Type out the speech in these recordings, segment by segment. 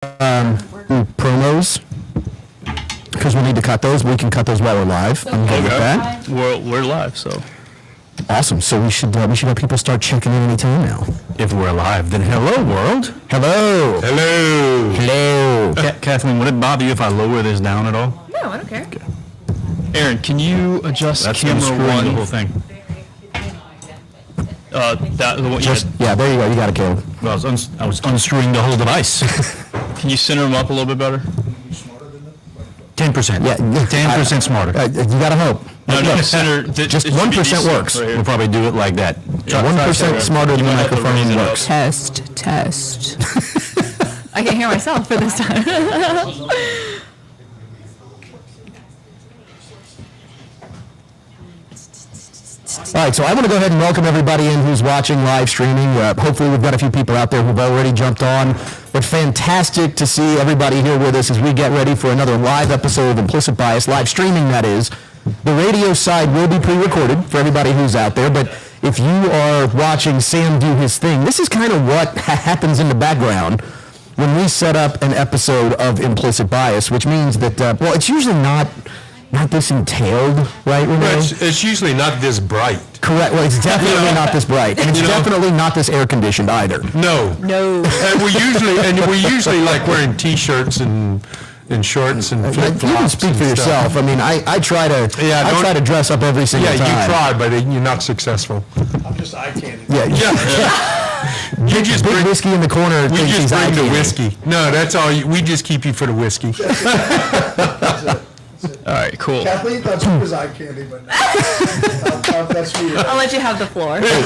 promos because we need to cut those. We can cut those while we're live. I'm good with that. We're live, so awesome. So we should have people start checking in anytime now. If we're live, then hello world. Hello. Hello. Hello. Kathleen, would it bother you if I lower this down at all? No, I don't care. Okay. Aaron, can you adjust camera one? The whole thing. The one Yeah, there you go. You got it, Caleb. Well, I was unscrewing the whole device. Can you center them up a little bit better? 10%. Yeah, 10% smarter. You got to hope. No, center. Just 1% works. Right, we'll probably do it like that. 1% smarter than the microphone works. Test. I can hear myself for this time. All right, so I want to go ahead and welcome everybody in who's watching live streaming. Hopefully we've got a few people out there who've already jumped on. But fantastic to see everybody here with us as we get ready for another live episode of Implicit Bias, live streaming that is. The radio side will be pre-recorded for everybody who's out there, but if you are watching Sam do his thing, this is kind of what happens in the background when we set up an episode of Implicit Bias, which means that, well, it's usually not this entailed, right, Renee? Well, it's usually not this bright. Correct. Well, it's definitely not this bright, and it's definitely not this air conditioned either. No. And we usually like wearing T-shirts and shorts and flip-flops. You can speak for yourself. I mean, I try to dress up every single time. Yeah, you try, but you're not successful. I'm just eye candy. Yeah. You just big bring whiskey in the corner. We just bring the whiskey. No, that's all. We just keep you for the whiskey. All right, cool. Kathleen thought she was eye candy, but no. That's me. I'll let you have the floor. Go for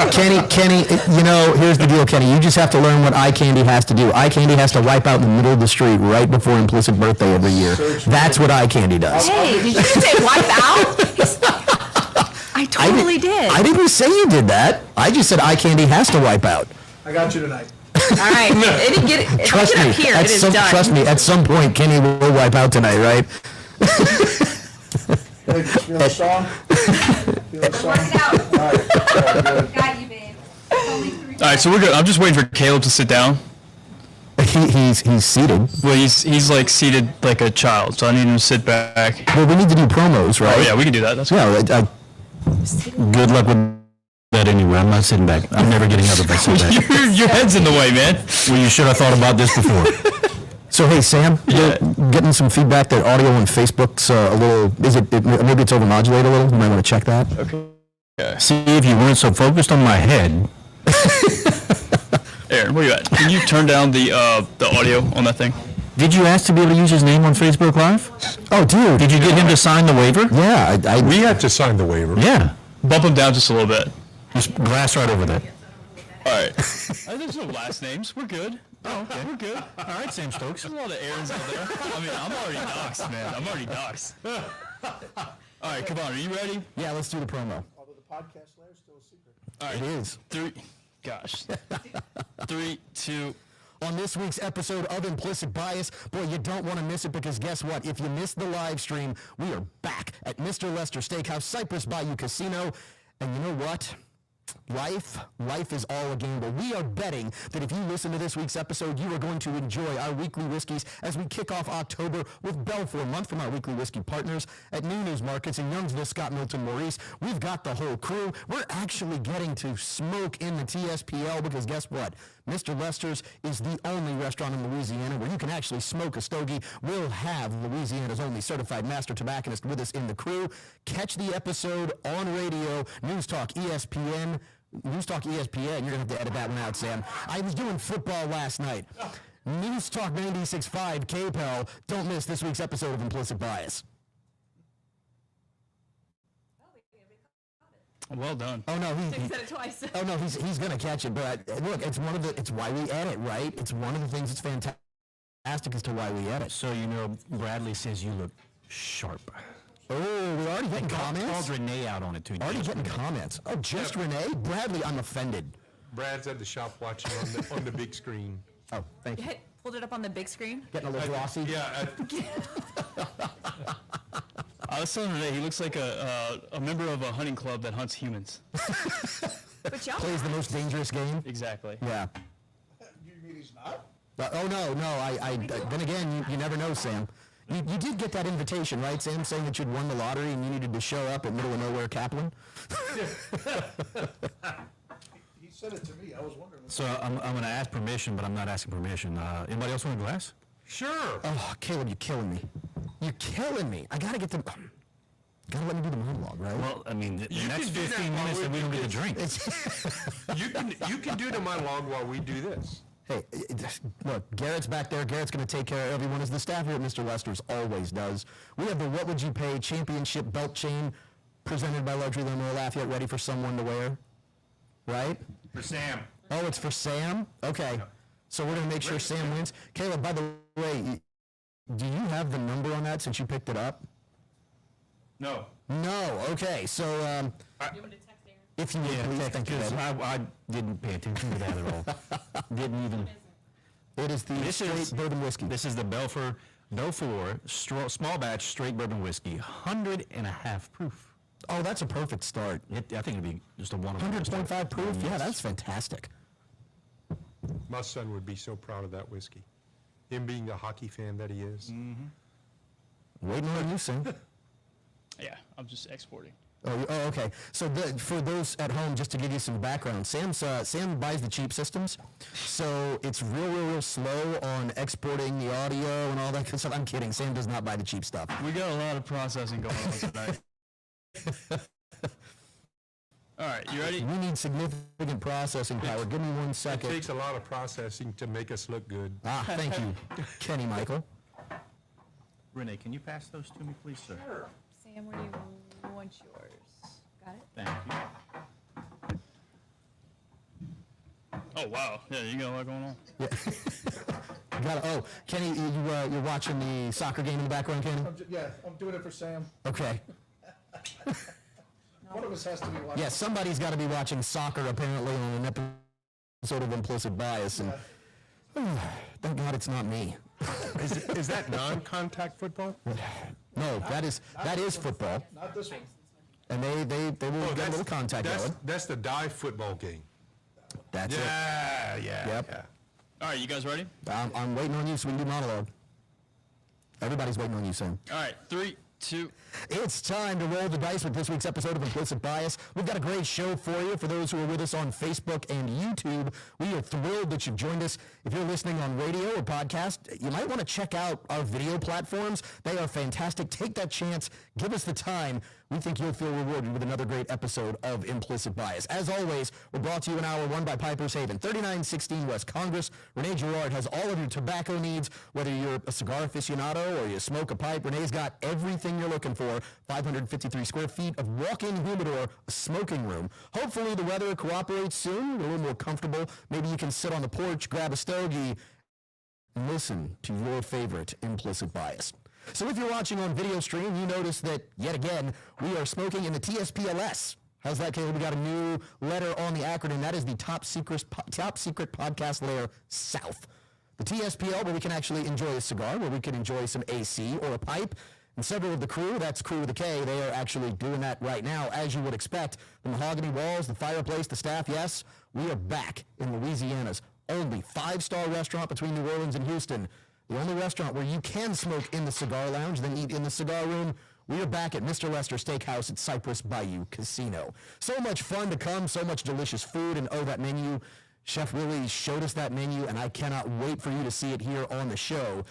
it. Kenny, here's the deal, Kenny. You just have to learn what eye candy has to do. Eye candy has to wipe out in the middle of the street right before Implicit birthday every year. That's what eye candy does. Hey, did you just say wipe out? I totally did. I didn't say you did that. I just said eye candy has to wipe out. I got you tonight. All right. It didn't get it. Trust me. Here, it is done. Trust me. At some point, Kenny will wipe out tonight, right? Hey, feeling strong? Feeling strong? Work it out. All right. Got you, babe. Only 3 All right, so we're good. I'm just waiting for Caleb to sit down. He's seated. Well, he's like seated like a child, so I need him to sit back. Well, we need to do promos, right? Oh yeah, we can do that. That's Yeah. Good luck with that anyway. I'm not sitting back. I'm never getting up if I sit back. your head's in the way, man. Well, you should have thought about this before. So hey, Sam, Yeah. getting some feedback that audio on Facebook's a little. Maybe it's overmodulated a little? You might want to check that. Okay. See, if you weren't so focused on my head. Aaron, where you at? Can you turn down the audio on that thing? Did you ask to be able to use his name on Facebook Live? Oh, dude. Did you get him to sign the waiver? Yeah, We had to sign the waiver. Yeah. Bump him down just a little bit. Just glass right over that. All right. There's no last names. We're good. Oh, okay. We're good. All right, Sam Stokes. There's a lot of Aarons out there. I mean, I'm already doxxed, man. I'm already doxxed. All right, come on. Are you ready? yeah. Let's do the promo. Although the podcast layer is still a secret. All right. It is. 3, 2. On this week's episode of Implicit Bias, boy, you don't want to miss it because guess what? If you missed the live stream, we are back at Mr. Lester Steakhouse, Cypress Bayou Casino, and you know what? Life is all a gamble. We are betting that if you listen to this week's episode, you are going to enjoy our weekly whiskeys as we kick off October with Belfour Month from our weekly whiskey partners at New News Markets in Youngsville, Scott Milton, Maurice. We've got the whole crew. We're actually getting to smoke in the TSPL because guess what? Mr. Lester's is the only restaurant in Louisiana where you can actually smoke a stogie. We'll have Louisiana's only certified master tobacconist with us in the crew. Catch the episode on radio, News Talk ESPN. News Talk ESPN, you're going to have to edit that one out, Sam. I was doing football last night. News Talk 96.5, KPEL. Don't miss this week's episode of Implicit Bias. Well done. Oh no, He said it twice. oh no, he's going to catch it. But look, it's why we edit, right? It's one of the things that's fantastic as to why we edit. So, Bradley says you look sharp. Oh, we're already getting comments? Called Renee out on it, too. Already getting comments. Oh, just Renee? Bradley, I'm offended. Brad's at the shop watching on the big screen. Oh, thank you. Pulled it up on the big screen. Getting a little glossy. Yeah. I was telling Renee, he looks like a member of a hunting club that hunts humans. But y'all Plays the most dangerous game. Exactly. Yeah. You mean he's not? No. Then again, you never know, Sam. You did get that invitation, right, Sam, saying that you'd won the lottery and you needed to show up at middle of nowhere Kaplan? He said it to me, I was wondering. So I'm going to ask permission, but I'm not asking permission. Anybody else want a glass? Sure. Oh, Caleb, you're killing me. You're killing me. I gotta get the. Gotta let me do the monologue, right? Well, I mean, the You next can do that 15 while minutes we that we do don't get to this. drink. You can do the monologue while we do this. Hey, look, Garrett's back there. Garrett's going to take care of everyone, as the staff here at Mr. Lester's always does. We have the What Would You Pay Championship belt chain presented by Luxury Limo Lafayette, ready for someone to wear, right? For Sam. Oh, it's for Sam? Okay. So we're going to make sure Sam wins. Caleb, by the way, do you have the number on that since you picked it up? No. No. Okay. So You want me to text Aaron? if you would please, thank you. Because Ed. I didn't pay attention to that at all. Didn't even. It is the straight bourbon whiskey. This is the Belfour small batch straight bourbon whiskey, 100.5 proof. Oh, that's a perfect start. I think it'd be just a wonderful. 100.5 proof? Yeah, that's fantastic. My son would be so proud of that whiskey. Him being the hockey fan that he is. Waiting on you, Sam. Yeah, I'm just exporting. Oh, okay. So for those at home, just to give you some background, Sam buys the cheap systems, so it's real slow on exporting the audio and all that kind of stuff. I'm kidding. Sam does not buy the cheap stuff. We got a lot of processing going on tonight. All right, you ready? We need significant processing power. Give me 1 It second. takes a lot of processing to make us look good. Thank you, Kenny Michael. Renee, can you pass those to me, please, sir? Sam, where do you want yours? Got it? Thank you. Oh, wow. Yeah, you got a lot going on. Kenny, you're watching the soccer game in the background, Kenny? I'm doing it for Sam. Okay. One of us has to be watching. Yeah, somebody's got to be watching soccer apparently on an episode of Implicit Bias, and thank God it's not me. Is that non-contact football? No, that is football, Not this one. and they will get a little contact going. That's the dive football game. That's it. Yeah. Yep. All right, you guys ready? I'm waiting on you so we can do monologue. Everybody's waiting on you, Sam. All right, 3, 2. It's time to roll the dice with this week's episode of Implicit Bias. We've got a great show for you. For those who are with us on Facebook and YouTube, we are thrilled that you've joined us. If you're listening on radio or podcast, you might want to check out our video platforms. They are fantastic. Take that chance. Give us the time. We think you'll feel rewarded with another great episode of Implicit Bias. As always, we're brought to you in hour one by Piper's Haven, 3916 West Congress. Renee Girard has all of your tobacco needs, whether you're a cigar aficionado or you smoke a pipe. Renee's got everything you're looking for. 553 square feet of walk-in humidor, a smoking room. Hopefully the weather cooperates soon. You're a little more comfortable. Maybe you can sit on the porch, grab a stogie, and listen to your favorite Implicit Bias. So if you're watching on video stream, you notice that, yet again, we are smoking in the TSPLS. How's that, Caleb? We got a new letter on the acronym. That is the top secret podcast layer south. The TSPL, where we can actually enjoy a cigar, where we can enjoy some AC or a pipe. And several of the crew, that's crew with a K, they are actually doing that right now, as you would expect. The mahogany walls, the fireplace, the staff, yes, we are back in Louisiana's only 5-star restaurant between New Orleans and Houston. The only restaurant where you can smoke in the cigar lounge, then eat in the cigar room. We are back at Mr. Lester Steakhouse at Cypress Bayou Casino. So much fun to come, so much delicious food, and oh, that menu. Chef Willie showed us that menu, and I cannot wait for you to see it here on the show.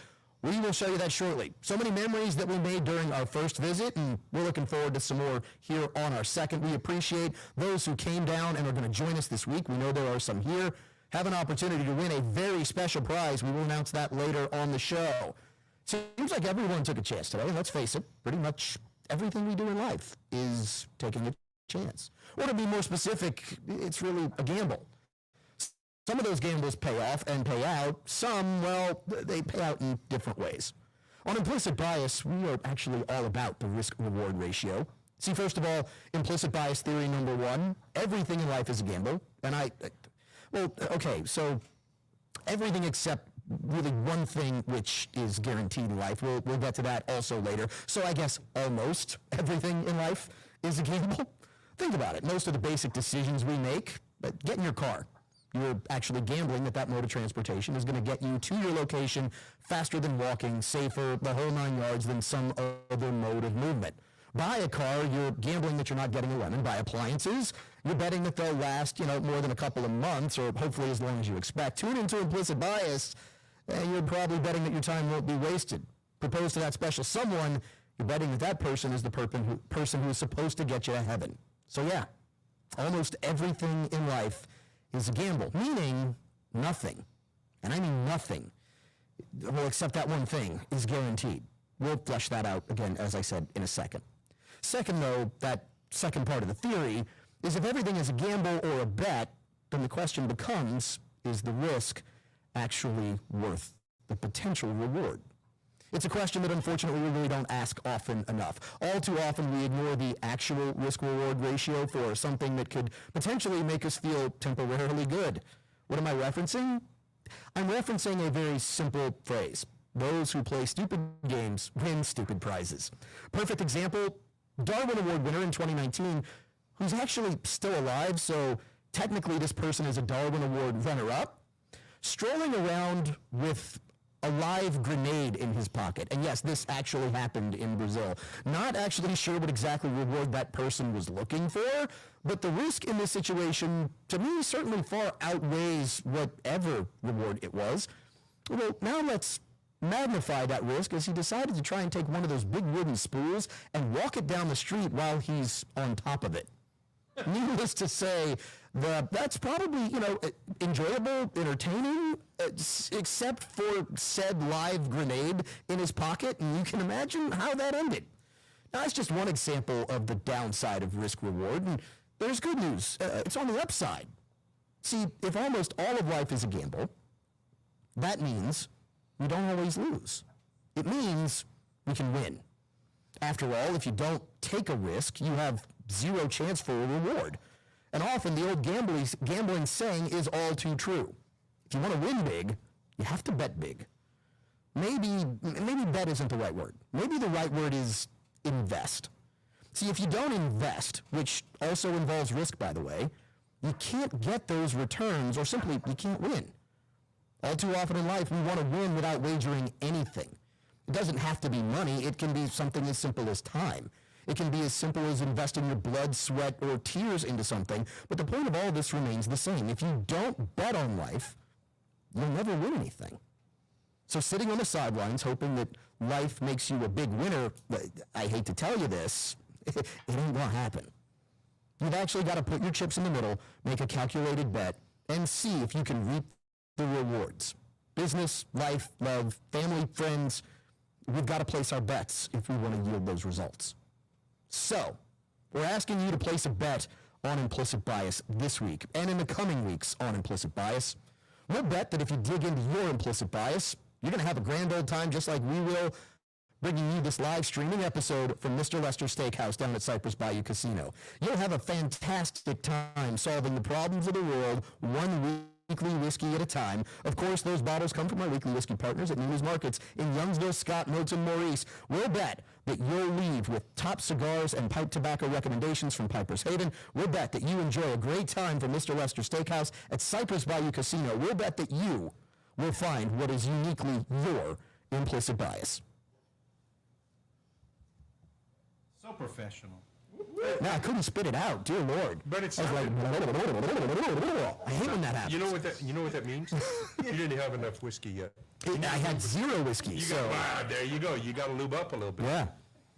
We will show you that shortly. So many memories that we made during our first visit, and we're looking forward to some more here on our second. We appreciate those who came down and are going to join us this week. We know there are some here. Have an opportunity to win a very special prize. We will announce that later on the show. Seems like everyone took a chance today. Let's face it, pretty much everything we do in life is taking a chance. Or to be more specific, it's really a gamble. Some of those gambles pay off and pay out. Some, well, they pay out in different ways. On Implicit Bias, we are actually all about the risk-reward ratio. See, first of all, implicit bias theory number one, everything in life is a gamble. And so everything except really one thing which is guaranteed in life. We'll get to that also later. So I guess almost everything in life is a gamble. Think about it. Most of the basic decisions we make, get in your car. You're actually gambling that mode of transportation is going to get you to your location faster than walking, safer, the whole 9 yards than some other mode of movement. Buy a car, you're gambling that you're not getting a lemon. Buy appliances, you're betting that they'll last, more than a couple of months or hopefully as long as you expect. Tune into Implicit Bias, you're probably betting that your time won't be wasted. Propose to that special someone, you're betting that person is the person who is supposed to get you to heaven. So yeah, almost everything in life is a gamble, meaning nothing, and I mean nothing, well, except that one thing, is guaranteed. We'll flesh that out again, as I said, in a second. Second, though, that second part of the theory is if everything is a gamble or a bet, then the question becomes, is the risk actually worth the potential reward? It's a question that unfortunately we really don't ask often enough. All too often we ignore the actual risk-reward ratio for something that could potentially make us feel temporarily good. What am I referencing? I'm referencing a very simple phrase. Those who play stupid games win stupid prizes. Perfect example, Darwin Award winner in 2019, who's actually still alive, so technically this person is a Darwin Award runner-up, strolling around with a live grenade in his pocket. And yes, this actually happened in Brazil. Not actually sure what exactly reward that person was looking for, but the risk in this situation, to me, certainly far outweighs whatever reward it was. Well, now let's magnify that risk as he decided to try and take one of those big wooden spools and walk it down the street while he's on top of it. Needless to say, that's probably, enjoyable, entertaining, except for said live grenade in his pocket, and you can imagine how that ended. Now, that's just one example of the downside of risk-reward, and there's good news. It's on the upside. See, if almost all of life is a gamble, that means we don't always lose. It means we can win. After all, if you don't take a risk, you have zero chance for a reward. And often the old gambling saying is all too true. If you want to win big, you have to bet big. Maybe bet isn't the right word. Maybe the right word is invest. See, if you don't invest, which also involves risk, by the way, you can't get those returns, or simply you can't win. All too often in life, we want to win without wagering anything. It doesn't have to be money. It can be something as simple as time. It can be as simple as investing your blood, sweat, or tears into something. But the point of all this remains the same. If you don't bet on life, you'll never win anything. So sitting on the sidelines, hoping that life makes you a big winner, I hate to tell you this, it ain't gonna happen. You've actually got to put your chips in the middle, make a calculated bet, and see if you can reap the rewards. Business, life, love, family, friends, we've got to place our bets if we want to yield those results. So, we're asking you to place a bet on Implicit Bias this week and in the coming weeks on Implicit Bias. We'll bet that if you dig into your implicit bias, you're going to have a grand old time just like we will, bringing you this live streaming episode from Mr. Lester Steakhouse down at Cypress Bayou Casino. You'll have a fantastic time solving the problems of the world one weekly whiskey at a time. Of course, those bottles come from our weekly whiskey partners at Newman's Markets in Youngsville, Scott, Milton, Maurice. We'll bet that you'll leave with top cigars and pipe tobacco recommendations from Piper's Haven. We'll bet that you enjoy a great time from Mr. Lester Steakhouse at Cypress Bayou Casino. We'll bet that you will find what is uniquely your implicit bias. So professional. No, I couldn't spit it out, dear Lord. But it's I was like, I hate when that happens. You know what that means? You didn't have enough whiskey yet. I had zero whiskey, so. There you go. You got to lube up a little bit. Yeah.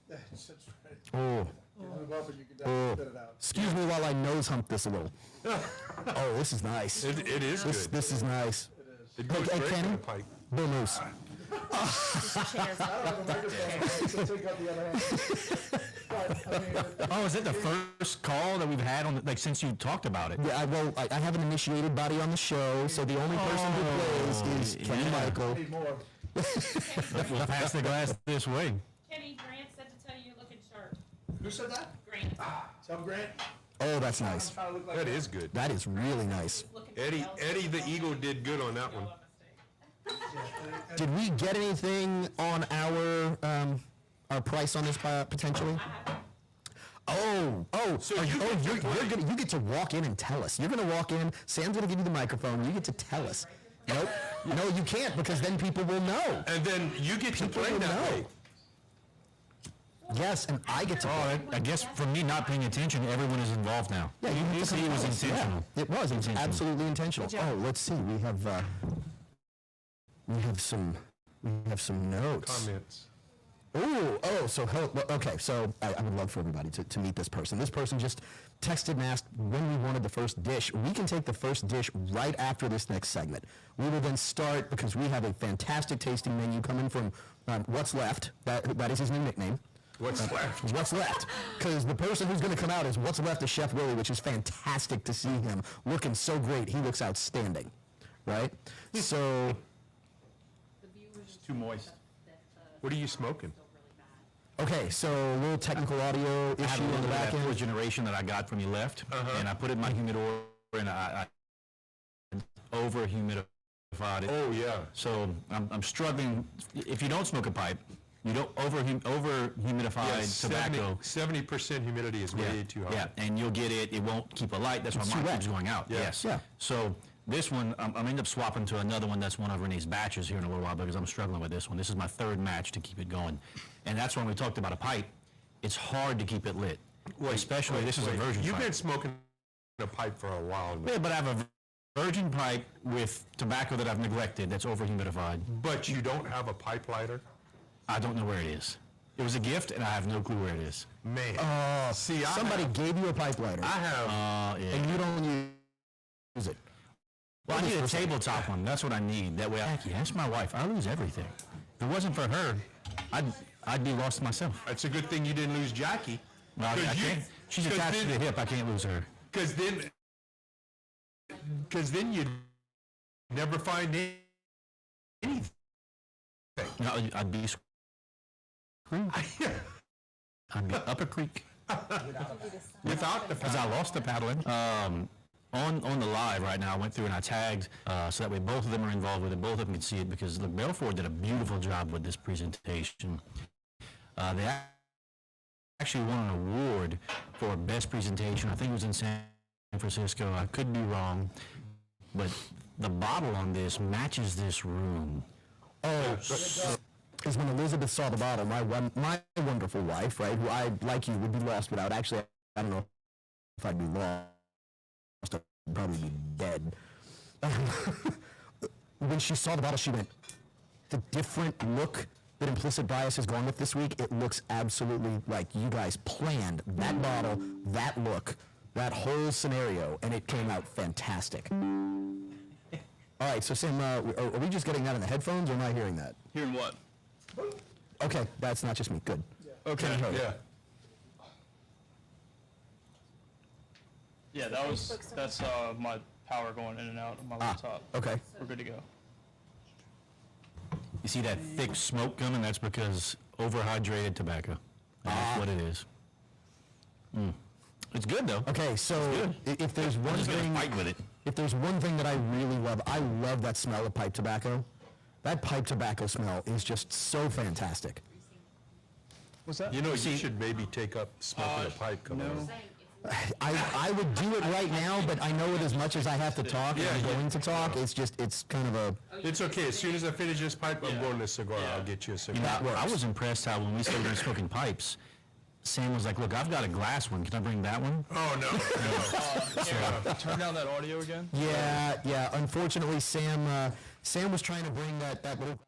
That's right. Oh. You move up and you can definitely spit it out. Excuse me while I nose hump this a little. Oh, this is nice. It is good. This is nice. It goes Hey, straight Kenny? in the pipe. Bill Moose. I don't have a microphone, so take out the other hand. But, I mean, Oh, is it the first call that we've had on, since you talked about it? Yeah, I have an initiated body on the show, so the only person who plays is Kenny yeah. Michael. need more. We'll pass the glass this way. Kenny, Grant said to tell you you're looking sharp. Who said that? Grant. Tell Grant. Oh, that's I'm nice. trying to look like That is good. That is really nice. Looking for Eddie bells. the Eagle did good on that one. No mistake. Did we get anything on our price on this potentially? You get to walk in and tell us. You're gonna walk in. Sam's gonna give you the microphone. You get to tell us. Nope. No, you can't, because then people will know. And then you get to People play will that know. way. Yes, and I get to. I guess for me not paying attention, everyone is involved now. Yeah, you see, it was intentional. Yeah, it was. It's absolutely intentional. Oh, let's see. We have some notes. Comments. So okay. So I would love for everybody to meet this person. This person just texted and asked when we wanted the first dish. We can take the first dish right after this next segment. We will then start, because we have a fantastic tasting menu coming from What's Left. That is his new nickname. What's left? What's Left? Because the person who's going to come out is What's Left of Chef Willie, which is fantastic to see him looking so great. He looks outstanding, right? So. It's too moist. What are you smoking? Okay, so a little technical audio I have issue a on little the of back that end. fourth generation that I got from you left, and I put it in my humidor, and I over humidified it. Oh, yeah. So I'm struggling. If you don't smoke a pipe, you don't over humidified tobacco. 70% humidity is way too high. Yeah, and you'll get it. It won't keep a light. That's why It's mine too wet. keeps going out. Yeah. Yes. Yeah. So this one, I'm end up swapping to another one that's one of Renee's batches here in a little while, because I'm struggling with this one. This is my third match to keep it going, and that's when we talked about a pipe. It's hard to keep it lit, especially this is a virgin You've pipe. been smoking a pipe for a while now. Yeah, but I have a virgin pipe with tobacco that I've neglected that's over humidified. But you don't have a pipe lighter? I don't know where it is. It was a gift, and I have no clue where it is. Man. See, Somebody gave you a pipe lighter, I have. Yeah. and you don't use it. Well, I need a tabletop one. That's what I need. That way, that's my wife. I lose everything. If it wasn't for her, I'd be lost myself. It's a good thing you didn't lose Jackie. Well, I can't. She's attached to the hip. I can't lose her. Because then you'd never find anything. No, I'd be screwed. I'd be up a creek. Without the Because I lost the paddling. On the live right now, I went through and I tagged, so that way both of them are involved with it, both of them can see it, because look, Belfort did a beautiful job with this presentation. They actually won an award for best presentation. I think it was in San Francisco. I could be wrong, but the bottle on this matches this room. Is when Elizabeth saw the bottle, my wonderful wife, right, who I, like you, would be lost without. Actually, I don't know if I'd be lost. I'd probably be dead. When she saw the bottle, she went, the different look that Implicit Bias has gone with this week, it looks absolutely like you guys planned that bottle, that look, that whole scenario, and it came out fantastic. All right, so Sam, are we just getting that in the headphones, or am I hearing that? Hearing what? Okay, that's not just me. Good. Okay. Yeah. Yeah, that's my power going in and out of my laptop. Okay. We're good to go. You see that thick smoke coming? That's because overhydrated tobacco. That's what it is. It's good though. Okay, so if there's I'm one just thing, gonna fight with it. if there's one thing that I really love, I love that smell of pipe tobacco. That pipe tobacco smell is just so fantastic. What's that? You know, you should maybe take up smoking a pipe. No. I would do it right now, but I know it as much as I have to talk, and I'm Yeah. going to talk. It's kind of a. It's okay. As soon as I finish this pipe, I'm going to cigar. I'll get you a cigar. You know, I was impressed how when we started smoking pipes, Sam was like, "Look, I've got a glass one. Can I bring that one?" Oh, no. Turn down that audio again. Yeah. Unfortunately, Sam was trying to bring that little.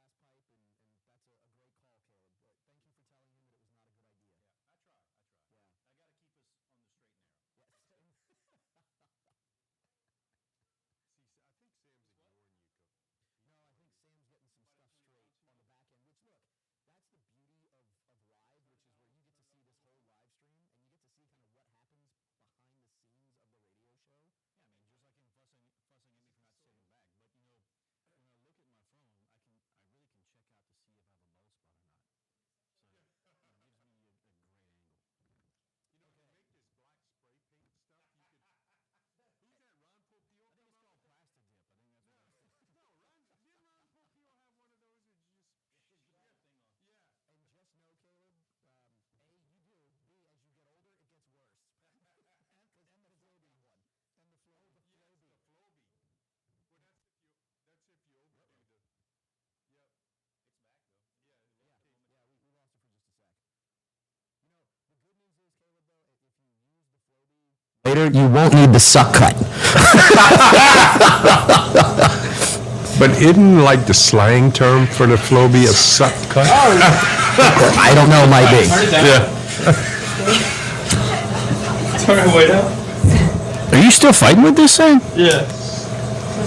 later, you won't need the suck cut. But isn't like the slang term for the Flowbee a suck cut? I don't know, might be. Yeah. Turn it way down. Are you still fighting with this thing? Yeah.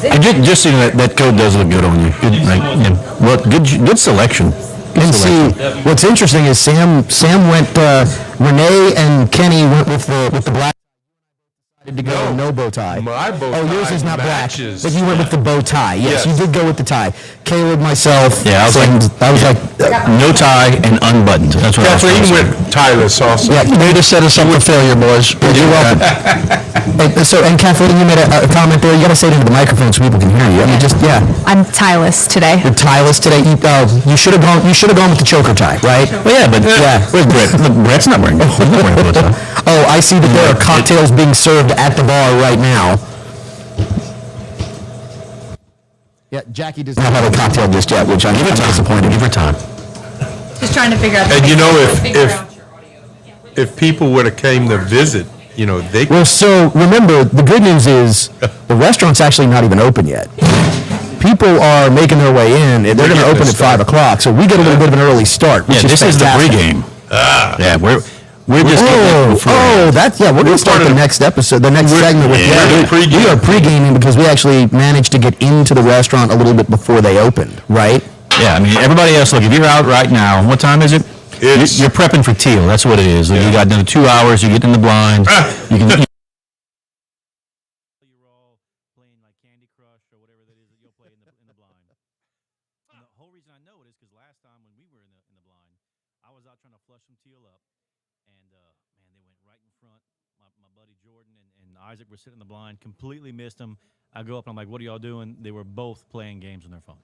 And just so you know, that coat does look good on you. Good, like, yeah. Well, good selection. And see, what's interesting is Sam went, Renee and Kenny went with the black to go no bow tie. My bow Oh, yours tie is not matches. black, but you went with the bow tie. Yes, Yes. you did go with the tie. Caleb, myself. Yeah, I was like, no tie and unbuttoned. That's what Kathleen I was went tireless also. Yeah, way to set us up for failure, boys. You're welcome. And Kathleen, you made a comment there. You got to say it into the microphone so people can hear you. I mean, just I'm tieless today. You're tieless today. You should have gone. You should have gone with the choker tie, right? Well, yeah, but where's Brett? Look, Brett's not wearing. He's not wearing a bow tie. Oh, I see that there are cocktails being served at the bar right now. Yeah, Jackie does not have a cocktail just yet, which I'm disappointed. Give her time. Just trying to figure out. And you know, if people would have came to visit, you know, they Well, so remember, the good news is the restaurant's actually not even open yet. People are making their way in. They're going to getting open a at start. 5 o'clock, so we get a little bit of an early start. Which Yeah, this is the fantastic. pregame. Yeah, we're just getting it before. We're going to start part the of the- next episode, the next segment with we're the pregame. we are pregaming because we actually managed to get into the restaurant a little bit before they opened, right? Yeah, I mean, everybody else, look, if you're out right now, what time is it? It's- You're prepping for teal. That's what it is. Like, you got another 2 hours. You get in the blind. You can. You're all playing like Candy Crush or whatever that is that you'll play in the blind. And the whole reason I know it is because last time when we were in the blind, I was out trying to flush some teal up, and man, they went right in front. My buddy Jordan and Isaac were sitting in the blind, completely missed them. I go up and I'm like, "What are y'all doing?" They were both playing games on their phone.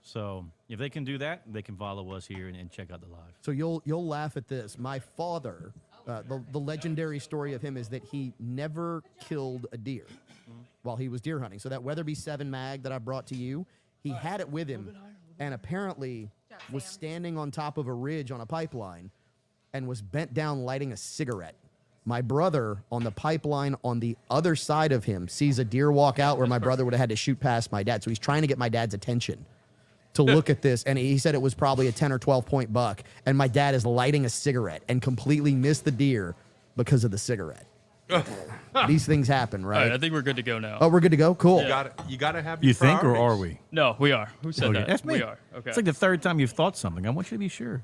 So if they can do that, they can follow us here and check out the live. So you'll laugh at this. My father, the legendary story of him is that he never killed a deer while he was deer hunting. So that Weatherby 7 mag that I brought to you, he had it with him and apparently was standing on top of a ridge on a pipeline and was bent down lighting a cigarette. My brother on the pipeline on the other side of him sees a deer walk out where my brother would have had to shoot past my dad. So he's trying to get my dad's attention to look at this. And he said it was probably a 10 or 12 point buck. And my dad is lighting a cigarette and completely missed the deer because of the cigarette. These things happen, All right? right, I think we're good to go now. Oh, we're good to go? Cool. you gotta have You your think, or priorities. are we? No, we are. Who said that? That's me. We are. Okay. It's like the third time you've thought something. I want you to be sure.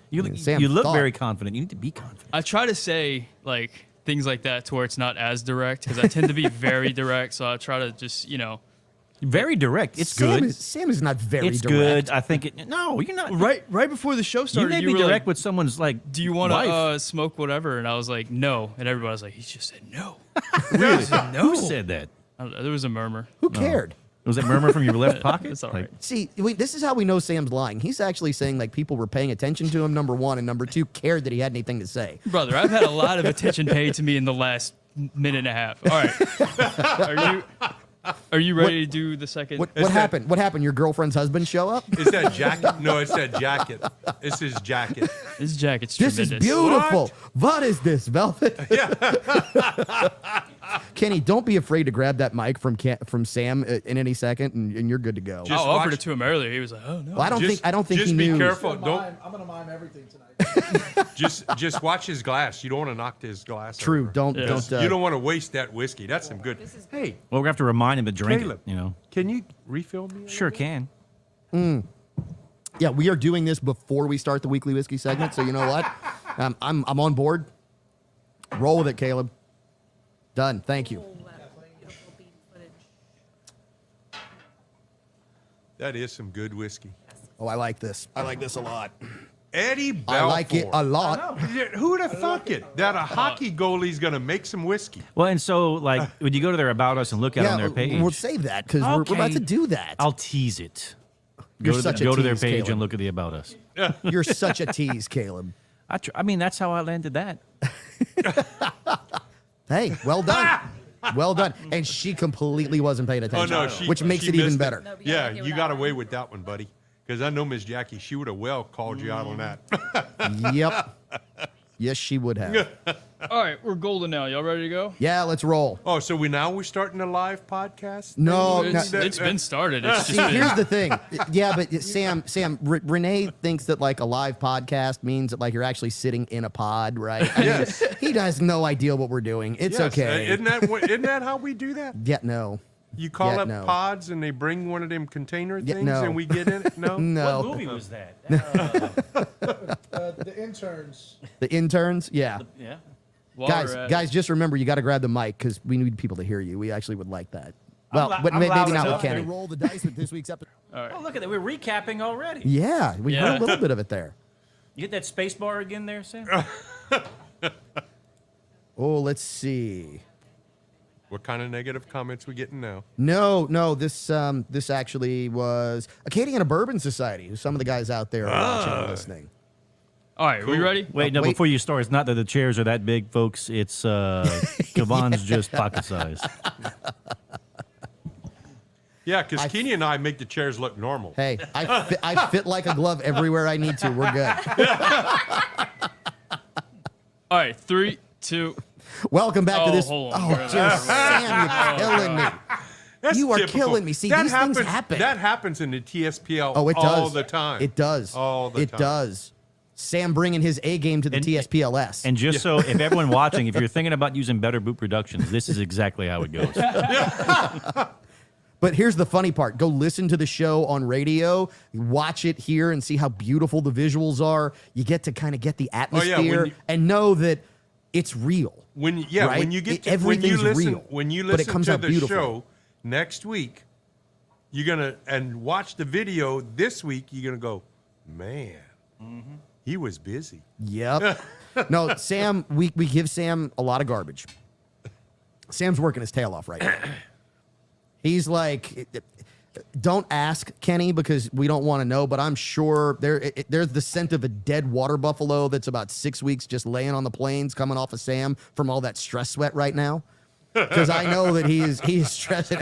You, Sam you look thought. very confident. You need to be confident. I try to say like things like that to where it's not as direct because I tend to be very direct. So I try to just Very direct. It's Sam good. Sam is not very It's direct. good. I think it. No, you're not. right before the show You started. may You be were direct like, with someone's like. "Do you want wife. to smoke whatever?" And I was like, "No," and everybody was like, "He just said no." Really? Who said that? I don't know, there was a murmur. Who cared? Was that murmur from your left pocket? It's all Like, right. See, this is how we know Sam's lying. He's actually saying like people were paying attention to him, number one, and number two, cared that he had anything to say. Brother, I've had a lot of attention paid to me in the last minute and a half. All right. Are you ready to do the second? What happened? What happened? Your girlfriend's husband show up? Is that jacket? No, it's that jacket. It's his jacket. This jacket's This tremendous. is beautiful. What is this, Velvet? Kenny, don't be afraid to grab that mic from Sam in any second, and you're good to go. Just I offered watch- it to him earlier. He was like, "Oh no." Well, I don't think just he be knew. careful. I'm Don't gonna mime everything tonight. just watch his glass. You don't want to knock his glass. True. over. Don't. You don't want to waste that whiskey. That's some good. Hey, well, we have to remind him to drink Caleb. it. You know. can you refill me? Sure can. Yeah, we are doing this before we start the weekly whiskey segment. So you know what? I'm on board. Roll with it, Caleb. Done. Thank you. That is some good whiskey. Oh, I like this. I like this a lot. Eddie Balfour. I like it a lot. Who would have thought it? That a hockey goalie's going to make some whiskey. Well, and so like when you go to their About Us and look at it on their page, we'll save that because we're about Okay. to do that. I'll tease it. You're Go to, such a go to their tease, page Caleb. and look at the About Us. You're such a tease, Caleb. I mean, that's how I landed that. Hey, well done. Well done. And she completely wasn't paying Oh, attention. no. which makes she it even missed better. Yeah, you got away with that one, buddy. Because I know Miss Jackie, she would have well called you out on that. Yep. Yes, she would have. All right, we're golden now. Y'all ready to go? Yeah, let's roll. Oh, so we're starting a live podcast? No, It's been started. It's just See, been, here's the thing. Yeah, but Sam, Renee thinks that like a live podcast means that like you're actually sitting in a pod, right? I mean, he has no idea what we're doing. It's Yes. okay. Isn't that how we do that? Yeah, no. You call Yeah, up no. pods and they bring one of them container Yeah, things no. and we get in it? No? No. What movie was that? The interns. The interns? Yeah. Yeah. while we're at Guys, just remember you got to grab the mic because we need people to hear you. We actually would like that. Well, I'm but loud maybe not with enough. Kenny. Roll the dice with this week's episode. Oh, look at that. We're recapping already. Yeah, we heard Yeah. a little bit of it there. You get that space bar again there, Sam? Oh, let's see. What kind of negative comments we getting now? No, this actually was Acadiana Bourbon Society, who some of the guys out there are watching and listening. All right, we ready? Wait, no, wait. before you start, it's not that the chairs are that big, folks. It's Kavan's just pocket size. Yeah, because Keeney and I make the chairs look normal. Hey, I fit like a glove everywhere I need to. We're good. All right, 3, 2. Welcome back to this. hold on. Oh, Where- just Sam, you're killing me. That's You are typical. killing me. See, That these happens, things happen. That happens in the TSPL Oh, it does all the time. It does. All the it time. does. Sam bringing his A game to the And- TSPLS. And just so, if everyone watching, if you're thinking about using Better Boot Productions, this is exactly how it goes. But here's the funny part. Go listen to the show on radio, watch it here, and see how beautiful the visuals are. You get to kind of get the atmosphere you- and know that it's real. When right? when you get Everything's real, real, when you but it listen comes to out the beautiful. show next week, you're gonna and watch the video this week. You're gonna go, man, he was busy. Yep. No, Sam, we give Sam a lot of garbage. Sam's working his tail off right now. He's like, don't ask Kenny because we don't want to know, but I'm sure there's the scent of a dead water buffalo that's about 6 weeks just laying on the plains coming off of Sam from all that stress sweat right now. Because I know that he's stressing.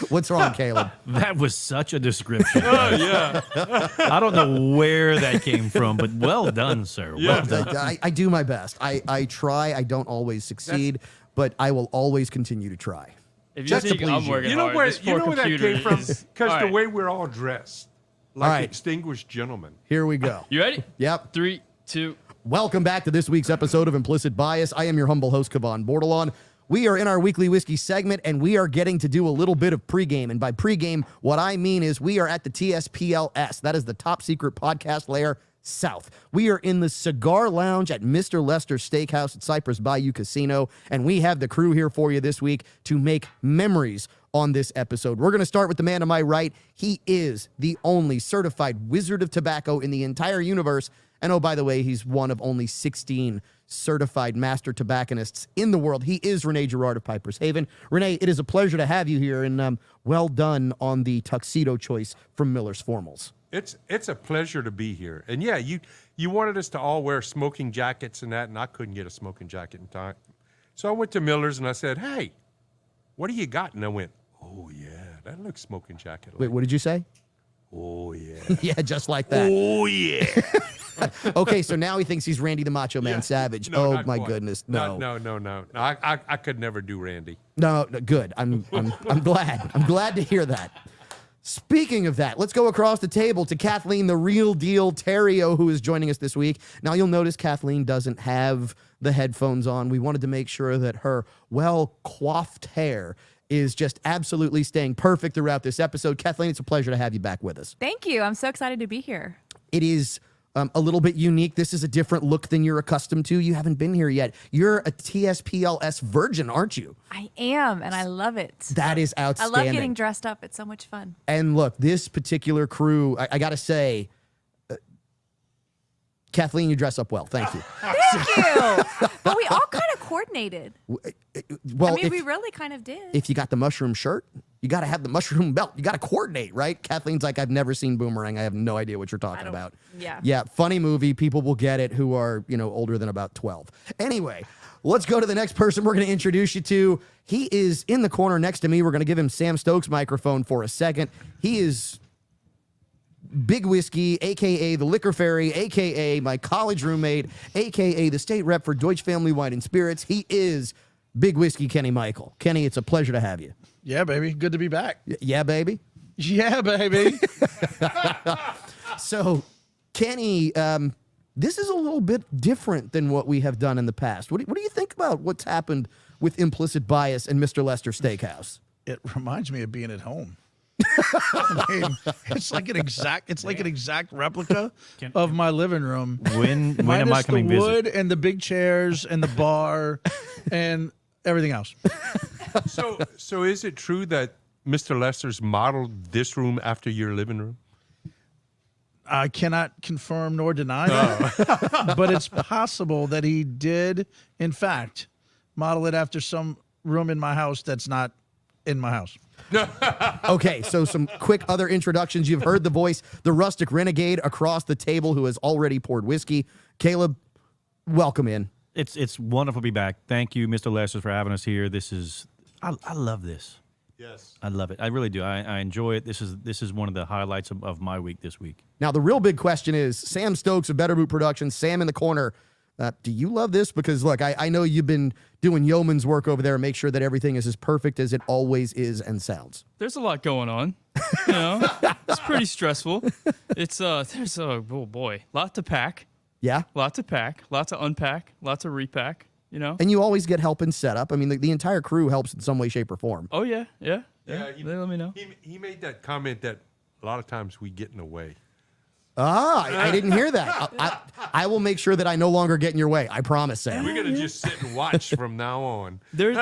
What's wrong, Caleb? That was such a description. Oh, yeah. I don't know where that came from, but well done, sir. Well done. I do my best. I try. I don't always succeed, but I will always continue to try. If you Just to think please I'm you. working You know hard, where this poor where that computer came from? is- Because All the right, way we're all dressed, like All right. extinguished gentlemen. Here we go. You ready? Yep. 3, 2. Welcome back to this week's episode of Implicit Bias. I am your humble host, Kavan Bordelon. We are in our weekly whiskey segment, and we are getting to do a little bit of pregame. And by pregame, what I mean is we are at the TSPLS. That is the Top Secret Podcast Layer South. We are in the cigar lounge at Mr. Lester Steakhouse at Cypress Bayou Casino, and we have the crew here for you this week to make memories on this episode. We're going to start with the man to my right. He is the only certified wizard of tobacco in the entire universe. And oh, by the way, he's one of only 16 certified master tobacconists in the world. He is Renee Girard of Piper's Haven. Renee, it is a pleasure to have you here, and well done on the tuxedo choice from Miller's Formals. It's a pleasure to be here. And yeah, you wanted us to all wear smoking jackets and that, and I couldn't get a smoking jacket in time. So I went to Miller's and I said, hey, what do you got? And I went, oh, yeah, that looks smoking jacket. Wait, what did you say? Oh, yeah. Yeah, just like that. Oh, yeah. Okay, so now he thinks he's Randy the Macho Man Savage. No, Oh, not my quite. goodness. No, No. no. I could never do Randy. No, good. I'm glad. I'm glad to hear that. Speaking of that, let's go across the table to Kathleen, the real deal Terrio, who is joining us this week. Now, you'll notice Kathleen doesn't have the headphones on. We wanted to make sure that her well-coiffed hair is just absolutely staying perfect throughout this episode. Kathleen, it's a pleasure to have you back with us. Thank you. I'm so excited to be here. It is a little bit unique. This is a different look than you're accustomed to. You haven't been here yet. You're a TSPLS virgin, aren't you? I am, and I love it. That is I outstanding. love getting dressed up. It's so much fun. And look, this particular crew, I got to say, Kathleen, you dress up well. Thank you. Thank you. But we all kind of coordinated. Well, I mean, if, we really kind of did. if you got the mushroom shirt, you got to have the mushroom belt. You got to coordinate, right? Kathleen's like, I've never seen Boomerang. I have no idea what you're talking about. yeah. Yeah, funny movie. People will get it who are, older than about 12. Anyway, let's go to the next person we're going to introduce you to. He is in the corner next to me. We're going to give him Sam Stokes' microphone for a second. He is Big Whiskey, a.k.a. the Liquor Fairy, a.k.a. my college roommate, a.k.a. the state rep for Deutsche Family Wine and Spirits. He is Big Whiskey Kenny Michael. Kenny, it's a pleasure to have you. Yeah, baby. Good to be back. Yeah, baby? Yeah, baby. So, Kenny, this is a little bit different than what we have done in the past. What do you think about what's happened with Implicit Bias and Mr. Lester Steakhouse? It reminds me of being at home. I mean, it's like an exact replica of my living room. When am I Minus coming the visit? wood and the big chairs and the bar and everything else. So is it true that Mr. Lester's modeled this room after your living room? I cannot confirm nor deny that, but it's possible that he did, in fact, model it after some room in my house that's not in my house. Okay, so some quick other introductions. You've heard the voice, the rustic renegade across the table who has already poured whiskey. Caleb, welcome in. It's wonderful to be back. Thank you, Mr. Lester, for having us here. I love this. Yes. I love it. I really do. I enjoy it. This is one of the highlights of my week this week. Now, the real big question is, Sam Stokes of Better Boot Productions, Sam in the corner, do you love this? Because, look, I know you've been doing yeoman's work over there and make sure that everything is as perfect as it always is and sounds. There's a lot going on. You know, it's pretty stressful. There's a, oh boy, lot to pack. Yeah? Lot to pack, lot to unpack, lot to repack, you know? And you always get help in setup. I mean, the entire crew helps in some way, shape, or form. Oh, yeah. Yeah, They let me know. He made that comment that a lot of times we get in the way. I didn't hear that. I will make sure that I no longer get in your way. I promise, Sam. We're gonna just sit and watch from now on. There's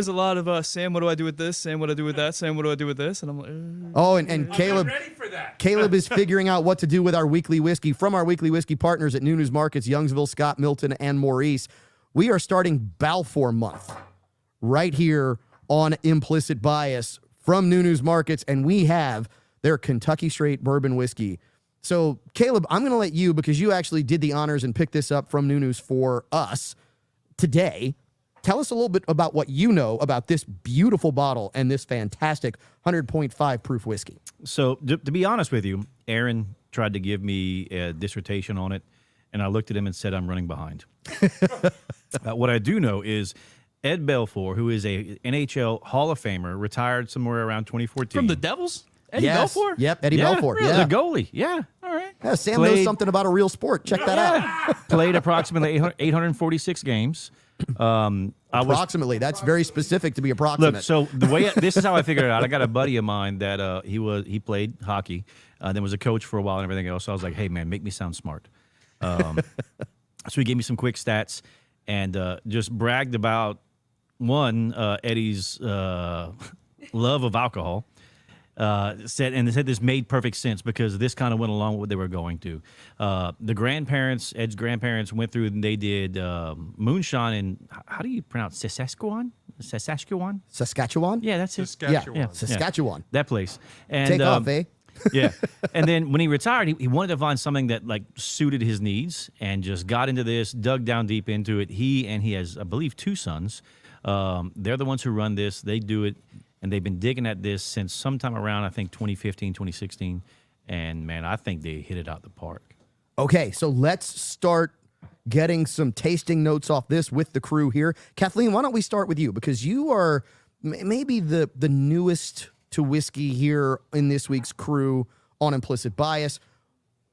a lot of, Sam, what do I do with this? Sam, what do I do with that? Sam, what do I do with this? And I'm like, Oh, and Caleb. Ready for that? Caleb is figuring out what to do with our weekly whiskey from our weekly whiskey partners at News Markets, Youngsville, Scott, Milton, and Maurice. We are starting Balfour Month right here on Implicit Bias from News Markets, and we have their Kentucky Straight Bourbon Whiskey. So, Caleb, I'm going to let you, because you actually did the honors and picked this up from News for us today. Tell us a little bit about what you know about this beautiful bottle and this fantastic 100.5 proof whiskey. So, to be honest with you, Aaron tried to give me a dissertation on it, and I looked at him and said, I'm running behind. What I do know is Ed Belfour, who is a NHL Hall of Famer, retired somewhere around 2014. from the Devils? Eddie Yes. Belfour? Yep, Eddie Yeah, Belfour. really, Yeah. the goalie. Yeah. All right. Yeah, Sam knows Played- something about a real sport. Check that out. Played approximately 846 games. Approximately. That's very specific to be approximate. Look, so the way this is how I figured it out. I got a buddy of mine that he played hockey, then was a coach for a while and everything else. So I was like, hey man, make me sound smart. So he gave me some quick stats and just bragged about Eddie's love of alcohol. Said this made perfect sense because this kind of went along with what they were going to. The grandparents, Ed's grandparents, went through and they did moonshine in, how do you pronounce Saskatchewan? Saskatchewan? Yeah, that's it. Saskatchewan. Yeah, Saskatchewan. That place. And, Take off, eh? yeah. And then when he retired, he wanted to find something that like suited his needs and just got into this, dug down deep into it. He has, I believe, 2 sons. They're the ones who run this. They do it. And they've been digging at this since sometime around, I think, 2015, 2016. And, man, I think they hit it out the park. Okay, so let's start getting some tasting notes off this with the crew here. Kathleen, why don't we start with you? Because you are maybe the newest to whiskey here in this week's crew on Implicit Bias.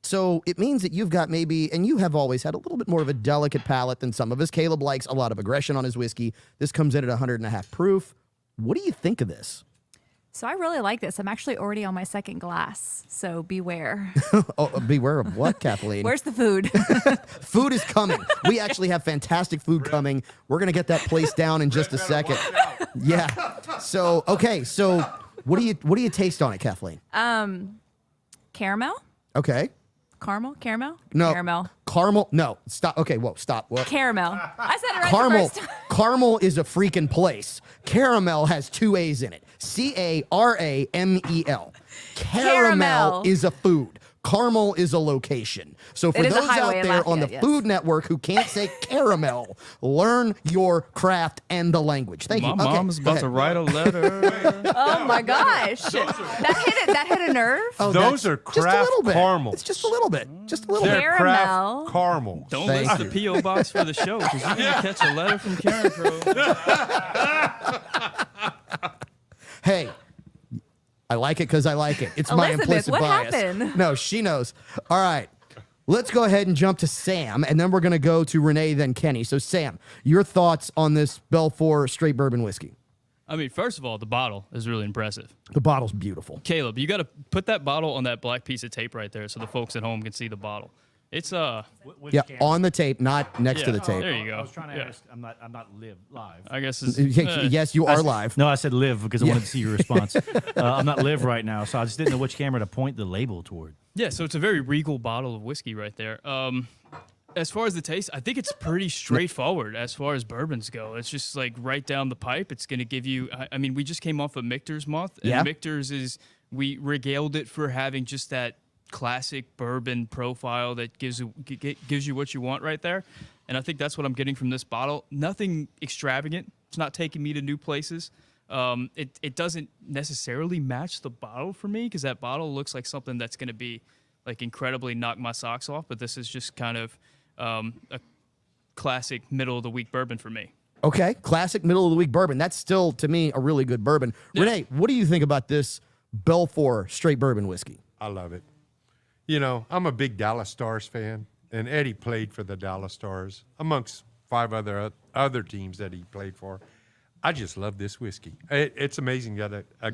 So it means that you've got maybe, and you have always had a little bit more of a delicate palate than some of us. Caleb likes a lot of aggression on his whiskey. This comes in at 100.5 proof. What do you think of this? So I really like this. I'm actually already on my second glass, so beware. Oh, beware of what, Kathleen? Where's the food? Food is coming. We actually have fantastic food coming. We're going to get that place down in just a second. Yeah. So, okay. So what do you taste on it, Kathleen? Caramel? Okay. Caramel? No. Caramel. Caramel. No. Stop. Okay. Whoa. Stop. What? Caramel. I said it right Caramel. the first time. Caramel is a freaking place. Caramel has 2 A's in it. Caramel. Caramel Caramel. is a food. Caramel is a location. So for It is a those highway out in there on the Lafayette, yes. Food Network who can't say caramel, learn your craft and the language. Thank My you. Okay, mom's go about to ahead. write a letter. Oh my gosh. That hit a nerve. Oh, Those that's are just a craft little bit. caramels. It's just a little bit. Just a little They're bit. Caramel. craft caramels. Don't Thank list you. the P.O. box for the show because you're going to catch a letter from Karen Crow. Hey, I like it because I like it. It's my Elizabeth, implicit what bias. happened? No, she knows. All right. Let's go ahead and jump to Sam, and then we're going to go to Renee, then Kenny. So, Sam, your thoughts on this Belfour straight bourbon whiskey? I mean, first of all, the bottle is really impressive. The bottle's beautiful. Caleb, you got to put that bottle on that black piece of tape right there so the folks at home can see the bottle. It's Yeah, on the tape, not next to Yeah. the tape. There you go. I was trying to Yeah. ask. I'm not live live. I guess it's, Yes, you are live. No, I said live because I wanted to see your response. I'm not live right now, so I just didn't know which camera to point the label toward. yeah. So it's a very regal bottle of whiskey right there. As far as the taste, I think it's pretty straightforward as far as bourbons go. It's just like right down the pipe. It's going to give you. I mean, we just came off of Michter's month, and Yeah. Michter's is we regaled it for having just that classic bourbon profile that gives you what you want right there. And I think that's what I'm getting from this bottle. Nothing extravagant. It's not taking me to new places. It doesn't necessarily match the bottle for me because that bottle looks like something that's going to be like incredibly knock my socks off. But this is just kind of a classic middle of the week bourbon for me. Okay, classic middle of the week bourbon. That's still, to me, a really good bourbon. Yeah. Renee, what do you think about this Belfour straight bourbon whiskey? I love it. You know, I'm a big Dallas Stars fan, and Eddie played for the Dallas Stars amongst 5 other teams that he played for. I just love this whiskey. It's amazing that a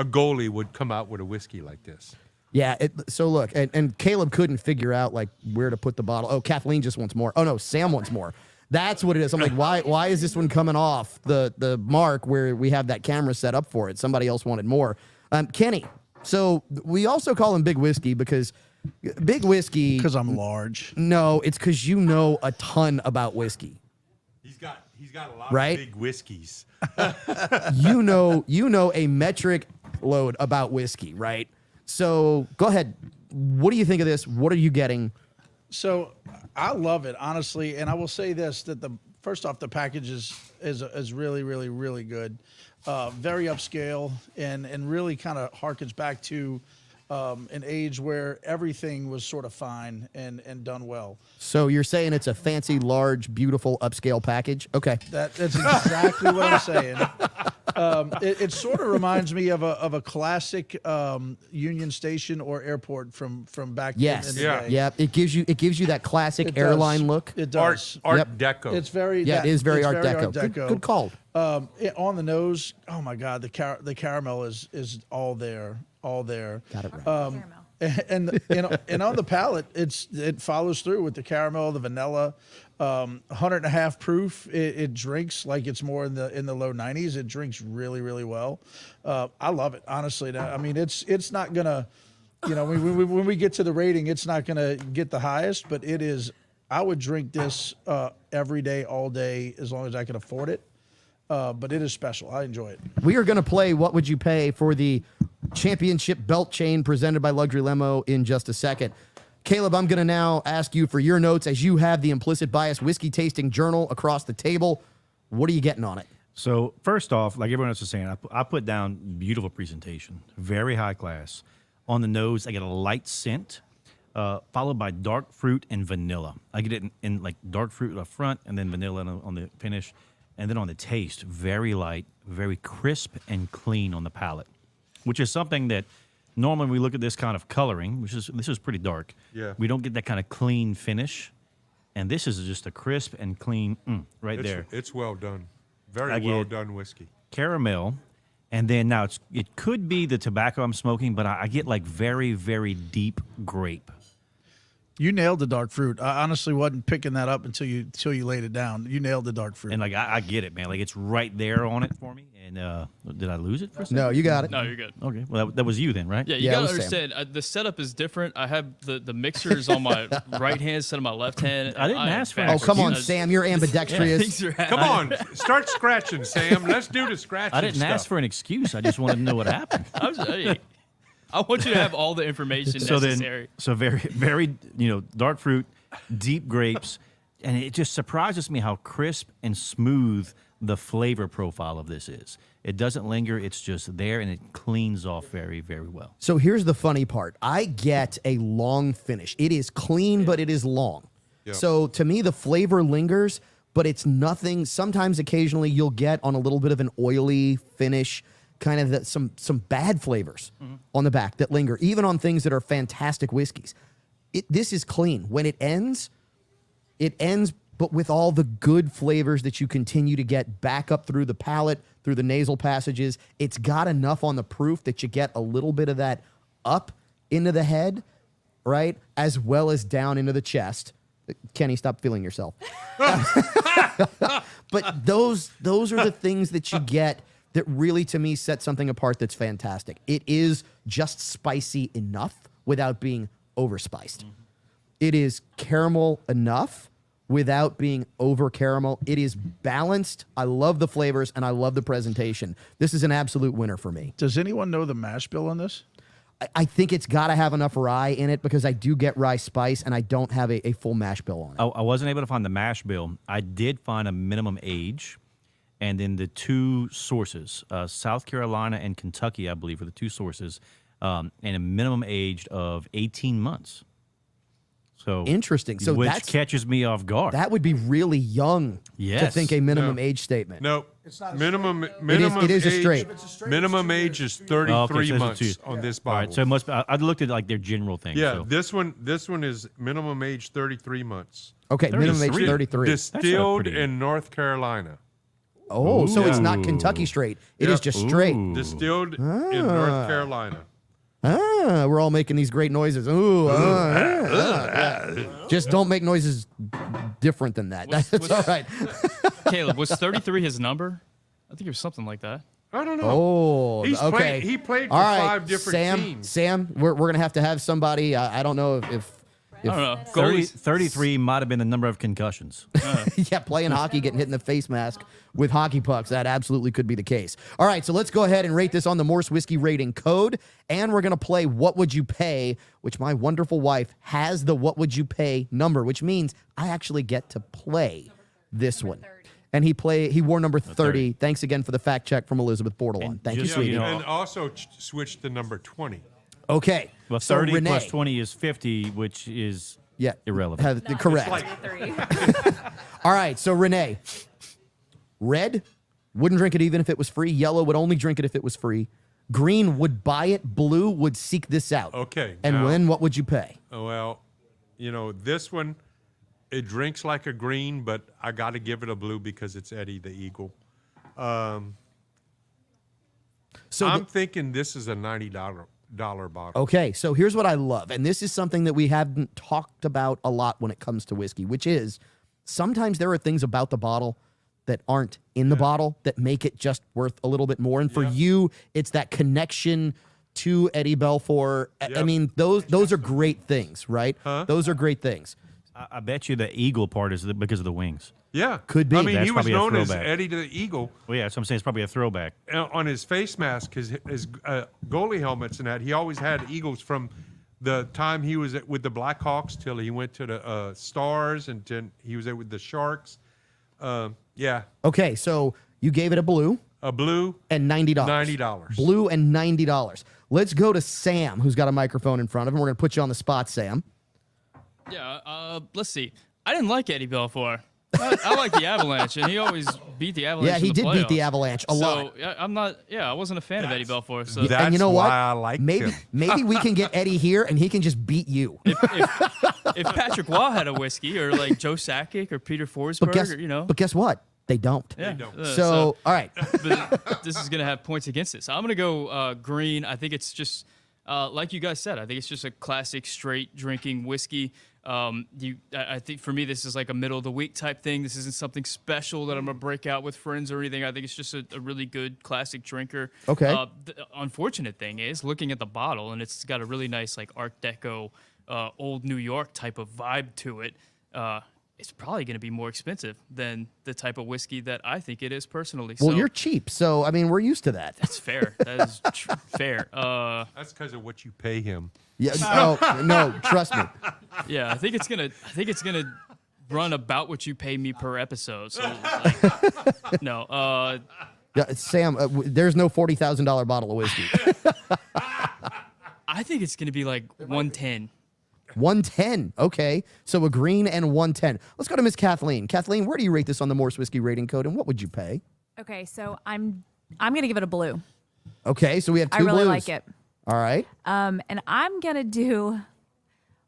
goalie would come out with a whiskey like this. Yeah, so look, and Caleb couldn't figure out like where to put the bottle. Oh, Kathleen just wants more. Oh no, Sam wants more. That's what it is. I'm like, why is this one coming off the mark where we have that camera set up for it? Somebody else wanted more. Kenny, so we also call him Big Whiskey because Big Whiskey. Because I'm large. No, it's because you know a ton about whiskey. He's got a lot Right? of big whiskeys. You know a metric load about whiskey, right? So go ahead. What do you think of this? What are you getting? So I love it, honestly, and I will say this: that first off, the package is really, really, really good, very upscale, and really kind of harkens back to an age where everything was sort of fine and done well. So you're saying it's a fancy, large, beautiful, upscale package? Okay. That's exactly what I'm saying. It sort of reminds me of a classic Union Station or airport from back Yes. in the Yeah. day. Yeah. It gives you that classic It does. airline look. It does. Art Yep. Deco. It's very Yeah, it is very it's Art Deco. Good call. On the nose, oh my God, the caramel is all there. Got it right. And on the palate, it follows through with the caramel, the vanilla, 100.5 proof. It drinks like it's more in the low 90s. It drinks really, really well. I love it, honestly. I mean, it's not gonna, when we get to the rating, it's not gonna get the highest, but it is. I would drink this every day, all day, as long as I can afford it. But it is special. I enjoy it. We are going to play What Would You Pay for the championship belt chain presented by Luxury Limo in just a second. Caleb, I'm going to now ask you for your notes as you have the Implicit Bias Whiskey Tasting Journal across the table. What are you getting on it? So first off, like everyone else was saying, I put down beautiful presentation, very high class. On the nose, I get a light scent, followed by dark fruit and vanilla. I get it in like dark fruit up front and then vanilla on the finish. And then on the taste, very light, very crisp and clean on the palate, which is something that normally we look at this kind of coloring, this is pretty dark. Yeah. We don't get that kind of clean finish. And this is just a crisp and clean right there. It's well done. I Very get well done whiskey. Caramel. And then now it could be the tobacco I'm smoking, but I get like very, very deep grape. You nailed the dark fruit. I honestly wasn't picking that up until you laid it down. You nailed the dark fruit. And like I get it, man. Like it's right there on it for me. And did I lose it for a second? No, you got it. No, you're good. Okay. Well, that was you then, right? Yeah, you Yeah, it gotta was Sam. understand. The setup is different. I have the mixers on my right hand instead of my left hand. I didn't am ask for Oh, Backwards. come on, backwards. Sam. You're ambidextrous. Things are Come happening. on, start scratching, Sam. Let's do the scratching I didn't stuff. ask for an excuse. I just wanted to know what happened. I was, hey, I want you to have all the information necessary. So very, dark fruit, deep grapes, and it just surprises me how crisp and smooth the flavor profile of this is. It doesn't linger. It's just there, and it cleans off very, very well. So here's the funny part. I get a long finish. It is clean, but it is long. Yep. So to me, the flavor lingers, but it's nothing. Sometimes occasionally you'll get on a little bit of an oily finish, kind of some bad flavors on the back that linger, even on things that are fantastic whiskeys. This is clean. When it ends, but with all the good flavors that you continue to get back up through the palate, through the nasal passages. It's got enough on the proof that you get a little bit of that up into the head, right? As well as down into the chest. Kenny, stop feeling yourself. But those are the things that you get that really, to me, set something apart that's fantastic. It is just spicy enough without being overspiced. It is caramel enough without being over caramel. It is balanced. I love the flavors and I love the presentation. This is an absolute winner for me. Does anyone know the mash bill on this? I think it's got to have enough rye in it because I do get rye spice and I don't have a full mash bill on it. I wasn't able to find the mash bill. I did find a minimum age, and then the two sources, South Carolina and Kentucky, I believe, are the two sources, and a minimum age of 18 months. So interesting. So which that's, catches me off guard. that would be really young to Yes. think a minimum No. age statement. No, It's not a minimum It is a age- straight. Minimum age is 33 Oh, okay, so it's a months two. on this All bottle. right, so it must. I looked at like their general thing. yeah, so. this one is minimum age 33 months. Okay, minimum age 33. 33. Distilled pretty- in North Carolina. Oh, so it's not Ooh. Kentucky straight. It is Yep. just straight. Ooh. Distilled in North Carolina. Ah, we're all making these great noises. Ooh, yeah. Just don't make noises different than that. That's all right. Caleb, was 33 his number? I think it was something like that. I don't know. Oh, He's okay. he played for all right, 5 different Sam, teams. Sam, we're going to have somebody. I don't know if I don't know. 33 might have been the number of concussions. yeah, playing hockey, getting hit in the face mask with hockey pucks. That absolutely could be the case. All right, so let's go ahead and rate this on the Morse Whiskey rating code. And we're going to play What Would You Pay, which my wonderful wife has the What Would You Pay number, which means I actually get to play this one. And he wore number 30. Thanks again for the fact check from Elizabeth Bordelon. Thank you, just so sweetie. you know- And also switched to number 20. Okay. Well, so 30 Renee, plus 20 is 50, which is irrelevant. Correct. Like 3. All right, so Renee, red, wouldn't drink it even if it was free. Yellow would only drink it if it was free. Green would buy it. Blue would seek this out. Okay, And now- then what would you pay? Well, this one, it drinks like a green, but I got to give it a blue because it's Eddie the Eagle. So I'm thinking this is a $90 bottle. okay, so here's what I love, and this is something that we haven't talked about a lot when it comes to whiskey, which is sometimes there are things about the bottle that aren't in the bottle that make it just worth a little bit more. And for you, it's that connection to Eddie Belfour. I Yep. mean, those are great things, right? Those are great things. I bet you the eagle part is because of the wings. Yeah. Could be. I mean, That's he was probably a known as throwback. Eddie the Eagle. Well, yeah, so I'm saying it's probably a throwback. On his face mask, his goalie helmets and that, he always had eagles from the time he was with the Blackhawks till he went to the Stars, and then he was there with the Sharks. Yeah, Okay, so you gave it a blue a blue. and $90. $90. Blue and $90. Let's go to Sam, who's got a microphone in front of him. We're going to put you on the spot, Sam. Yeah, let's see. I didn't like Eddie Belfour. I like the Avalanche, and he always beat the Avalanche. Yeah, he in the did beat the playoffs. Avalanche a lot. So I'm not. Yeah, I wasn't a fan of Eddie Belfour. So That's And you know what? why I liked maybe him. maybe we can get Eddie here and he can just beat you. if Patrick Waugh had a whiskey, or like Joe Sakic or Peter Forsberg, But guess what? They don't. yeah. don't. So, all right. But this is gonna have points against it. So I'm gonna go green. I think it's just like you guys said. I think it's just a classic straight drinking whiskey. I think for me this is like a middle of the week type thing. This isn't something special that I'm gonna break out with friends or anything. I think it's just a really good classic drinker. Okay. The unfortunate thing is looking at the bottle, and it's got a really nice like Art Deco, old New York type of vibe to it. it's probably going to be more expensive than the type of whiskey that I think it is personally. Well, so you're cheap, so I mean, we're used to that. that's fair. That is fair. That's because of what you pay him. Yeah. Oh no, trust me. Yeah, I think it's gonna run about what you pay me per episode. So no. Yeah, Sam, there's no $40,000 bottle of whiskey. I think it's gonna be like 110. 110. Okay, so a green and 110. Let's go to Miss Kathleen. Kathleen, where do you rate this on the Morse Whiskey rating code, and what would you pay? Okay, so I'm gonna give it a blue. Okay, so we have two I really blues. like it. All right. And I'm gonna do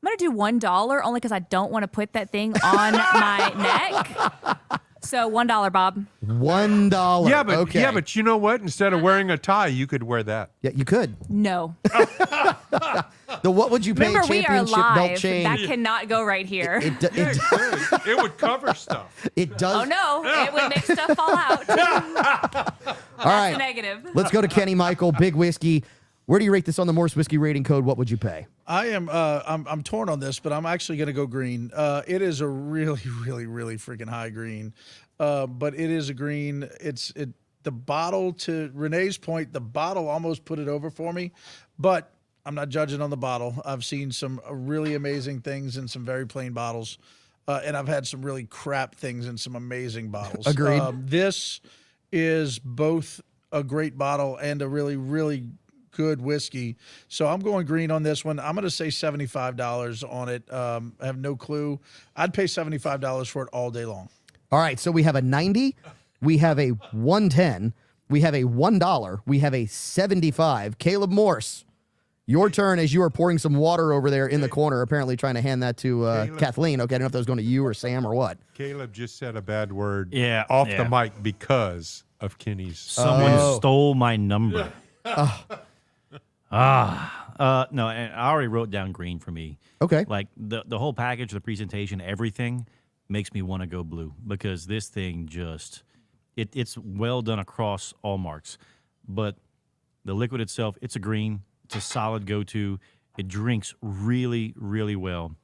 $1 only because I don't want to put that thing on my neck. So $1, Bob. $1. Yeah, but okay. yeah, but you know what? Instead of wearing a tie, you could wear that. Yeah, you could. No. The what would you pay Remember, we are championship belt live. chain? That cannot go right here. It would cover stuff. It does. Oh no, it would make stuff fall out. All right. That's a negative. Let's go to Kenny Michael, Big Whiskey. Where do you rate this on the Morse Whiskey rating code? What would you pay? I am. I'm torn on this, but I'm actually going to go green. It is a really, really, really freaking high green, but it is a green. The bottle, to Renee's point, the bottle almost put it over for me, but I'm not judging on the bottle. I've seen some really amazing things in some very plain bottles, and I've had some really crap things in some amazing bottles. Agreed. This is both a great bottle and a really, really good whiskey. So I'm going green on this one. I'm going to say $75 on it. I have no clue. I'd pay $75 for it all day long. All right, so we have a 90, we have a 110, we have a $1, we have a 75. Caleb Morse, your turn as you are pouring some water over there in the corner, apparently trying to hand that to Kathleen. Okay, I don't know if that was going to you or Sam or what. Caleb just said a bad word off the mic because of Kenny's. Someone stole my number. No, and I already wrote down green for me. Okay. Like the whole package, the presentation, everything makes me want to go blue because this thing just it's well done across all marks. But the liquid itself, it's a green. It's a solid go-to. It drinks really, really well.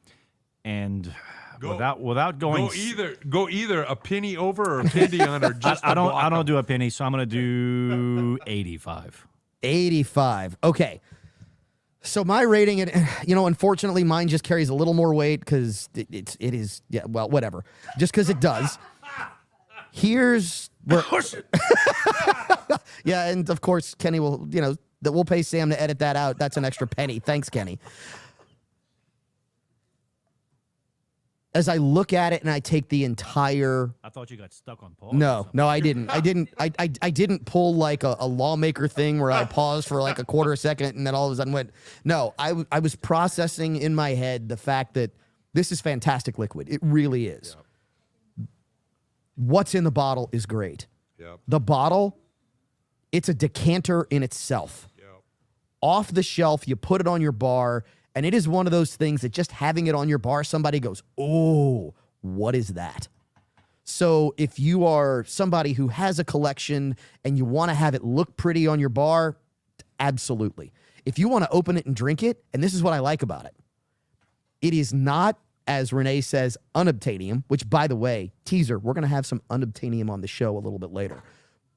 And without going go either a penny over or a penny under. Just I don't do a penny, so I'm gonna do 85. 85. Okay. So my rating, unfortunately, mine just carries a little more weight because it is, well, whatever. Just because it does. Here's where. Yeah, and of course, Kenny will, that we'll pay Sam to edit that out. That's an extra penny. Thanks, Kenny. As I look at it and I take the entire. I thought you got stuck on pause. No, I didn't. I didn't pull like a lawmaker thing where I paused for like a quarter second and then all of a sudden went. No, I was processing in my head the fact that this is fantastic liquid. It really is. Yep. What's in the bottle is great. Yep. The bottle, it's a decanter in itself. Yep. Off the shelf, you put it on your bar. And it is one of those things that just having it on your bar, somebody goes, oh, what is that? So if you are somebody who has a collection and you want to have it look pretty on your bar, absolutely. If you want to open it and drink it, and this is what I like about it, it is not, as Renee says, unobtainium, which, by the way, teaser, we're going to have some unobtainium on the show a little bit later.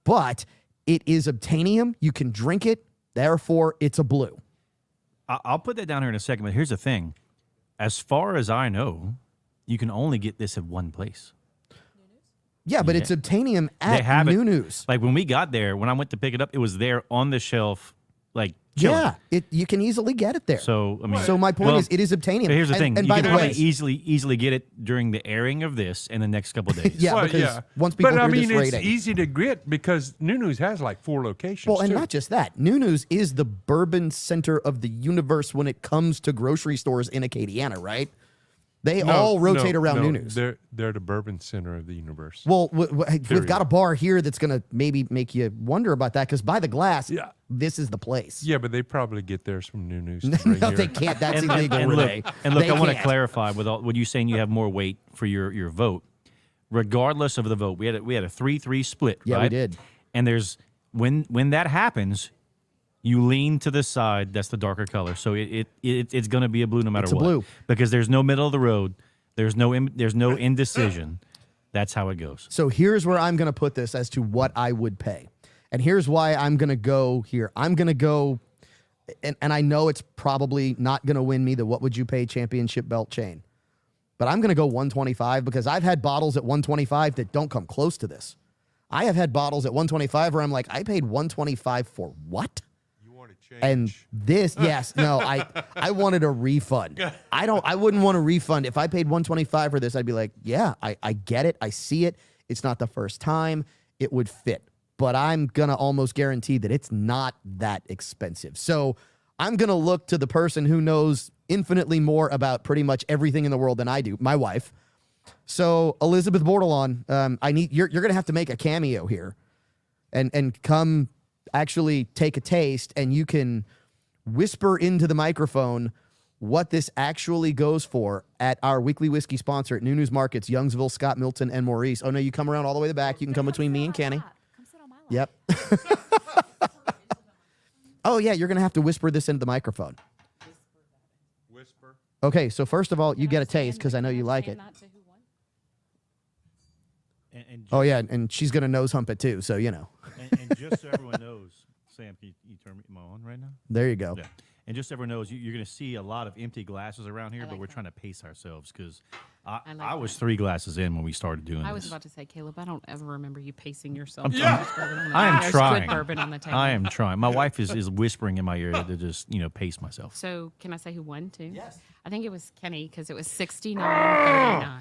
But it is obtainium. You can drink it. Therefore, it's a blue. I'll put that down here in a second, but here's the thing. As far as I know, you can only get this at one place. Yeah, but it's obtainium at Nunu's. Like when we got there, when I went to pick it up, it was there on the shelf, like chilling. Yeah, you can easily get it there. So I mean, so my point is, it is obtainium. But here's the thing: and you by can the probably way, easily get it during the airing of this in the next couple of days. Yeah, Well, because once people but I hear mean, this it's rating, easy to get because Nunu's has like 4 locations. well, and too. not just that, Nunu's is the bourbon center of the universe when it comes to grocery stores in Acadiana, right? They all rotate around Nunu's. They're the bourbon center of the universe. Well, we've got a bar here that's going to maybe make you wonder about that because by the glass, this is the place. Yeah, but they probably get theirs from Nunu's. No, they can't. That's illegal, Renee. And look, They I want to can't. clarify with you saying you have more weight for your vote. Regardless of the vote, we had a 3-3 split. Yeah, right? we did. And there's when that happens, you lean to the side that's the darker color. So it's going to be a blue no matter It's a what. blue. Because there's no middle of the road. There's no indecision. That's how it goes. So here's where I'm going to put this as to what I would pay. And here's why I'm going to go here. I'm going to go, and I know it's probably not going to win me the what would you pay championship belt chain. But I'm going to go 125 because I've had bottles at 125 that don't come close to this. I have had bottles at 125 where I'm like, I paid 125 for what? You want to change? And this, yes, no, I wanted a refund. I wouldn't want a refund. If I paid 125 for this, I'd be like, yeah, I get it. I see it. It's not the first time. It would fit. But I'm going to almost guarantee that it's not that expensive. So I'm going to look to the person who knows infinitely more about pretty much everything in the world than I do, my wife. So Elizabeth Bordelon, you're going to have to make a cameo here and come actually take a taste, and you can whisper into the microphone what this actually goes for at our weekly whiskey sponsor at New News Markets, Youngsville, Scott, Milton, and Maurice. Oh, no, you come around all the way to the back. You can come between me and Kenny. Come sit on my lap. Yep. Oh, yeah, you're going to have to whisper this into the microphone. Whisper. Okay, so first of all, you get a taste because I know you like it. Oh, yeah, and she's going to nose hump it too, so, you know. And just so everyone knows, Sam, can you turn me on right now? There you go. Yeah. And just so everyone knows, you're going to see a lot of empty glasses around here, but we're trying to pace ourselves because I was 3 glasses in when we started doing this. I was about to say, Caleb, I don't ever remember you pacing yourself. I am There's trying. good bourbon on the table. I am trying. My wife is whispering in my ear to just, pace myself. So can I say who won too? Yes. I think it was Kenny because it was 69-39.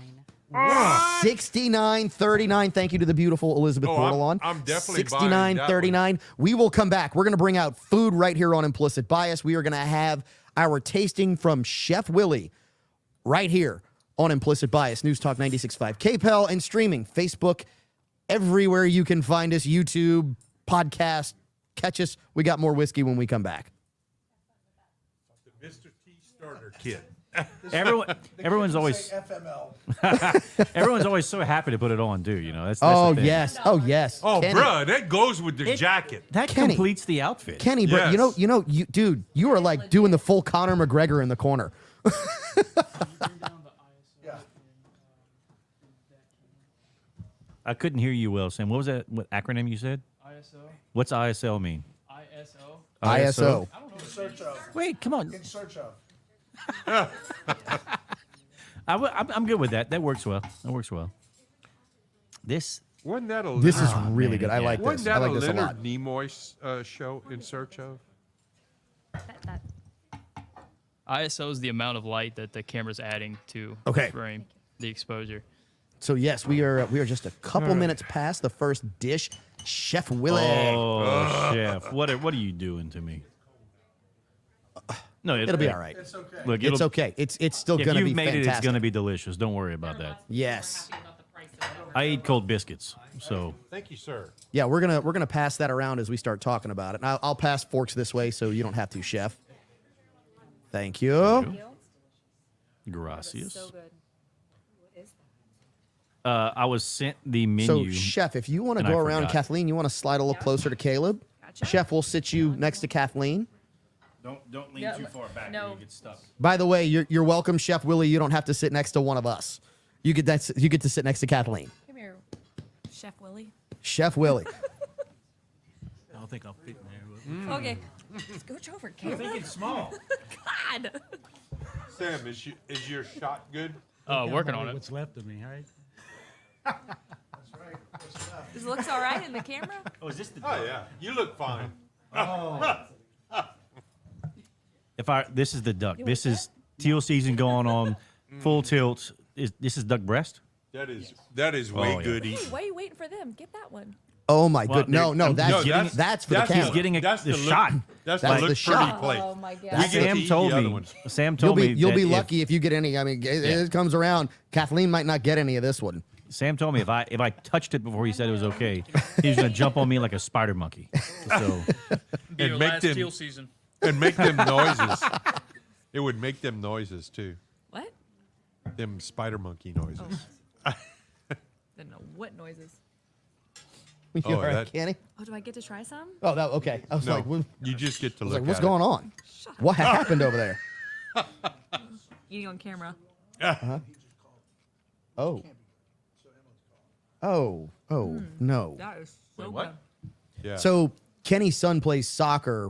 69-39. Thank you to the beautiful Elizabeth Bordelon. I'm definitely buying that 69-39. We will come back. We're going to bring out food right here on Implicit Bias. We are going to have our tasting from Chef Willie right here on Implicit Bias. News Talk 96.5 KPEL and streaming Facebook everywhere you can find us. YouTube, podcast. Catch us. We got more whiskey when we come back. The Mr. T starter kit. Everyone's always FML. everyone's always so happy to put it on, too. That's the thing. Yes. Oh, yes. Oh, Kenny. bruh, that goes with the jacket. That Kenny. completes the outfit. Kenny, bro, Yes. dude, you are like doing the full Conor McGregor in the corner. I couldn't hear you well, Sam. What was that? What acronym you said? ISO. What's ISL mean? ISO. ISO. In search of. Wait, come on. In search of. I'm good with that. That works well. This Wasn't that a This is Leonard, really man, good. I yeah. like wasn't this. that I a like this a lot. Leonard Nimoy show, In Search of? ISO is the amount of light that the camera's adding to Okay. the frame, the exposure. So yes, we are just a couple minutes past the first dish. Chef Willie. Oh, chef, what are you doing to me? No, It'll be all right. It's okay. Look, It's okay. It's still If gonna you've be made fantastic. it, it's gonna be delicious. Don't worry about that. Yes. I eat cold biscuits, so Thank you, sir. Yeah, we're gonna pass that around as we start talking about it. And I'll pass forks this way so you don't have to, Chef. Thank you. gracias. So good. I was sent the So, menu. Chef, if you want to and go I around, forgot. Kathleen, you want to slide a little closer to Caleb. Gotcha. Chef, we'll sit you next to Kathleen. Don't lean Yeah, too far back. no. You get stuck. By the way, you're welcome, Chef Willie. You don't have to sit next to one of us. You get to sit next to Kathleen. Come here, Chef Willie. Chef Willie. I don't think I'll fit in there. Okay. Scooch over, Caleb. It's small. God. Sam, is your shot good? Working on it. What's left of me, right? This looks all right in the camera. Oh, is this the? Oh, yeah. You look fine. This is the duck. This is teal season going on, full tilt. This is duck breast? That is way yeah. good Hey, eating. why are you waiting for them? Get that one. Oh my Well, good. No, I'm no, just that's for the that's camera. He's getting That's the the look- shot. That's That's the the look shot. pretty plate. Oh my God. We get to Sam eat told the other me. one. Sam You'll told be me. you'll that be if- lucky if you get any. I mean, it comes around. Kathleen might not get any of this one. Sam told me if I touched it before he said it was okay, he was gonna jump on me like a spider monkey. So Be And your make last them- teal season. And make them noises. It would make them noises, too. What? Them spider monkey noises. Didn't know what noises. You Oh, all right, that- Kenny? Oh, do I get to try some? Oh, that okay. I was No, like, what, you just get to I was look like, what's at going on? What happened over there? Eating on camera. Oh. No. That is so good. Yeah. So Kenny's son plays soccer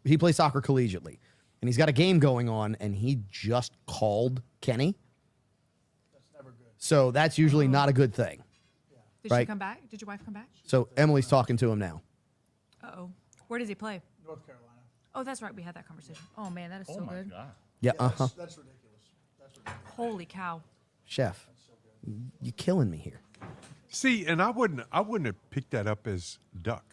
he plays soccer collegiately, and he's got a game going on, and he just called Kenny. That's never good. So that's usually not a good thing. Did Right. she come back? Did your wife come back? So Emily's talking to him now. Uh-oh. Where does he play? North Carolina. Oh, that's right. We had that conversation. Oh, man, that is so good. Yeah, uh-huh. That's ridiculous. That's ridiculous. Holy cow. Chef, you're killing me here. See, and I wouldn't have picked that up as duck.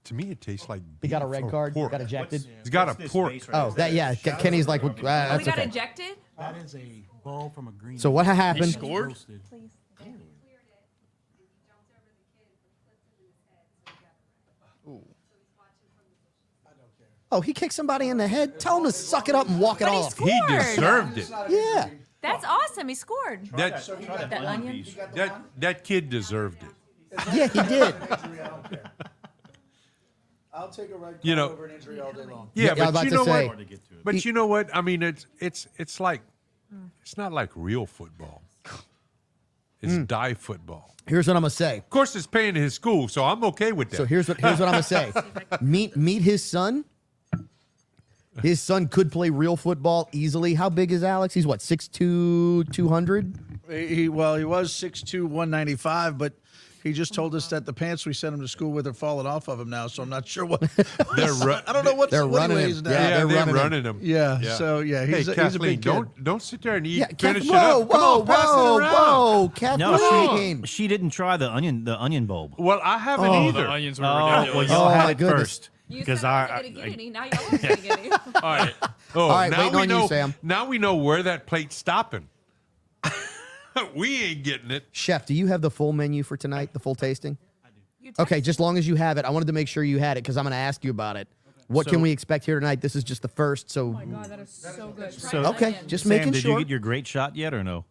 To me, it tastes like He got a beef red or card, pork. got ejected. He's got a pork. Oh, that, yeah, Kenny's like, Oh, that's he got okay. ejected? That is a bowl from a green. So what He happened? scored? roasted. Oh, he kicked somebody in the head? Tell him to suck it up and walk it But he off. scored. He deserved it. Yeah. That's awesome. He scored. That That onion. that kid deserved it. Yeah, he did. I'll take a red card You know- over an injury all day long. Yeah, I was about but you to know say. what? But you know what? I mean, it's like it's not like real football. It's die football. Here's what I'm gonna say. Of course, it's paying his school, so I'm okay with that. So here's what I'm gonna say. Meet his son. His son could play real football easily. How big is Alex? He's what, 6'2", 200? He was 6'2", 195, but he just told us that the pants we sent him to school with are falling off of him now. So I'm not sure what. I don't know what They're what he running weighs him. now. Yeah, they're running him. Yeah, so, yeah, he's hey, a Kathleen, big kid. don't sit there and eat. Yeah, Finish it whoa, up. Come on, pass it around. whoa, Kathleen. No, she didn't try the onion bulb. Well, I haven't Oh, either. the onions were well, ridiculous. y'all Oh, had my it goodness. first. You Because said I wasn't gonna get any. Now you are gonna get any. All right. Oh, All right, now waiting we on you, know. Sam. Now we know where that plate's stopping. We ain't getting it. Chef, do you have the full menu for tonight, the full tasting? Okay, just long as you have it. I wanted to make sure you had it because I'm going to ask you about it. What can we expect here tonight? This is just the first, so Oh my God, that is so good. Try So- the okay, onion. just Sam, making did sure. you get your great shot yet or no?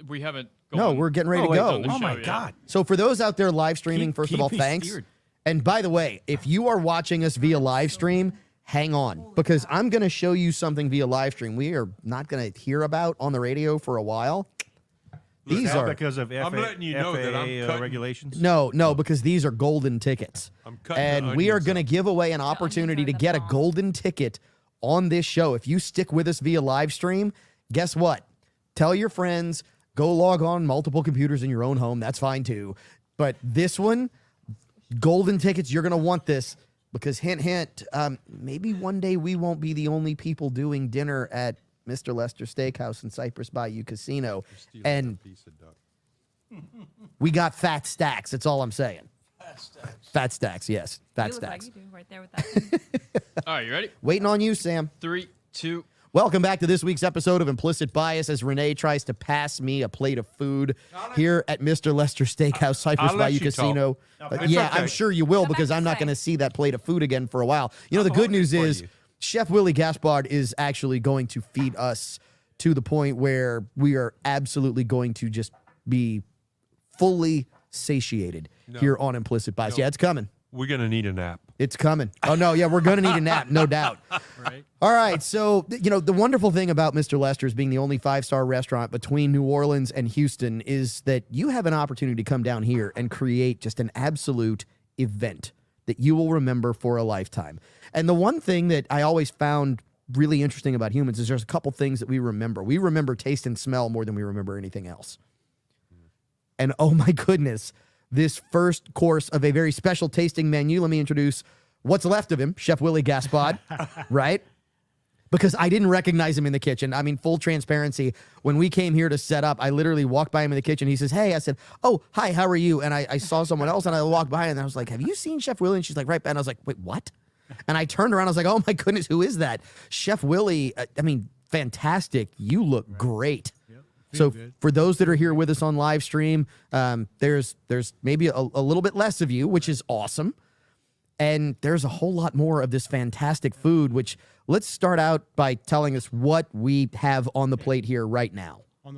We haven't. No, gone- we're getting ready to wait, go. on the Oh my show, yeah. God. So for those out there live streaming, first of keep all, me thanks. steered. And by the way, if you are watching us via live stream, hang on because I'm going to show you something via live stream we are not going to hear about on the radio for a while. These are because of I'm letting you know that I'm FAA cutting- regulations. no, because these are golden tickets. I'm cutting and the we are onions going to up. give away an opportunity to get a golden ticket on this show. If you stick with us via live stream, guess what? Tell your friends, go log on multiple computers in your own home. That's fine too. But this one, golden tickets, you're going to want this because hint, hint, maybe one day we won't be the only people doing dinner at Mr. Lester Steakhouse in Cypress Bayou Casino. And Piece of duck. we got fat stacks. That's all I'm saying. Fat stacks, yes. Fat You look like stacks. you do right there with that. All right, you ready? Waiting on you, Sam. 3, 2. Welcome back to this week's episode of Implicit Bias as Renee tries to pass me a plate of food here at Mr. Lester Steakhouse, Cypress I'll let Bayou you Casino. It's Yeah, okay. I'm sure you will Come back because I'm and not say. going to see that plate of food again for a while. You know, the good news for is you. Chef Willie Gaspard is actually going to feed us to the point where we are absolutely going to just be fully satiated here on Implicit Bias. Yeah, it's coming. We're gonna need a nap. It's coming. Oh, no, yeah, we're going to need a nap, no doubt. Right. All right, so, you know, the wonderful thing about Mr. Lester's being the only five-star restaurant between New Orleans and Houston is that you have an opportunity to come down here and create just an absolute event that you will remember for a lifetime. And the one thing that I always found really interesting about humans is there's a couple things that we remember. We remember taste and smell more than we remember anything else. And oh my goodness, this first course of a very special tasting menu, let me introduce what's left of him, Chef Willie Gaspard, right? Because I didn't recognize him in the kitchen. I mean, full transparency. When we came here to set up, I literally walked by him in the kitchen. He says, hey, I said, oh, hi, how are you? And I saw someone else and I walked by and I was like, have you seen Chef Willie? And she's like, right. And I was like, wait, what? And I turned around. I was like, oh my goodness, who is that? Chef Willie, I mean, fantastic. You look great. So for those that are here with us on live stream, there's maybe a little bit less of you, which is awesome. And there's a whole lot more of this fantastic food, which let's start out by telling us what we have on the plate here right now. On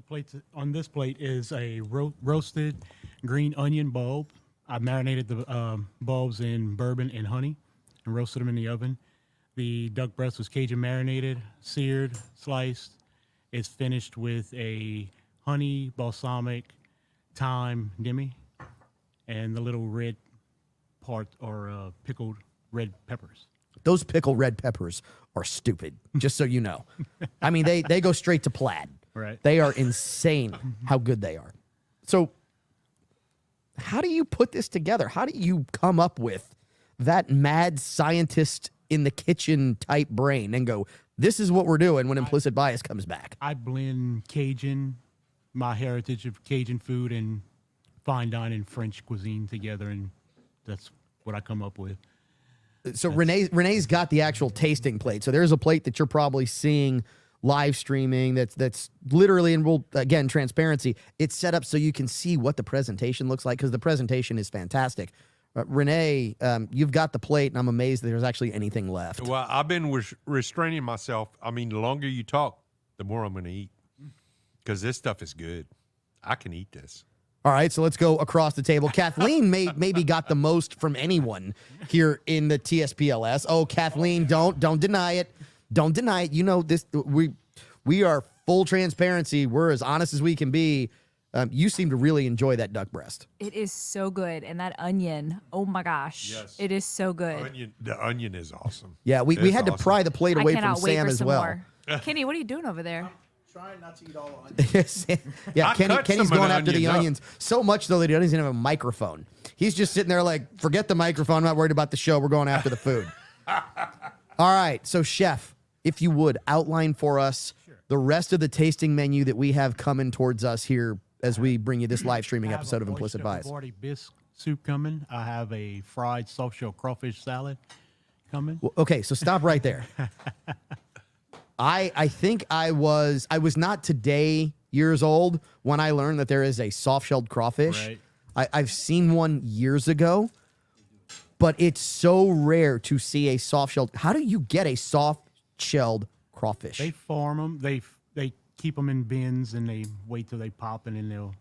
this plate is a roasted green onion bulb. I marinated the bulbs in bourbon and honey and roasted them in the oven. The duck breast was Cajun marinated, seared, sliced. It's finished with a honey, balsamic, thyme, demi, and the little red part or pickled red peppers. Those pickled red peppers are stupid, just so you know. I mean, they go straight to plaid. Right. They are insane how good they are. So how do you put this together? How do you come up with that mad scientist in the kitchen type brain and go, this is what we're doing when Implicit Bias comes back? I blend Cajun, my heritage of Cajun food, and fine dining French cuisine together, and that's what I come up with. So Renee's got the actual tasting plate. So there's a plate that you're probably seeing live streaming that's literally, and we'll, again, transparency, it's set up so you can see what the presentation looks like, because the presentation is fantastic. Renee, you've got the plate, and I'm amazed that there's actually anything left. Well, I've been restraining myself. I mean, the longer you talk, the more I'm going to eat, because this stuff is good. I can eat this. All right, so let's go across the table. Kathleen maybe got the most from anyone here in the TSPLS. Oh, Kathleen, don't deny it. Don't deny it. You know this. We are full transparency. We're as honest as we can be. You seem to really enjoy that duck breast. It is so good. And that onion, oh my gosh. Yes. It is so good. The onion is awesome. Yeah, we It's had to awesome. pry the plate I away from cannot wait Sam for as some well. more. Kenny, what are you doing over there? Trying not to eat all onions. Yeah, I cut Kenny's some of going the after the onions up. onions so much though that he doesn't even have a microphone. He's just sitting there like, forget the microphone. I'm not worried about the show. We're going after the food. All right, so chef, if you would outline for us the rest of the tasting menu that we have coming towards us here as we bring you this live streaming I have episode a of Implicit oyster Bias. Havarti bisque soup coming. I have a fried soft shell crawfish salad coming. Well, okay, so stop right there. I think I was not today years old when I learned that there is a soft-shelled crawfish. Right. I've seen one years ago, but it's so rare to see a soft-shelled. How do you get a soft-shelled crawfish? They farm them. They keep them in bins, and they wait till they pop, and then they'll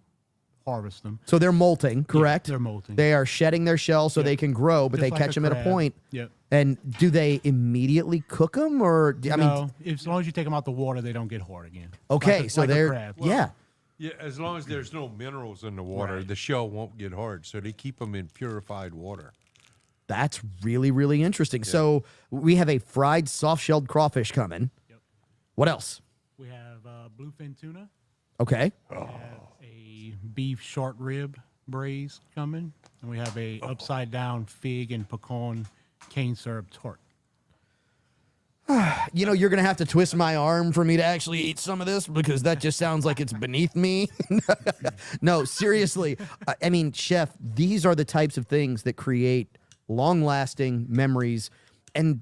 harvest them. So they're molting, correct? they're molting. They are shedding their shell so they can grow, but Just they like catch a them at a crab. point. Yep. And do they immediately cook them, or I mean, No, as long as you take them out the water, they don't get hard again. okay, Like so like a they're crab. yeah. Yeah, as long as there's no minerals in the water, the shell won't get hard. So they keep them in purified water. That's really, really interesting. So we have a fried soft-shelled crawfish coming. Yep. What else? We have bluefin tuna. Okay. We have a beef short rib braised coming, and we have a upside down fig and pecan cane syrup tart. You know, you're going to have to twist my arm for me to actually eat some of this because that just sounds like it's beneath me. No, seriously. I mean, chef, these are the types of things that create long-lasting memories, and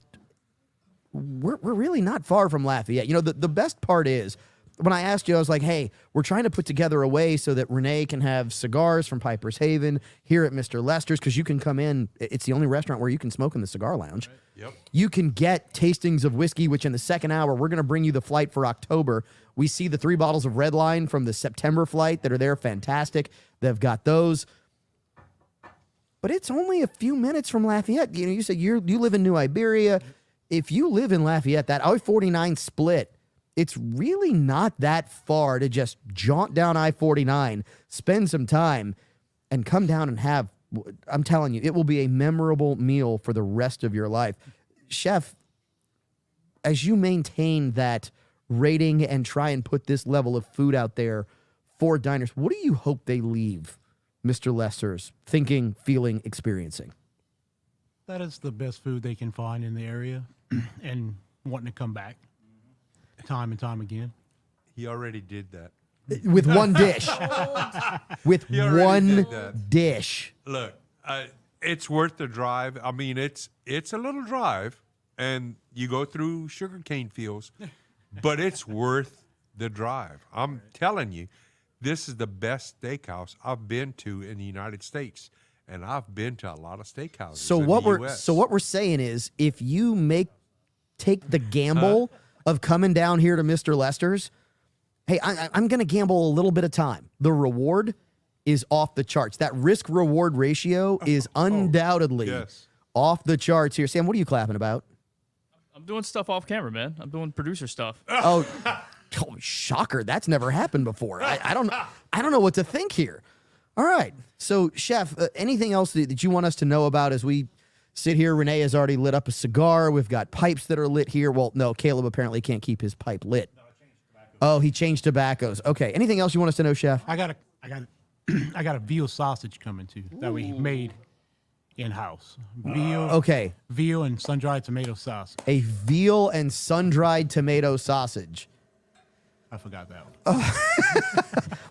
we're really not far from Lafayette. You know, the best part is, when I asked you, I was like, hey, we're trying to put together a way so that Renee can have cigars from Piper's Haven here at Mr. Lester's, because you can come in. It's the only restaurant where you can smoke in the cigar lounge. Yep. You can get tastings of whiskey, which in the second hour, we're going to bring you the flight for October. We see the 3 bottles of Red Line from the September flight that are there. Fantastic. They've got those. But it's only a few minutes from Lafayette. You know, you said you live in New Iberia. If you live in Lafayette, that I-49 split, it's really not that far to just jaunt down I-49, spend some time, and come down and have, I'm telling you, it will be a memorable meal for the rest of your life. Chef, as you maintain that rating and try and put this level of food out there for diners, what do you hope they leave Mr. Lester's thinking, feeling, experiencing? That is the best food they can find in the area and wanting to come back time and time again. He already did that. With one dish. With He already one did that. dish. Look, it's worth the drive. I mean, it's a little drive, and you go through sugarcane fields, but it's worth the drive. I'm telling you, this is the best steakhouse I've been to in the United States, and I've been to a lot of steakhouses. So in what the we're US. saying is, if you take the gamble of coming down here to Mr. Lester's, hey, I'm going to gamble a little bit of time. The reward is off the charts. That risk-reward ratio is undoubtedly yes. off the charts here. Sam, what are you clapping about? I'm doing stuff off camera, man. I'm doing producer stuff. Oh, Oh, shocker! That's never happened before. I don't know what to think here. All right, so Chef, anything else that you want us to know about as we sit here? Renee has already lit up a cigar. We've got pipes that are lit here. Well, no, Caleb apparently can't keep his pipe lit. Oh, he changed tobaccos. Okay. Anything else you want us to know, Chef? I got a veal sausage coming too that we made in house. Okay. Veal and sun-dried tomato sauce. A veal and sun-dried tomato sausage. I forgot that one.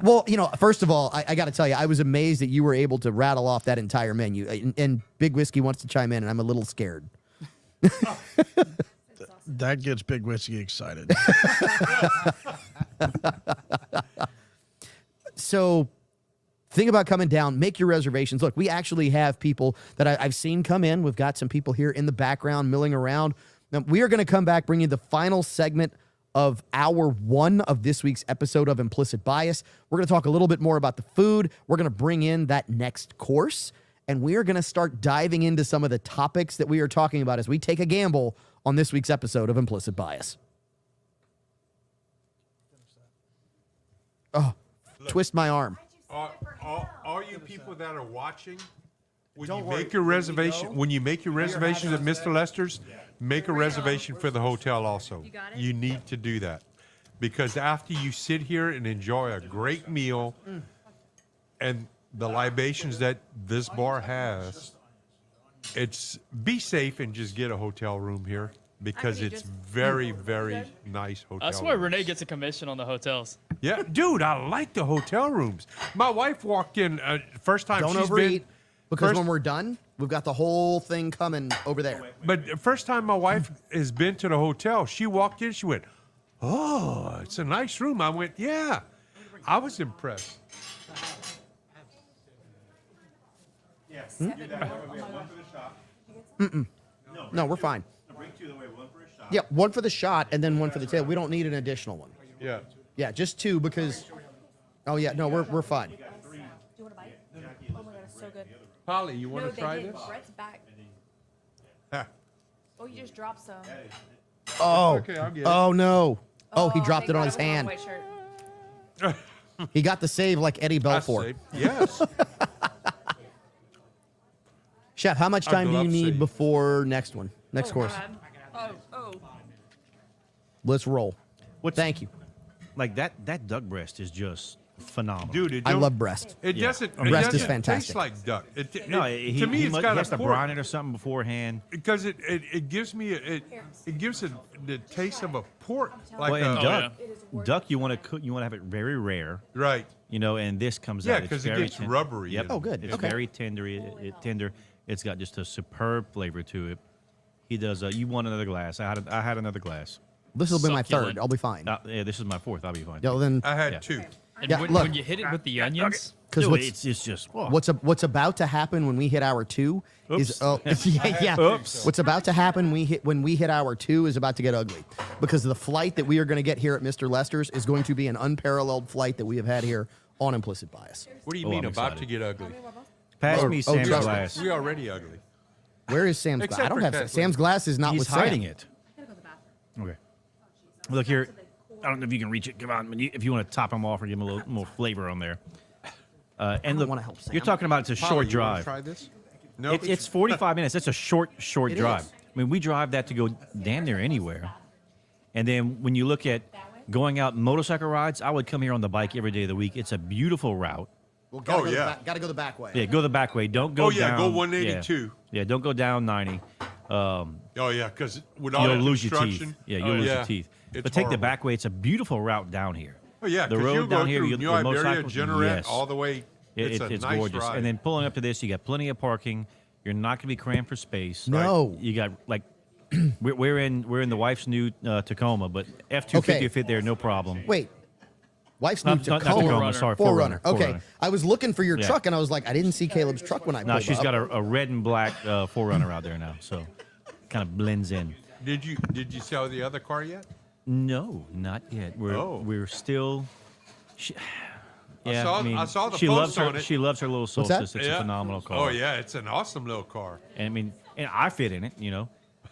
Well, first of all, I got to tell you, I was amazed that you were able to rattle off that entire menu. And Big Whiskey wants to chime in, and I'm a little scared. That gets Big Whiskey excited. So think about coming down. Make your reservations. Look, we actually have people that I've seen come in. We've got some people here in the background milling around. Now, we are going to come back, bring you the final segment of hour 1 of this week's episode of Implicit Bias. We're going to talk a little bit more about the food. We're going to bring in that next course, and we are going to start diving into some of the topics that we are talking about as we take a gamble on this week's episode of Implicit Bias. Oh, twist my arm. All you people that are watching, when you make your reservation at Mr. Lester's, make a reservation for the hotel also. You need to do that. Because after you sit here and enjoy a great meal and the libations that this bar has, be safe and just get a hotel room here because it's very, very nice hotel That's why rooms. Renee gets a commission on the hotels. Yeah, dude, I like the hotel rooms. My wife walked in first time Don't she's overeat, been. because when we're done, we've got the whole thing coming over there. But the first time my wife has been to the hotel, she walked in, she went, "Oh, it's a nice room." I went, "Yeah." I was impressed. Yes. No, we're fine. Yeah, one for the shot and then one for the tail. We don't need an additional one. Yeah. Yeah, just 2 because. Oh yeah, no, we're fine. Do you want to bite? Oh my god, it's so good. Polly, you want No, to they try did. this? Brett's back. Ah. Oh, you just dropped some. Oh, Okay, I'll get it. oh no. Oh, he they dropped it on got his a hand. white shirt. He got the save like Eddie That's Belfour. safe. Yes. Chef, how much time do you love need save. before next one? Next course. Oh. Let's roll. Thank you. Like that duck breast is just phenomenal. Dude, I love breast. It doesn't. It Breast is doesn't fantastic. taste like duck. No, To me, it's got has a to brine it or something beforehand. because it gives me it gives it the taste of a pork. Like Well, and a, duck you want to cook. You want to have it very rare. right. And this comes Yeah, out. It's 'cause it very gets rubbery Yep. and- Oh, good. It's Okay. very tender. Tender. It's got just a superb flavor to it. He does. You want another glass? I had another glass. This will be my Succulent. third. I'll be fine. Yeah, this is my 4th. I'll be fine. Yeah, well, then I had Yeah. 2. And Yeah, when, look. when you hit it with the onions, because Dude, what's it's just whoa. what's about to happen when we hit hour 2 is yeah. Oops. What's about to happen when we hit hour 2 is about to get ugly because the flight that we are going to get here at Mr. Lester's is going to be an unparalleled flight that we have had here on Implicit Bias. What do you Oh, mean I'm about excited. to get ugly? Pass me Sam's trust me. glass. We already ugly. Where is Sam's glass? Except I don't for have Kathleen. Sam's glass is not He's with hiding Sam. it. Okay. Look here. I don't know if you can reach it. Come on, if you want to top him off or give him a little more flavor on there. And look, wanna help Sam. you're talking about it's a Polly, short you wanna drive. Try this? No, It's 45 minutes. It's a short It drive. is. I mean, we drive that to go damn near anywhere. And then when you look at going out motorcycle rides, I would come here on the bike every day of the week. It's a beautiful route. Well, Oh, yeah. Got to go the back way. Yeah, go the back way. Don't go Oh, yeah, down. go 182. Yeah, don't go down 90. Oh yeah, because with all You'll that lose your construction, teeth. Yeah, you'll lose your teeth. It's But take the horrible. back way. It's a beautiful route down here. Oh yeah, the because you road go down here, through you New the Iberia, motorcycles, Generette, yes. all the way. It's a It's nice gorgeous. ride. And then pulling up to this, you got plenty of parking. You're not going to be crammed for space. No. You got like we're in the wife's new Tacoma, but F-250 Okay. will fit there, no problem. Wait. Wife's new Not Tacoma. Tacoma, sorry, Forerunner. Okay. Forerunner. I was looking for your Yeah. truck and I was like, I didn't see Caleb's truck when I pulled No, she's up. got a red and black Forerunner out there now, so kind of blends in. Did you sell the other car yet? No, not yet. We're still. Yeah, I saw the she post loves her. on it. She loves her little that? Solstice. It's a phenomenal car. Oh yeah, it's an awesome little car. And I mean, and I fit in it.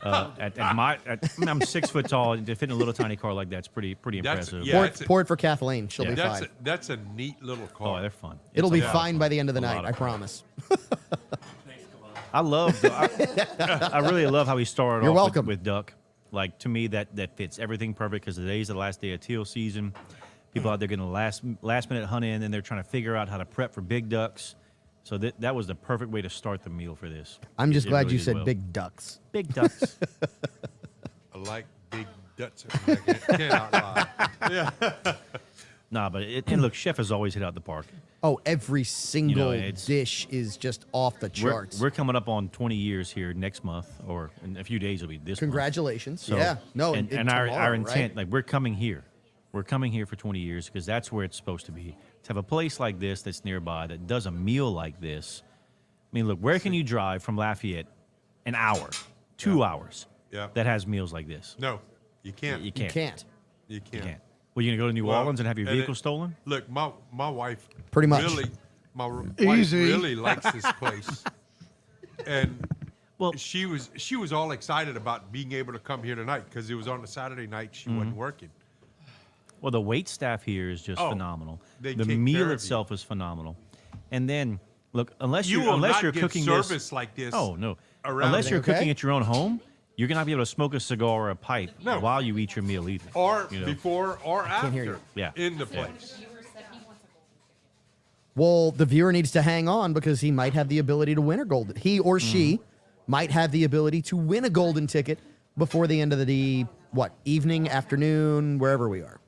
I'm 6 foot tall. To fit in a little tiny car like that's pretty impressive. Pour it for Kathleen. She'll be fine. That's a neat little car. Oh, they're fun. It'll be fine by the end of the night. I promise. I really love how he started You're off welcome. with duck. Like, to me, that fits everything perfect because today's the last day of teal season. People out there getting a last minute hunt in, and they're trying to figure out how to prep for big ducks. So that was the perfect way to start the meal for this. I'm just glad you did said well. big ducks. Big ducks. I like big ducks. I cannot lie. Yeah. Nah, but and look, Chef has always hit out the park. Oh, every single it's- dish is just off the charts. We're coming up on 20 years here next month, or in a few days it'll be this month. Congratulations. So- Yeah. No, and our tomorrow, intent, right? like, we're coming here. We're coming here for 20 years because that's where it's supposed to be. To have a place like this that's nearby that does a meal like this. I mean, look, where can you drive from Lafayette an hour, 2 hours, Yeah. that has meals like this? No, you can't. You You can't. can't. You You can't. can't. Well, you gonna go to New Well, Orleans and have your and vehicle it- stolen? Look, my wife Pretty much. my wife Easy. really likes this place, and Well, she was all excited about being able to come here tonight because it was on a Saturday night. She Mm-hmm. wasn't working. Well, the wait staff here is just Oh, phenomenal. they The take care meal of you. itself is phenomenal. And then, look, unless You you're will not you're get cooking service this, like this oh no, around unless here. you're cooking Okay. at your own home, you're gonna not be able to smoke a cigar or a pipe No. while you eat your meal either. Or you know? before or after. hear you. Yeah. In the place. Well, the viewer needs to hang on because he might have the ability to win a golden. He or she might have the ability to win a golden ticket before the end of the evening, afternoon, wherever we are.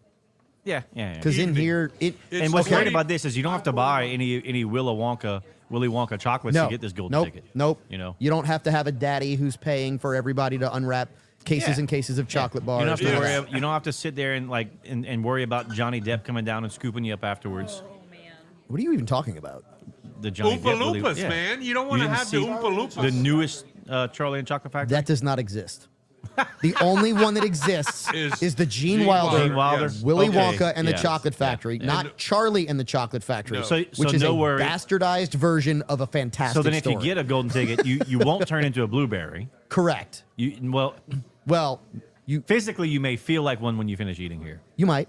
Yeah. Because in Evening. here, It's And what's okay. great about this is you don't have to buy any Willy Wonka chocolates no, to get this golden nope, ticket. nope. You know, you don't have to have a daddy who's paying for everybody to unwrap cases Yeah. and cases of chocolate bars. you don't have to none of worry. that. You don't have to sit there and worry about Johnny Depp coming down and scooping you up afterwards. What are you even talking about? The Johnny Oompa Depp Willy- Loompas, yeah. man. You don't want to didn't have the see Oompa Loompas. The newest Charlie and Chocolate Factory. That does not exist. The only one that exists is the Gene Gene Wilder, Gene Wilder. yes. Willy Okay. Wonka and the Yes. Chocolate Factory, not Charlie and the Chocolate Factory, No. So which is no a worry. bastardized version of a fantastic So then, if story. you get a golden ticket, you won't turn into a blueberry. Correct. Well, you Physically, you may feel like one when you finish eating here. you might,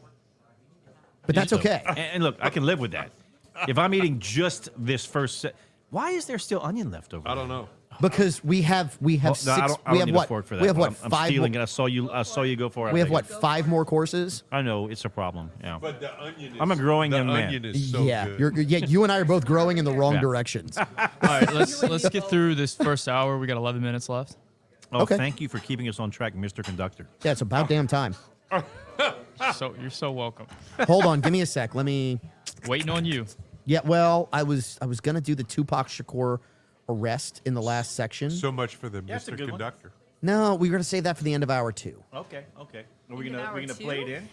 but that's So- okay. And look, I can live with that. If I'm eating just this first set, why is there still onion left over? I don't know. Because we have Well, no, six. I don't we have need what? a fork for that. We have but what? I'm Five. stealing More, it. I saw you go for it. we I'll have take what? it. 5 more courses. I know it's a problem. Yeah. But the onion is I'm a growing the young man. onion is so yeah, good. you and I are both growing in the wrong Yeah. directions. All right, let's get through this first hour. We got 11 minutes left. Oh, Okay. thank you for keeping us on track, Mr. Conductor. Yeah, it's about damn time. So you're so welcome. Hold on, give me a sec. Let me. Waiting on you. Yeah, well, I was gonna do the Tupac Shakur arrest in the last section. So much for the that's a Mr. good one. Conductor. No, we were gonna save that for the end of hour 2. Okay. Are we End of hour gonna two? play it in?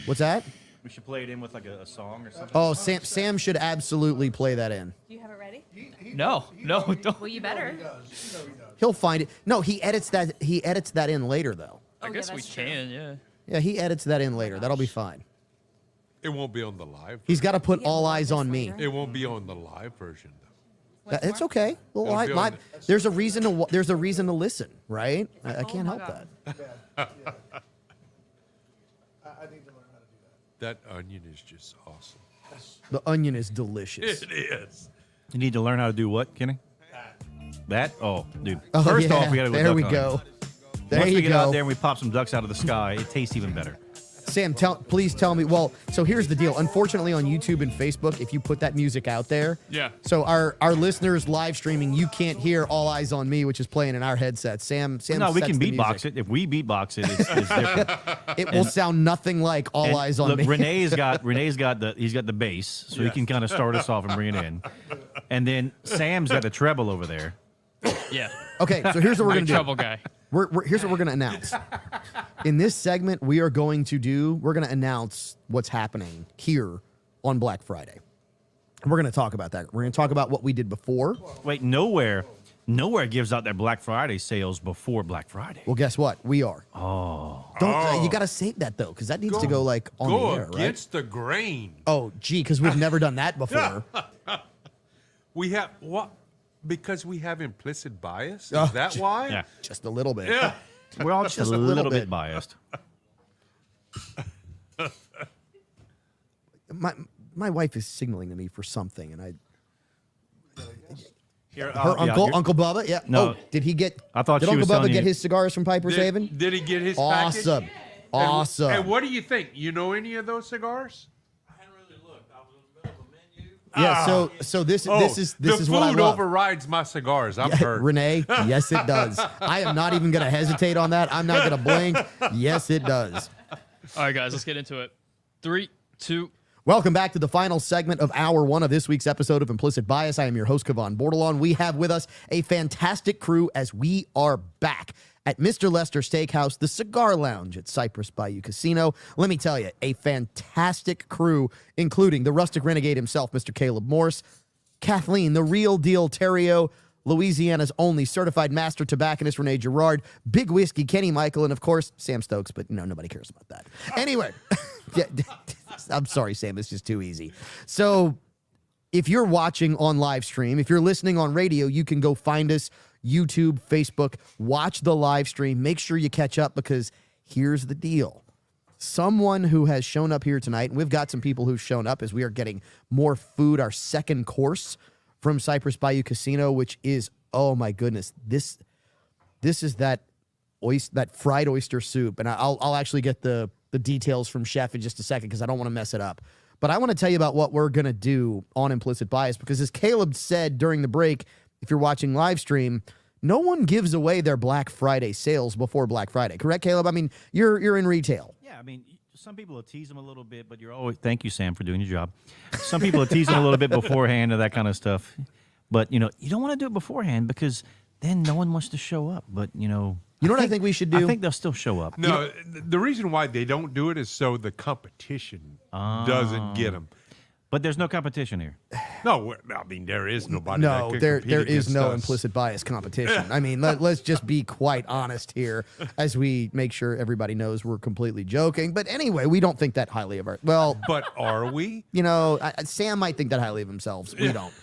What's that? We should play it in with like a song or something. Oh, Sam should absolutely play that in. Do you have it ready? No, don't. Well, you better. He'll find it. No, he edits that. He edits that in later, though. I Oh, guess yeah, we that's true. can. Yeah. Yeah, he edits that in later. That'll be fine. It won't be on the live. He's got to put can all load eyes this on me. later. It won't be on the live version though. It's okay. Well, It'll be on there's a reason to. There's a reason to listen, right? I can't my help God. that. I need to learn how to do That onion is just awesome. The onion is delicious. It is. You need to learn how to do what, Kenny? That? Oh, dude. Oh, First yeah, off, we got to go. there duck we hunting. go. There Once you we get go. out there and we pop some ducks out of the sky, it tastes even better. Sam, please tell me. Well, so here's the deal. Unfortunately, on YouTube and Facebook, if you put that music out there, Yeah. So our listeners live streaming, you can't hear "All Eyes on Me," which is playing in our headset. Sam. No, we sets can the beatbox music. it. If we beatbox it, it's different. It will sound nothing like "All And Eyes on look, Me." Renee's got the bass, so he can kind of start us off and bring it in. And then Sam's got the treble over there. Yeah. Okay, so here's what we're gonna Big do. trouble guy. Here's what we're going to announce. In this segment, we're going to announce what's happening here on Black Friday. We're going to talk about that. We're going to talk about what we did before. Wait, nowhere gives out their Black Friday sales before Black Friday. Well, guess what? We are. Don't you got to save that though, because that needs to go like on Go the air, right? against the grain. Oh, gee, because we've never done that before. We have what? Because we have implicit bias? Is Oh, that why? Yeah. Just a little bit. Yeah. We're all just a little bit biased. My wife is signaling to me for something, and Here, her Uncle Bubba. Yeah. No. Oh, did he get? I thought did she Uncle was Bubba telling get you- his cigars from Piper's Haven? Did he get his Awesome. package? Awesome. And what do you think? You know any of those cigars? Yeah. So this is the what I food love. overrides my cigars. I'm hurt. Renee, yes, it does. I am not even going to hesitate on that. I'm not going to blink. Yes, it does. All right, guys, let's get into it. 3, 2. Welcome back to the final segment of hour 1 of this week's episode of Implicit Bias. I am your host, Kevon Bordelon. We have with us a fantastic crew as we are back at Mr. Lester Steakhouse, the Cigar Lounge at Cypress Bayou Casino. Let me tell you, a fantastic crew, including the rustic renegade himself, Mr. Caleb Morse, Kathleen, the real deal Terrio, Louisiana's only certified master tobacconist, Renee Girard, Big Whiskey, Kenny Michael, and of course, Sam Stokes, but nobody cares about that. Anyway, I'm sorry, Sam, it's just too easy. So if you're watching on live stream, if you're listening on radio, you can go find us, YouTube, Facebook, watch the live stream. Make sure you catch up because here's the deal. Someone who has shown up here tonight, and we've got some people who've shown up as we are getting more food, our second course from Cypress Bayou Casino, which is, oh my goodness, this is that fried oyster soup. And I'll actually get the details from Chef in just a second because I don't want to mess it up. But I want to tell you about what we're going to do on Implicit Bias because as Caleb said during the break, if you're watching live stream, no one gives away their Black Friday sales before Black Friday. Correct, Caleb? I mean, you're in retail. Yeah, I mean, some people will tease them a little bit, but you're always. Thank you, Sam, for doing your job. Some people will tease them a little bit beforehand and that kind of stuff, but you don't want to do it beforehand because then no one wants to show up. But You know what I think we should do? I think they'll still show up. No, the reason why they don't do it is so the competition doesn't get them. But there's no competition here. No, I mean, there is nobody. No, that there there is no implicit bias competition. I mean, let's just be quite honest here as we make sure everybody knows we're completely joking. But anyway, we don't think that highly of our. Well, But are we? Sam might think that highly of himself. We don't.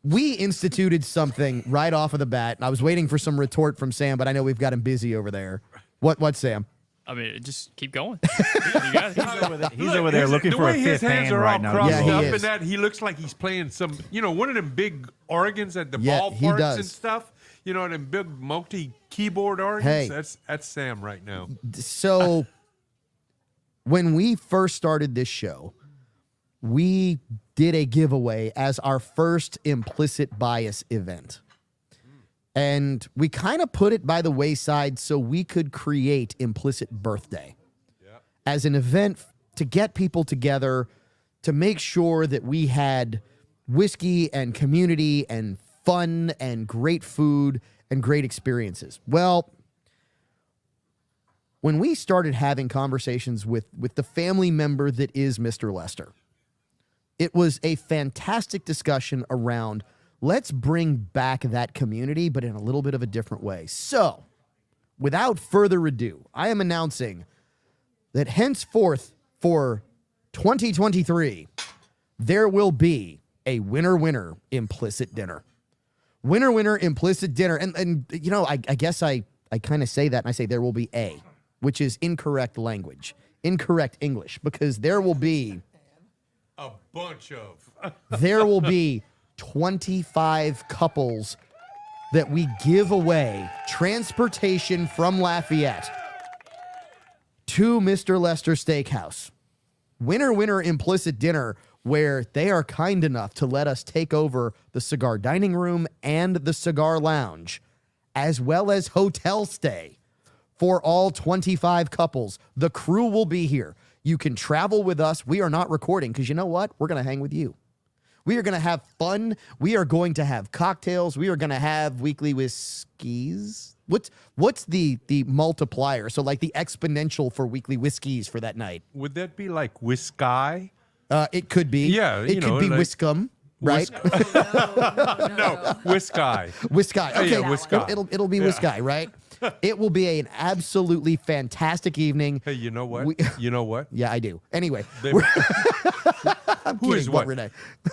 We instituted something right off of the bat. And I was waiting for some retort from Sam, but I know we've got him busy over there. What, Sam? I mean, just keep going. You got it. He's over there looking for a his fifth hands hand are right all now. crossed Yeah, he up is. and that he looks like he's playing some, one of them big organs at the Yeah, he ballparks does. and stuff. Them big multi-keyboard organs. Hey. That's Sam right now. So when we first started this show, we did a giveaway as our first Implicit Bias event. And we kind of put it by the wayside so we could create Implicit Birthday as an event to get people together, to make sure that we had whiskey and community and fun and great food and great experiences. Well, when we started having conversations with the family member that is Mr. Lester, it was a fantastic discussion around let's bring back that community, but in a little bit of a different way. So, without further ado, I am announcing that henceforth for 2023, there will be a winner implicit dinner. Winner implicit dinner. And I guess I kind of say that and I say there will be a, which is incorrect language, incorrect English, because there will be A bunch of. there will be 25 couples that we give away transportation from Lafayette to Mr. Lester Steakhouse. Winner implicit dinner where they are kind enough to let us take over the cigar dining room and the cigar lounge, as well as hotel stay for all 25 couples. The crew will be here. You can travel with us. We are not recording because you know what? We're going to hang with you. We are going to have fun. We are going to have cocktails. We are going to have weekly whiskeys. What's the multiplier? So like the exponential for weekly whiskeys for that night. Would that be like whiskey? It could be. Yeah, It could be like whiskum, right? No, whiskey. Whiskey. Okay, yeah, whiskey. It'll be whiskey, right? It will be an absolutely fantastic evening. Hey, you know what? You know what? Yeah, I do. Anyway, They, I'm who kidding, is but what? Renee.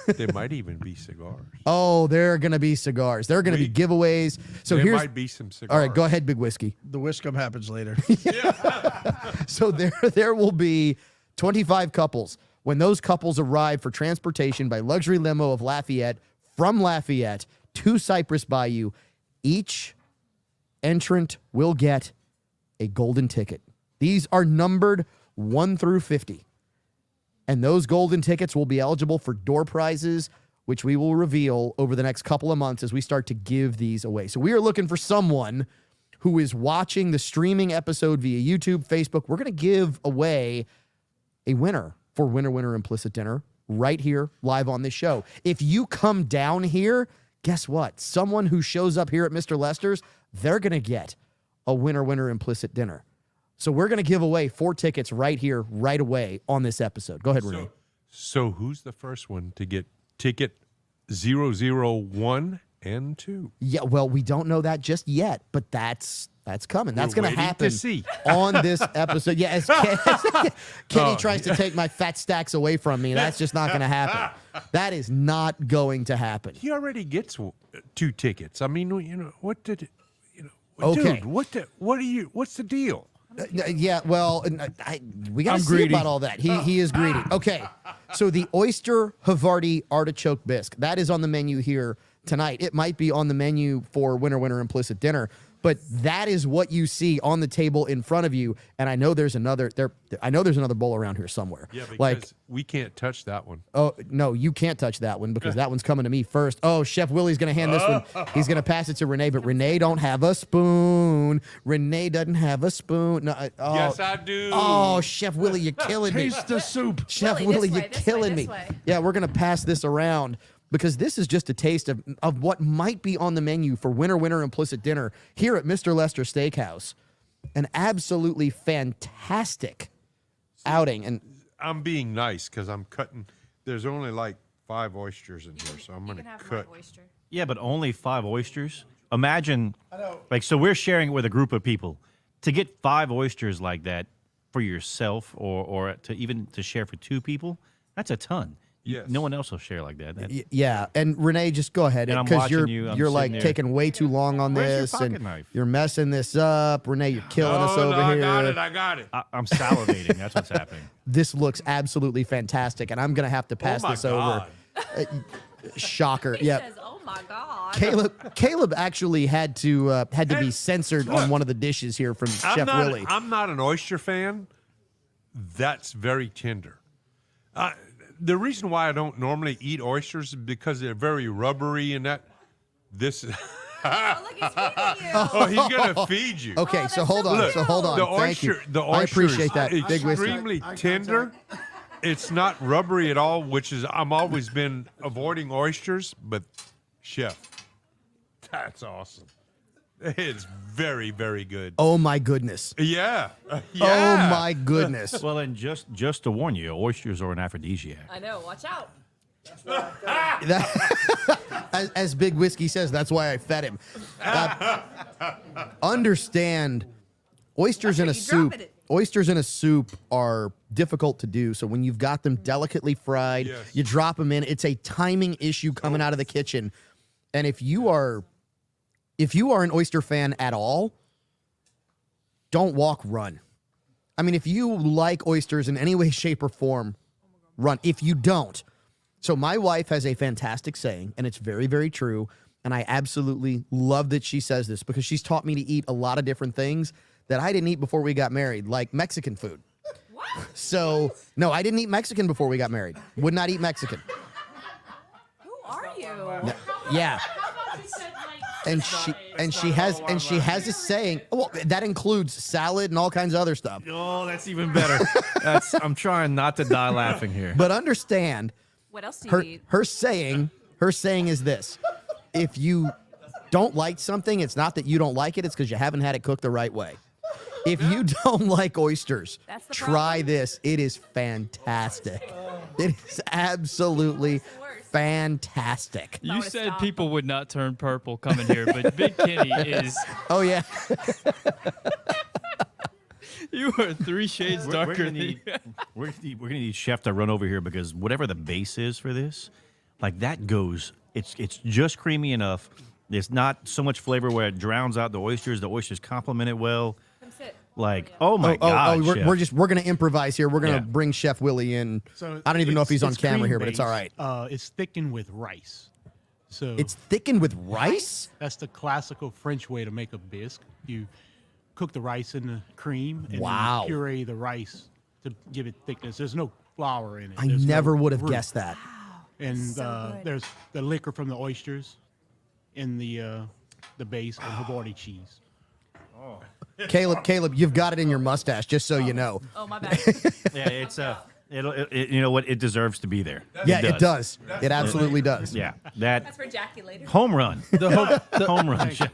There might even be cigars. Oh, there are going to be cigars. There are going to be giveaways. So There here's might be some cigars. all right. Go ahead, Big Whiskey. The Wiscom happens later. So there will be 25 couples. When those couples arrive for transportation by luxury limo of Lafayette from Lafayette to Cypress Bayou, each entrant will get a golden ticket. These are numbered 1 through 50. And those golden tickets will be eligible for door prizes, which we will reveal over the next couple of months as we start to give these away. So we are looking for someone who is watching the streaming episode via YouTube, Facebook. We're going to give away a winner for Winner Implicit Dinner right here live on this show. If you come down here, guess what? Someone who shows up here at Mr. Lester's, they're going to get a Winner Implicit Dinner. So we're going to give away 4 tickets right here, right away on this episode. Go ahead, Renee. So who's the first one to get ticket 001 and 2? Yeah, well, we don't know that just yet, but that's coming. That's going to waiting to happen see. on this episode. Yeah, as Kenny tries to take my fat stacks away from me, that's just not going to happen. That is not going to happen. He already gets 2 tickets. I mean, what did Okay. dude, what's the deal? Yeah, well, we got to I'm see greedy. about all that. He is greedy. Okay, so the oyster Havarti artichoke bisque, that is on the menu here tonight. It might be on the menu for Winner Implicit Dinner, but that is what you see on the table in front of you. And I know there's another bowl around here somewhere. Yeah, because we can't touch that one. Oh, no, you can't touch that one because that one's coming to me first. Oh, Chef Willie's going to hand this one. He's going to pass it to Renee, but Renee don't have a spoon. Renee doesn't have a spoon. No, Yes, I do. Oh, Chef Willie, you're killing me. Taste the soup. Chef Willie, Willie, this you're way, this killing way, me. this way. Yeah, we're going to pass this around because this is just a taste of what might be on the menu for Winner Implicit Dinner here at Mr. Lester Steakhouse. An absolutely fantastic outing. And I'm being nice because I'm cutting. There's only like 5 oysters in here, so I'm going to cut. Yeah, but only 5 oysters. Imagine, so we're sharing it with a group of people. To get 5 oysters like that for yourself or to share for 2 people, that's a ton. Yes. No one else will share like that. yeah, and Renee, just go ahead And I'm because watching you. I'm you're sitting like there. taking way too long on Where's your this, pocket and knife? you're messing this up. Renee, you're killing us over I here. got it. I'm salivating. That's what's happening. This looks absolutely fantastic, and I'm gonna have to pass my this God. over. Shocker! Yeah, Says, oh my God. Caleb actually had to be censored on one of the dishes here from Chef Willie. I'm not an oyster fan. That's very tender. The reason why I don't normally eat oysters is because they're very rubbery and that. This. Oh, look, he's feeding you. Oh, he's gonna feed you. Okay, so hold on. Look, So hold on. The Thank you. oyster I appreciate that. is Big whiskey. extremely tender. It's not rubbery at all, which is I'm always been avoiding oysters, but Chef, that's awesome. It's very, very good. Oh my goodness. Yeah. Oh Yeah. my goodness. Well, and just to warn you, oysters are an aphrodisiac. I know. Watch out. As Big Whiskey says, that's why I fed him. Understand, oysters in a you soup. dropping it. Oysters in a soup are difficult to do. So when you've got them delicately fried, Yes. you drop them in. It's a timing issue coming out of the kitchen. And if you are an oyster fan at all, don't walk, run. I mean, if you like oysters in any way, shape, or form, run. If you don't. So my wife has a fantastic saying, and it's very, very true. And I absolutely love that she says this because she's taught me to eat a lot of different things that I didn't eat before we got married, like Mexican food. What? So, no, I didn't eat Mexican before we got married. Would not eat Mexican. Who are you? Yeah. How about you said like And she has a saying. Well, that includes salad and all kinds of other stuff. Oh, that's even better. I'm trying not to die laughing here. But understand, What else do you eat? her saying is this: if you don't like something, it's not that you don't like it; it's because you haven't had it cooked the right way. If you don't like oysters, That's the try problem. this. It is fantastic. It is absolutely fantastic. You wanna said stop. people would not turn purple coming here, but Big Kenny is. Oh yeah. You are 3 shades darker We're gonna than need, we're gonna need Chef to run over here because whatever the base is for this, like that goes. It's just creamy enough. There's not so much flavor where it drowns out the oysters. The oysters complement it well. Like, oh my god, Chef. We're gonna improvise here. We're gonna Yeah. bring Chef Willie in. So I don't even know if he's on it's camera here, but cream it's all right. based. It's thickened with rice. So It's thickened with rice. that's the classical French way to make a bisque. You cook the rice in the cream and Wow. then puree the rice to give it thickness. There's no flour in it. I There's no never would have roux. guessed that. And So good. there's the liquor from the oysters in the base and Havarti cheese. Caleb, you've got it in your mustache, just so you know. Oh, my bad. Yeah, it's you know what? It deserves to be there. Yeah, it does. It absolutely does. Yeah, that That's for Jackie later. home run. Home run. Chef.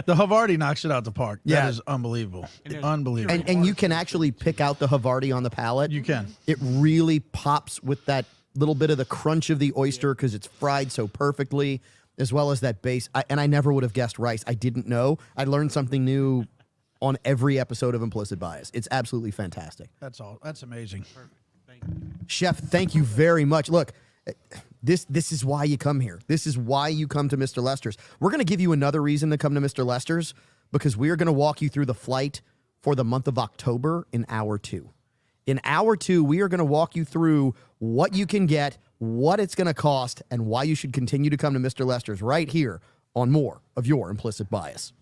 The Havarti knocks it out the park. Yeah. That is unbelievable. Unbelievable. And you can actually pick out the Havarti on the palate. You can. It really pops with that little bit of the crunch of the oyster because it's fried so perfectly, as well as that base. And I never would have guessed rice. I didn't know. I learned something new on every episode of Implicit Bias. It's absolutely fantastic. That's all. That's amazing. Chef, thank you very much. Look, this is why you come here. This is why you come to Mr. Lester's. We're going to give you another reason to come to Mr. Lester's because we are going to walk you through the flight for the month of October in hour 2. In hour 2, we are going to walk you through what you can get, what it's going to cost, and why you should continue to come to Mr. Lester's right here on more of your Implicit Bias.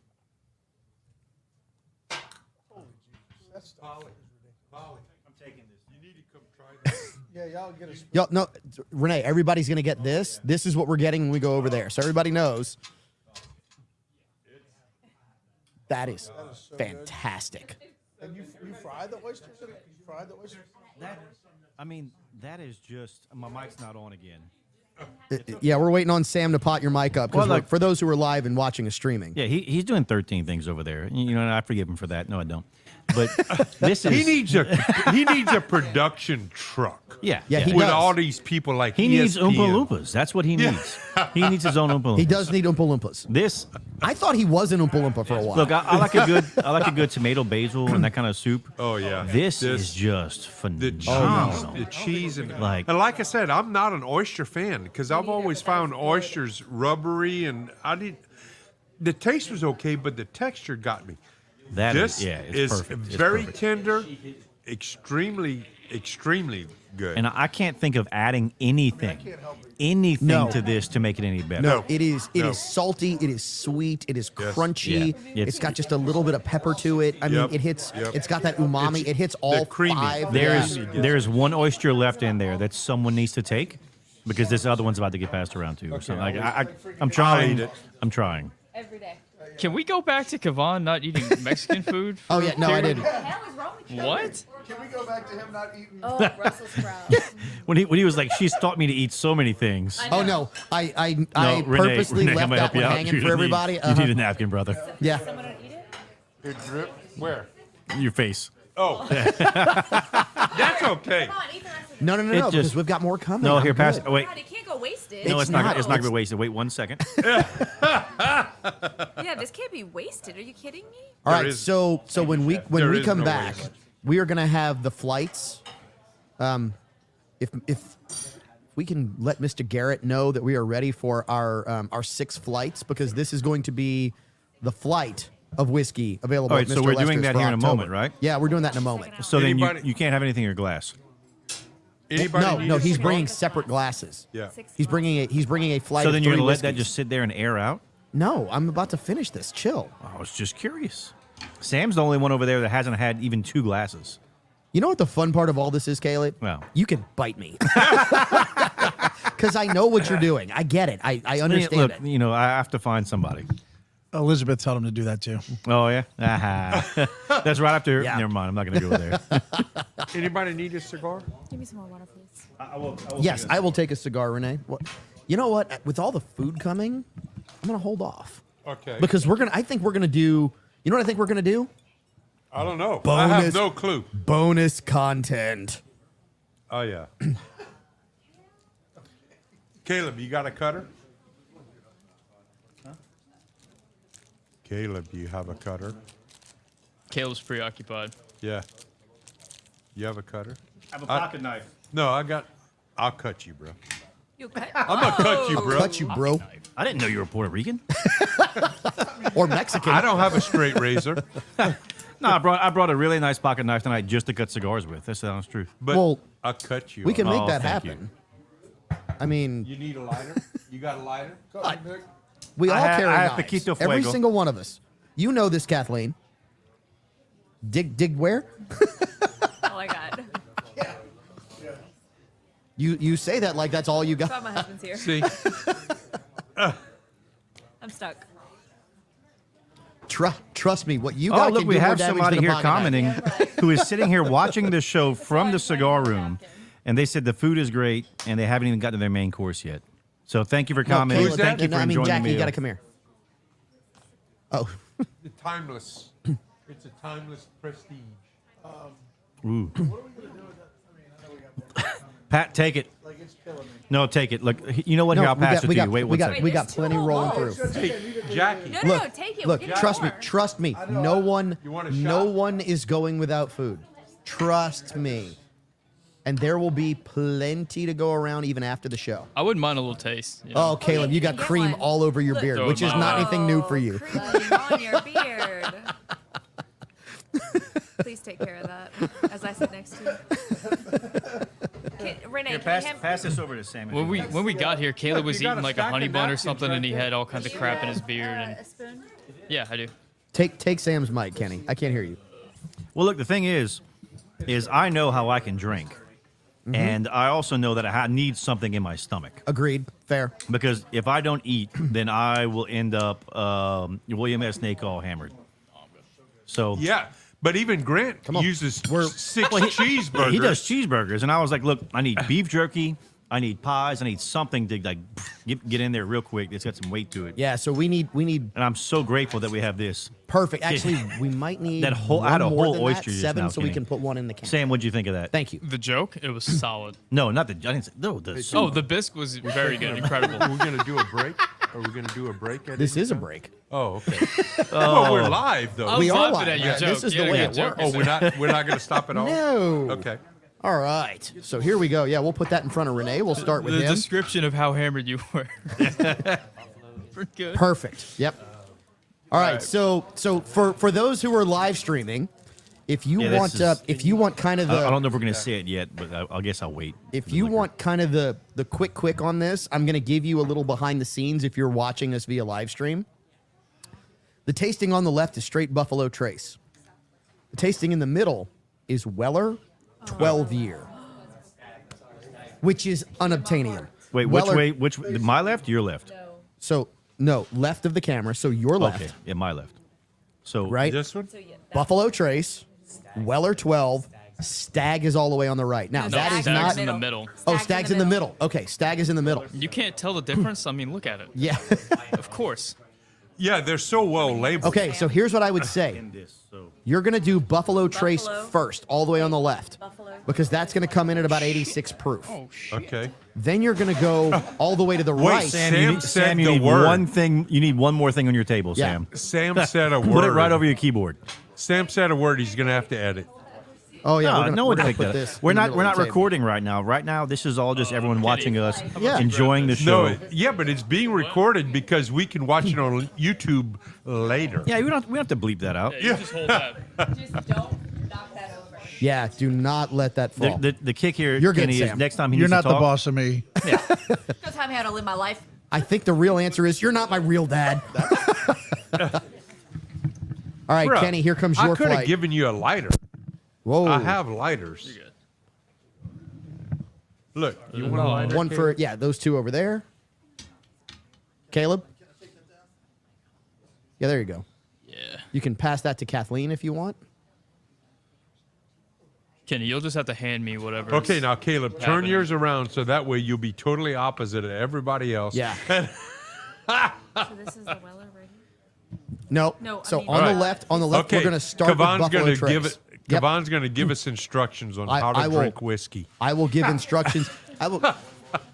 Yo, no, Renee, everybody's going to get this. This is what we're getting when we go over there. So everybody knows. That is fantastic. And you fried the oysters? You fried the oysters? I mean, that is just my mic's not on again. Yeah, we're waiting on Sam to pot your mic up because Well, look- for those who are live and watching a streaming. Yeah, he's doing 13 things over there. You know, and I forgive him for that. No, I don't. But this is He needs a production truck. yeah. Yeah, he with does. all these people like He needs ESPN. Oompa Loompas. That's what he needs. He needs his own Oompa Loompas. He does need Oompa Loompas. This I thought he was an Oompa Loompa for a while. look, I like a good tomato basil and that kind of soup. Oh yeah, This is just the phenomenal. cheese, the cheese, and Like- like I said, I'm not an oyster fan because I've always found oysters rubbery, and the taste was okay, but the texture got me. That This it's is perfect. It's very perfect. tender, extremely good. And I can't think of adding anything No. to this to make it any better. No. It is No. salty, it is sweet, it is Yes. crunchy. Yeah. It's got just a little bit of pepper to it. I mean, Yep. it hits. Yep. It's got that umami. It's It hits the all creamy. 5. There's one oyster left in there that someone needs to take because this other one's about to get passed around too. So like, I'm trying. I'll eat it. I'm trying. Every day. Can we go back to Kavan not eating Mexican food? Oh yeah, no, I didn't. What the hell is wrong with you? What? Can we go back to him not eating? Oh, Brussels sprouts. When he was like, she's taught me to eat so many things. Oh no, I No, Renee, purposely Renee, I'm left gonna that help one you out. hanging You're for gonna everybody. need- You need a napkin, brother. Yeah. Someone gonna eat it? It drip where? Your face. Oh, that's okay. Come on, eat the rest of it. No, It because just- we've got more coming. No, I'm here, pass. good. Oh, wait. God, it can't go wasted. No, It's it's not. not. It's not gonna It's- be wasted. Wait 1 second. Yeah, this can't be wasted. Are you kidding me? All There right, is- so when we there is come no back, waste. we are gonna have the flights. If we can let Mr. Garrett know that we are ready for our 6 flights, because this is going to be the flight of whiskey available. All at right, so Mr. we're doing Lester's that for here in a October. moment, right? Yeah, we're doing that in a moment. So then Anybody- you can't have anything in your glass. Anybody No, need no, a he's cigar? bringing separate glasses. Yeah. He's bringing a flight. So of then you're 3 gonna let that whiskeys. just sit there and air out? No, I'm about to finish this. Chill. I was just curious. Sam's the only one over there that hasn't had even 2 glasses. You know what the fun part of all this is, Caleb? Well. You can bite me. Because I know what you're doing. I get it. I understand Look, it. you know, I have to find somebody. Elizabeth told him to do that too. Oh yeah, that's right after. Yeah. Never mind. I'm not gonna go there. Anybody need a cigar? Give me some more water, please. Yes, I will take a cigar, Renee. What? You know what? With all the food coming, I'm gonna hold off Okay. because I think we're gonna do. You know what I think we're gonna do? I don't know. I Bonus. have no clue. Bonus content. Oh yeah. Caleb, you got a cutter? Caleb, do you have a cutter? Caleb's preoccupied. Yeah. You have a cutter? I have a pocket knife. No, I'll cut you, bro. You cut. I'm gonna cut you, bro. Cut you, bro. I didn't know you were Puerto Rican. Or Mexican. I don't have a straight razor, No, I brought a really nice pocket knife tonight just to cut cigars with. That's the honest truth. but Well, I'll cut you. We can make Oh, that thank you. happen. I mean, You need a lighter? You got a lighter? we all I carry have knives. Paquito Every Fuego. single one of us. You know this, Kathleen. Dig where? Oh my god. You say that like that's all you That's why got. my husband's here. See, I'm stuck. Trust me, what you Oh, got look, can we do more have damage somebody than a here pocket knife. commenting who is sitting here watching the show from the cigar room, and they said the food is great, and they haven't even gotten to their main course yet. So thank you for No, commenting. Caleb, Thank you no, for I mean, enjoying Jackie, the you meal. got to come here. Oh, the timeless. It's a timeless prestige. Ooh. Pat, take it. No, take it. Look, you know what? no, Here, I'll pass it to we got, you. Wait we one got, second. we got There's plenty two rolling bowls. through. Hey, Jackie. No, Look, no, take it. Look, We'll get trust me. more. No one, You want a no shot? one is going without food. Trust me. And there will be plenty to go around even after the show. I wouldn't mind a little taste. you know? Oh, Caleb, yeah, you can got get cream one. all over your Look. beard, Throw which it is my not way. anything new for you. Cream on your beard. Please take care of that as I sit next to you. Renee, Here, can you hand- pass this over to Sam. When we got here, Caleb was you got eating a like a stack honey of bun or napkins something, right and he there. had all kinds of crap in his beard. And a spoon? yeah, I do. Take Sam's mic, Kenny. I can't hear you. Well, look, the thing is I know how I can drink, and I also know that I need something in my stomach. Agreed. Fair. Because if I don't eat, then I will end up William S. Nacall hammered. So Yeah, but even Grant on. uses 6 Well, cheeseburgers. he does cheeseburgers, and I was like, look, I need beef jerky, I need pies, I need something to like get in there real quick. It's got some weight to it. Yeah, so we need And I'm so grateful that we have this. perfect. Actually, we might need That whole- I one had a more whole than oyster that, just 7, now, so we Kenny. can put one in the can. Sam, what'd you think of that? Thank you. The joke, it was solid. No, not the. I didn't say, no, the soup. Oh, the bisque was very good, incredible. Are we gonna do a break? Are we gonna do a break? At This any is a time? break. Oh, okay. Well, we're live though. I We was are laughing live. at your Yeah, joke. this is the Yeah, way good it joke. works. Oh, we're not gonna stop at all. No. Okay. All right. So here we go. Yeah, we'll put that in front of Renee. We'll start with The him. description of how hammered you were. Pretty good. Perfect. Yep. All right. So for those who are live streaming, if you Yeah, this want is- if you want kind of the I don't know if we're gonna say it yet, but I guess I'll wait. if you want kind of the quick on this, I'm going to give you a little behind the scenes if you're watching us via live stream. The tasting on the left is straight Buffalo Trace. The tasting in the middle is Weller 12 year, which is unobtainium. Wait, Weller- which way? My left, your left. So no, left of the camera. So your left, Okay, yeah, my left. So right? This one. Buffalo Trace, Weller 12, Stag is all the way on the right. Now No, that is Stag's not. in the middle. Oh, Stag's in the middle. Okay, Stag is in the middle. You can't tell the difference. I mean, look at it. Yeah. Of course. Yeah, they're so well labeled. Okay, so here's what I would say. You're going to do Buffalo Trace first, all the way on the left, because that's going to come in at about 86 proof. Oh shit. Okay. Then you're going to go all the way to the right. Sam you need, said you the need word. one thing. You need one more thing on your table, Yeah. Sam. Sam said a word. Put it right over your keyboard. Sam said a word. He's gonna have to edit. Oh yeah, No, we're gonna, no we're one gonna picked put that. this. We're in the not. middle We're of not the table. recording right now. Right now, this is all just everyone watching us, Yeah. enjoying the show. No, yeah, but it's being recorded because we can watch it on YouTube later. Yeah, we don't have to bleep that out. You just hold that. Just don't knock that over. Yeah, do not let that fall. The kick here, You're good, Kenny, is Sam. next time he You're needs not to the talk. boss of me. Don't tell me how to live my life. I think the real answer is you're not my real dad. All right, Bruh, Kenny, here comes I your could have flight. given you a lighter. Whoa. I have lighters. Look, you want a lighter? One for, yeah, those two over there. Caleb? Yeah, there you go. Yeah. You can pass that to Kathleen if you want. Kenny, you'll just have to hand me whatever. Okay, now Caleb, turn happening. yours around so that way you'll be totally opposite of everybody else. Yeah. So this is the Weller right here? No. No, I So mean- on Alright. the left, Okay, we're going to start Kavan's with Buffalo gonna Trace. give it. Yep. Kavan's going to give us instructions on how to I will- drink whiskey. I will give instructions. I will.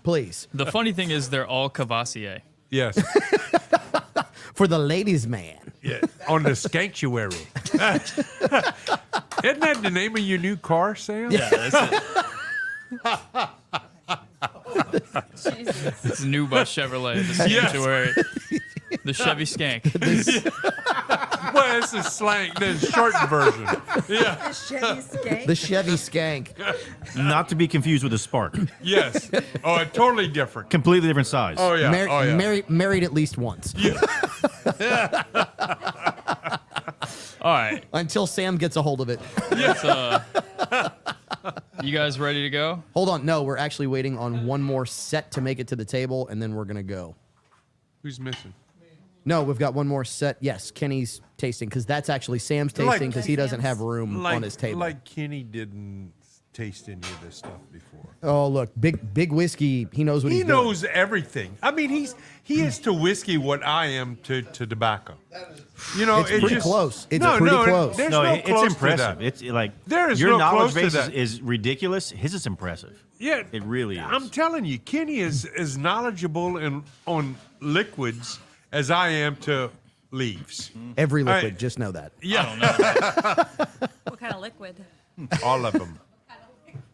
Please. The funny thing is they're all Cavassier. Yes. For the ladies' man. Yeah. On the Skanktuary. Isn't that the name of your new car, Sam? Yeah, that's it. It's new by Chevrolet. The Sanctuary. The Chevy Skank. Well, it's a slang, the shortened version. Yeah. The Chevy Skank. The Chevy Skank. Not to be confused with a Spark. Yes. Oh, totally different. Completely different size. Oh, yeah. Mar- oh, yeah. Married at least once. All right. Until Sam gets a hold of it. You guys ready to go? Hold on. No, we're actually waiting on one more set to make it to the table, and then we're going to go. Who's missing? No, we've got one more set. Yes, Kenny's tasting, because that's actually Sam's tasting, because he doesn't have room on his table. Like Kenny didn't taste any of this stuff before. Oh, look, big whiskey. He knows what He he's doing. knows everything. I mean, he is to whiskey what I am to tobacco. You know, It's pretty just, close. It's no, pretty no, close. There's No, no it's close to impressive. that. It's like There is your no knowledge close to base that. is ridiculous. His is impressive. Yeah, It really is. I'm telling you, Kenny is as knowledgeable on liquids as I am to leaves. Every liquid, just know that. Yeah, What kind of liquid? all of them.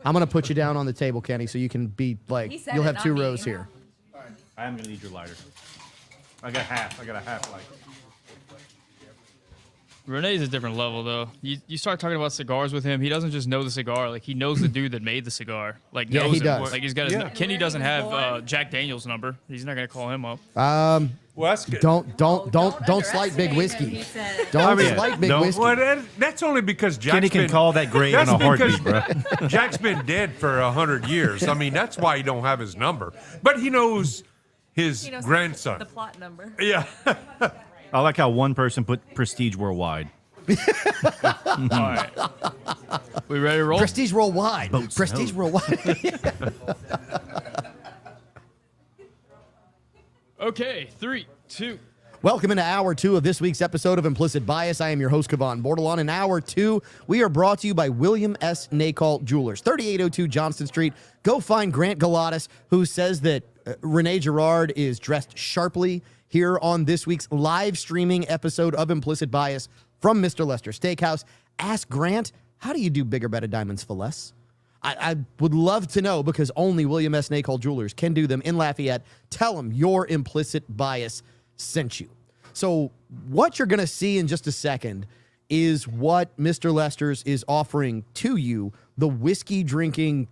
I'm going to put you down on the table, Kenny, so you can be like, He said you'll it, have not 2 me. rows here. I am gonna need your lighter. I got a half light. Renee's a different level, though. You start talking about cigars with him, he doesn't just know the cigar. Like, he knows the dude that made the cigar. Like, Yeah, knows he him. does. Like, he's got his. Yeah. Kenny doesn't have Jack Daniel's number. He's not gonna call him up. Well, that's good. Don't slight big underestimate him, whiskey. he said. Don't mean, slight big don't- whiskey. Well, that's only because Jack's Kenny can been, call that great in that's a heartbeat, because bro. Jack's been dead for 100 years. I mean, that's why he don't have his number. But he knows his He knows grandson. The plot number. Yeah. I like how one person put Prestige Worldwide. All right. We ready to roll? Prestige worldwide. Boats Prestige no. worldwide. Okay, 3, 2. Welcome into hour 2 of this week's episode of Implicit Bias. I am your host, Kevon Bordelon. In hour 2, we are brought to you by William S. Nacalt Jewelers, 3802 Johnston Street. Go find Grant Galatas, who says that Renee Girard is dressed sharply here on this week's live streaming episode of Implicit Bias from Mr. Lester Steakhouse. Ask Grant, how do you do bigger, better diamonds for less? I would love to know, because only William S. Nacalt Jewelers can do them in Lafayette. Tell them your Implicit Bias sent you. So what you're going to see in just a second is what Mr. Lester's is offering to you, the whiskey drinking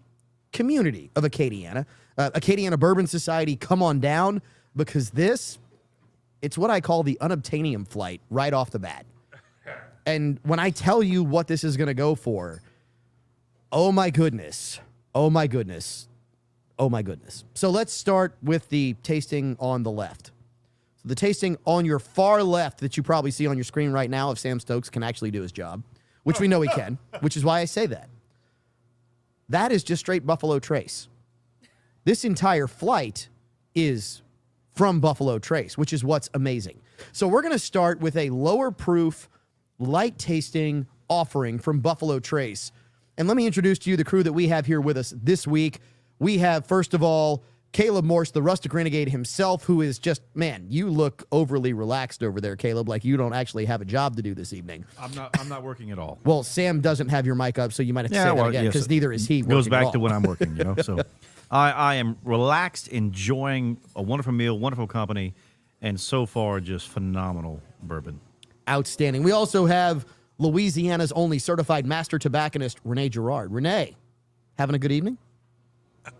community of Acadiana. Acadiana Bourbon Society, come on down, because it's what I call the unobtainium flight right off the bat. And when I tell you what this is going to go for, oh my goodness. Oh my goodness. Oh my goodness. So let's start with the tasting on the left. So the tasting on your far left that you probably see on your screen right now, if Sam Stokes can actually do his job, which we know he can, which is why I say that. That is just straight Buffalo Trace. This entire flight is from Buffalo Trace, which is what's amazing. So we're going to start with a lower proof, light tasting offering from Buffalo Trace. And let me introduce to you the crew that we have here with us this week. We have, first of all, Caleb Morse, the Rustic Renegade himself, who is just, man, you look overly relaxed over there, Caleb, like you don't actually have a job to do this evening. I'm not working at all. Well, Sam doesn't have your mic up, so you might have to say that again, yes, because neither is he. Goes working at back to all. when I'm working, you know. So I am relaxed, enjoying a wonderful meal, wonderful company, and so far just phenomenal bourbon. Outstanding. We also have Louisiana's only certified master tobacconist, Renee Girard. Renee, having a good evening?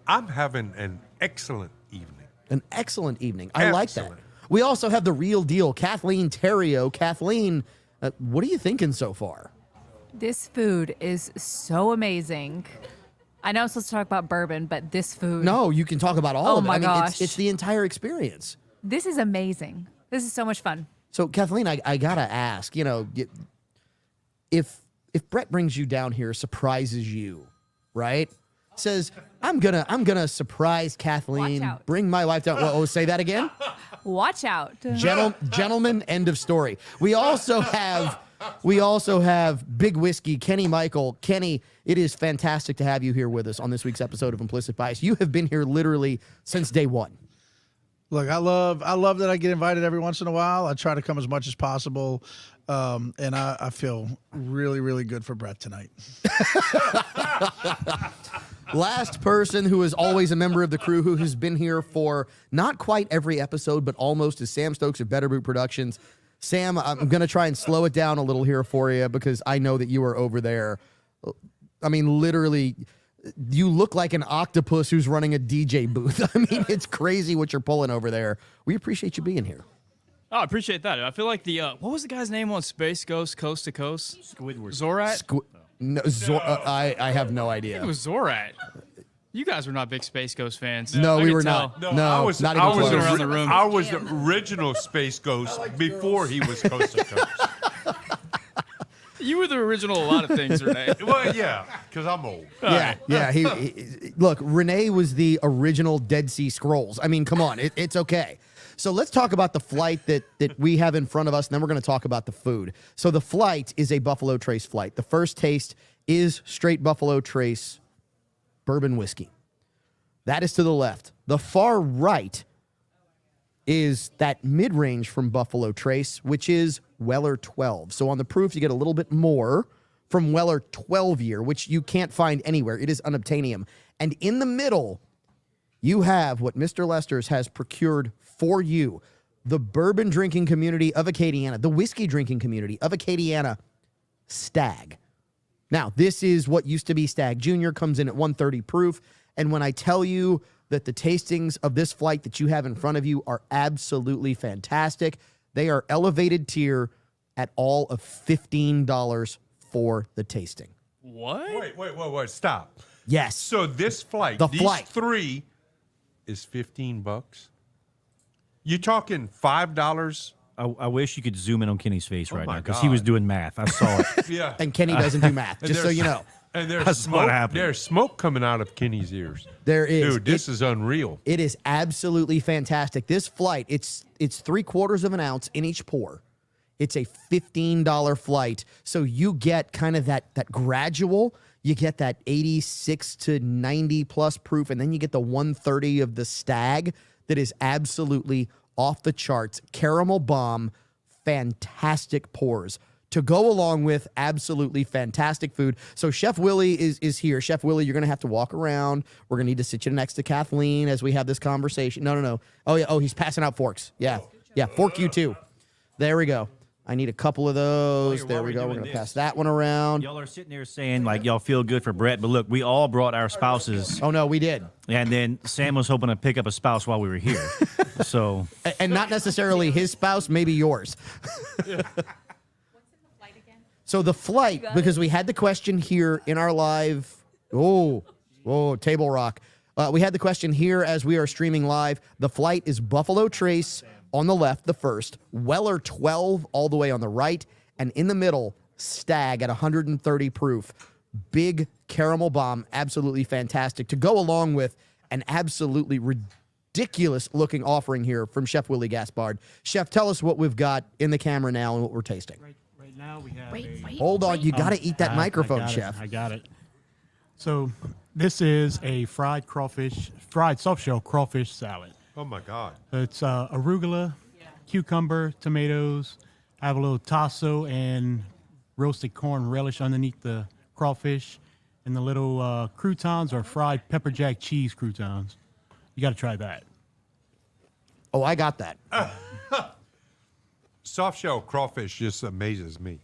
I'm having an excellent evening. An excellent evening. I like that. Excellent. We also have the real deal, Kathleen Terrio. Kathleen, what are you thinking so far? This food is so amazing. I know I'm supposed to talk about bourbon, but this food. No, you can talk about all Oh of it. my I mean, gosh. it's the entire experience. This is amazing. This is so much fun. So, Kathleen, I gotta ask, you know, if Brett brings you down here, surprises you, right? Says, I'm gonna surprise Kathleen, Watch out. bring my wife down. Oh, say that again? Watch out. Gentlemen, end of story. We also have We also have Big Whiskey, Kenny Michael. Kenny, it is fantastic to have you here with us on this week's episode of Implicit Bias. You have been here literally since day one. Look, I love that I get invited every once in a while. I try to come as much as possible, and I feel really, really good for Brett tonight. Last person who is always a member of the crew who has been here for not quite every episode, but almost, is Sam Stokes of Better Boot Productions. Sam, I'm going to try and slow it down a little here for you because I know that you are over there. I mean, literally, you look like an octopus who's running a DJ booth. I mean, it's crazy what you're pulling over there. We appreciate you being here. Oh, I appreciate that. I feel like the what was the guy's name on Space Ghost Coast to Coast? Squidward. Zorat? No, I have no idea. It was Zorat. You guys were not big Space Ghost fans. No, I we could were tell. not. No, I was, not even close. around the room. I was the original Space Ghost before he was Coast to Coast. You were the original a lot of things, Renee. Well, yeah, because I'm old. Yeah. He look, Renee was the original Dead Sea Scrolls. I mean, come on, it's okay. So let's talk about the flight that we have in front of us, and then we're going to talk about the food. So the flight is a Buffalo Trace flight. The first taste is straight Buffalo Trace bourbon whiskey. That is to the left. The far right is that mid-range from Buffalo Trace, which is Weller 12. So on the proof, you get a little bit more from Weller 12 year, which you can't find anywhere. It is unobtainium. And in the middle, you have what Mr. Lester's has procured for you, the bourbon drinking community of Acadiana, the whiskey drinking community of Acadiana, Stag. Now, this is what used to be Stag Junior, comes in at 130 proof. And when I tell you that the tastings of this flight that you have in front of you are absolutely fantastic, they are elevated tier at all of $15 for the tasting. What? Wait, stop. Yes. So this flight, These three is $15. You talking $5? I wish you could zoom in on Kenny's face right my now because he was God. doing math. I saw it. Yeah. And Kenny doesn't do math, just so you know. And That's there's what smoke, happened. there's smoke coming out of Kenny's ears. There is. Dude, this is unreal. It is absolutely fantastic. This flight, it's 3/4 of an ounce in each pour. It's a $15 flight. So you get kind of that gradual, you get that 86 to 90 plus proof, and then you get the 130 of the Stag that is absolutely off the charts. Caramel bomb, fantastic pours to go along with absolutely fantastic food. So Chef Willie is here. Chef Willie, you're going to have to walk around. We're going to need to sit you next to Kathleen as we have this conversation. No. Oh, yeah. Oh, he's passing out forks. Yeah. Fork you too. There we go. I need a couple of those. There we go. We're going to pass that one around. Y'all are sitting there saying, like, y'all feel good for Brett, but look, we all brought our spouses. Oh, no, we did. And then Sam was hoping to pick up a spouse while we were here. So. And not necessarily his spouse, maybe yours. So the flight, because we had the question here in our live, Table Rock. We had the question here as we are streaming live. The flight is Buffalo Trace on the left, the first, Weller 12 all the way on the right, and in the middle, Stag at 130 proof. Big caramel bomb, absolutely fantastic, to go along with an absolutely ridiculous looking offering here from Chef Willie Gaspard. Chef, tell us what we've got in the camera now and what we're tasting. Right now we have Hold on, you got to eat that microphone, I got Chef. I got it. So this is a fried soft shell crawfish salad. Oh, my God. It's arugula, cucumber, tomatoes. I have a little tasso and roasted corn relish underneath the crawfish. And the little croutons are fried pepper jack cheese croutons. You got to try that. Oh, I got that. Soft shell crawfish just amazes me.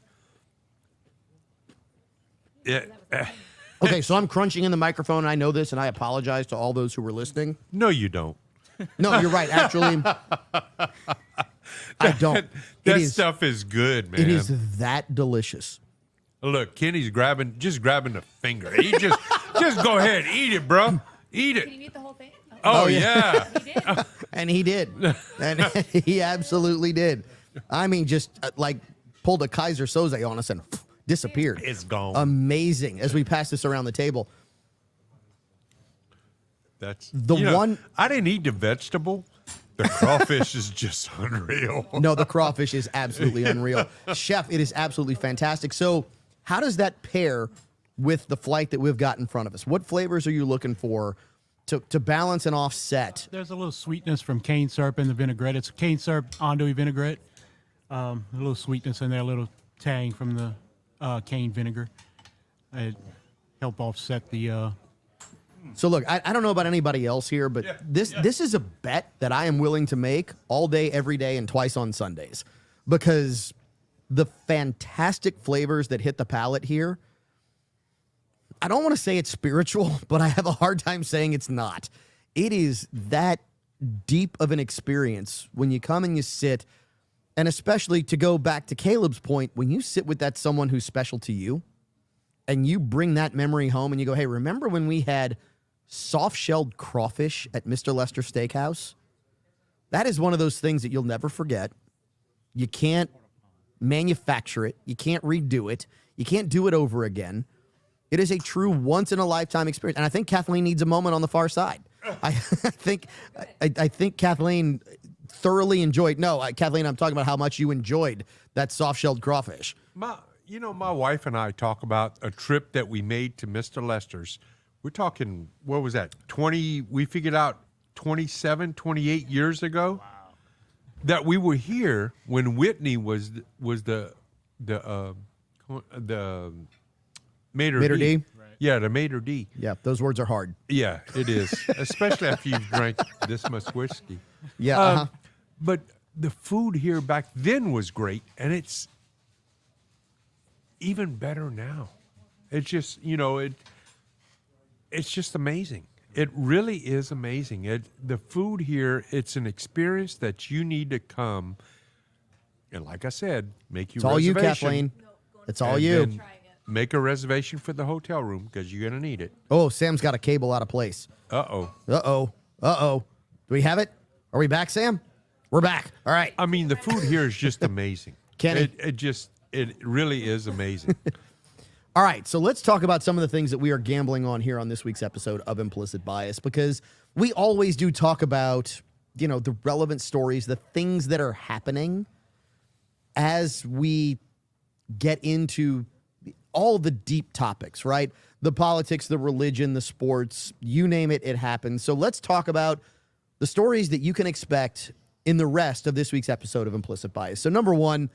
Okay, so I'm crunching in the microphone, and I know this, and I apologize to all those who were listening. No, you don't. No, you're right. Actually, I don't. That stuff is good, man. It is that delicious. Look, Kenny's grabbing the finger. He just go ahead, eat it, bro. Eat it. Can you eat the whole thing? Oh, yeah. And he did. And he absolutely did. I mean, just like pulled a Kaiser Soze on us and disappeared. It's gone. Amazing. As we pass this around the table. That's The one. I didn't eat the vegetable, The crawfish is just unreal. No, the crawfish is absolutely unreal. Chef, it is absolutely fantastic. So how does that pair with the flight that we've got in front of us? What flavors are you looking for to balance and offset? There's a little sweetness from cane syrup and the vinaigrette. It's cane syrup andouille vinaigrette. A little sweetness in there, a little tang from the cane vinegar. It help offset the. So look, I don't know about anybody else here, but this is a bet that I am willing to make all day, every day, and twice on Sundays, because the fantastic flavors that hit the palate here, I don't want to say it's spiritual, but I have a hard time saying it's not. It is that deep of an experience when you come and you sit, and especially to go back to Caleb's point, when you sit with that someone who's special to you, and you bring that memory home and you go, hey, remember when we had soft-shelled crawfish at Mr. Lester Steakhouse? That is one of those things that you'll never forget. You can't manufacture it. You can't redo it. You can't do it over again. It is a true once-in-a-lifetime experience. And I think Kathleen needs a moment on the far side. I think Kathleen thoroughly enjoyed. No, Kathleen, I'm talking about how much you enjoyed that soft-shelled crawfish. My wife and I talk about a trip that we made to Mr. Lester's. We're talking, what was that? We figured out 27, 28 years ago. Wow. That we were here when Whitney was the Mater D. Right. Yeah, the Mater D. Yeah, those words are hard. Yeah, it is, especially after you've drank this much whiskey. Yeah, But the food here back then was great, and it's even better now. It's just, it's just amazing. It really is amazing. The food here, it's an experience that you need to come. And like I said, make you it's all you, Kathleen. It's all you. Make a reservation for the hotel room because you're going to need it. Oh, Sam's got a cable out of place. Uh-oh. Uh-oh. Uh-oh. Do we have it? Are we back, Sam? We're back. All right. I mean, the food here is just amazing. Kenny? It really is amazing. All right, so let's talk about some of the things that we are gambling on here on this week's episode of Implicit Bias, because we always do talk about, the relevant stories, the things that are happening as we get into all the deep topics, right? The politics, the religion, the sports, you name it, it happens. So let's talk about the stories that you can expect in the rest of this week's episode of Implicit Bias. So number one,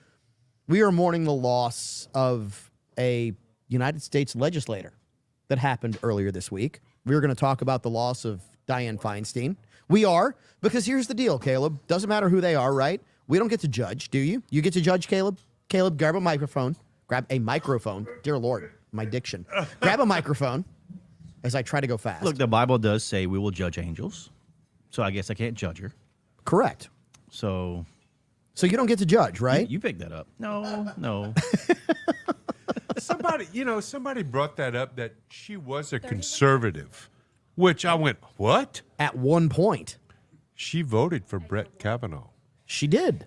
we are mourning the loss of a United States legislator that happened earlier this week. We're going to talk about the loss of Dianne Feinstein. We are, because here's the deal, Caleb. Doesn't matter who they are, right? We don't get to judge, do you? You get to judge, Caleb? Caleb, grab a microphone. Grab a microphone. Dear Lord, my diction. Grab a microphone as I try to go fast. Look, the Bible does say we will judge angels, so I guess I can't judge her. Correct. So you don't get to judge, right? You picked that up. No. Somebody brought that up, that she was a conservative, which I went, what? At one point. She voted for Brett Kavanaugh. She did.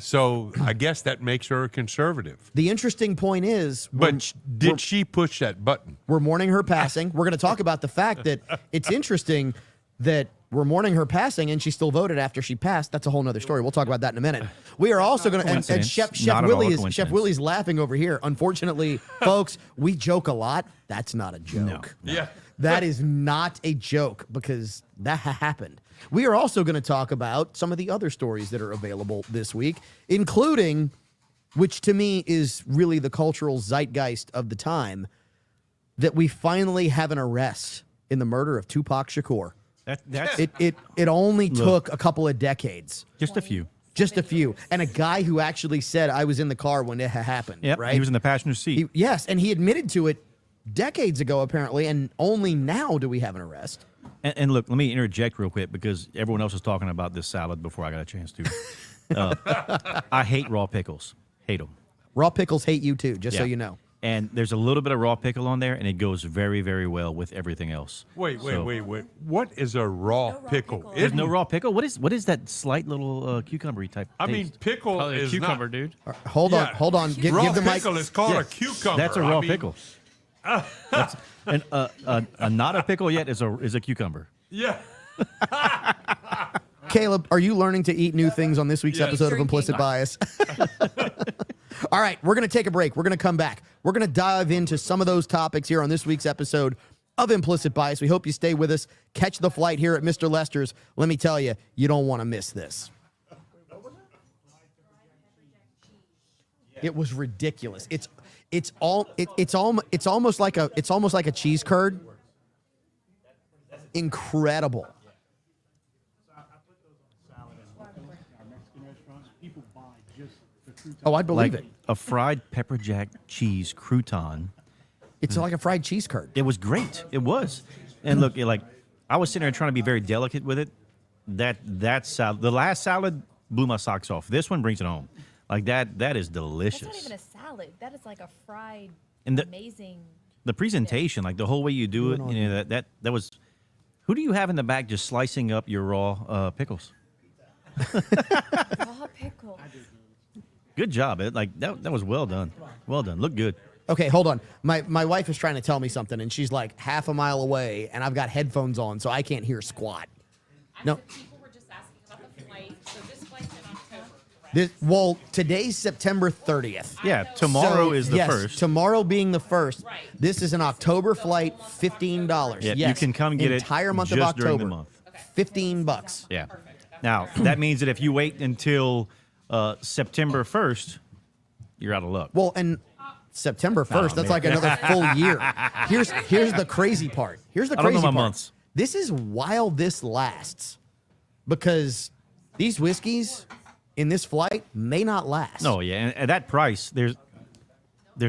So I guess that makes her a conservative. The interesting point is... But did she push that button? We're mourning her passing. We're going to talk about the fact that it's interesting that we're mourning her passing and she still voted after she passed. That's a whole nother story. We'll talk about that in a minute. We are also going to... And Chef Willie's laughing over here. Unfortunately, folks, we joke a lot. That's not a joke. No. Yeah. That is not a joke, because that happened. We are also going to talk about some of the other stories that are available this week, including, which to me is really the cultural zeitgeist of the time, that we finally have an arrest in the murder of Tupac Shakur. It only took a couple of decades. Just a few. Just a few. And a guy who actually said, I was in the car when it happened. Yep, right? He was in the passenger seat. Yes, and he admitted to it decades ago, apparently, and only now do we have an arrest. And look, let me interject real quick, because everyone else was talking about this salad before I got a chance to. I hate raw pickles. Hate them. Raw pickles hate you too, just so you know. And there's a little bit of raw pickle on there, and it goes very, very well with everything else. Wait. What is a raw pickle? There's no raw pickle? What is that slight little cucumber-y type I taste? mean, pickle Probably a is cucumber, not, dude. Hold on. Give the mic. Pickle is called a cucumber. That's a raw pickle. And not a pickle yet is a cucumber. Yeah. Caleb, are you learning to eat new things on this week's episode of Implicit Bias? All right, we're going to take a break. We're going to come back. We're going to dive into some of those topics here on this week's episode of Implicit Bias. We hope you stay with us. Catch the flight here at Mr. Lester's. Let me tell you, you don't want to miss this. It was ridiculous. It's almost like a cheese curd. Incredible. Oh, I believe Like it. a fried pepper jack cheese crouton. It's like a fried cheese curd. It was great. It was. And look, I was sitting there trying to be very delicate with it. That salad, the last salad blew my socks off. This one brings it home. Like that is delicious. That's not even a salad. That is like a fried, And amazing. the presentation, like the whole way you do it, you know, that was. Who do you have in the back just slicing up your raw pickles? Raw pickle. Good job. That was well done. Well done. Looked good. Okay, hold on. My wife is trying to tell me something, and she's like half a mile away, and I've got headphones on, so I can't hear squat. No. People were just asking about the flight. So this flight's in October. Well, today's September 30th. Yeah, tomorrow So, is the yes, first. Tomorrow being the first. Right. This is an October flight, $15. Yeah, yes, you can come get it entire month of just October. during the month. $15. Yeah. Now, that means that if you wait until September 1st, you're out of luck. Well, and September 1st, that's man. like another full year. Here's the crazy part. Here's the I don't crazy know my part. months. This is while this lasts, because these whiskeys in this flight may not last. No, yeah, and at that price, there's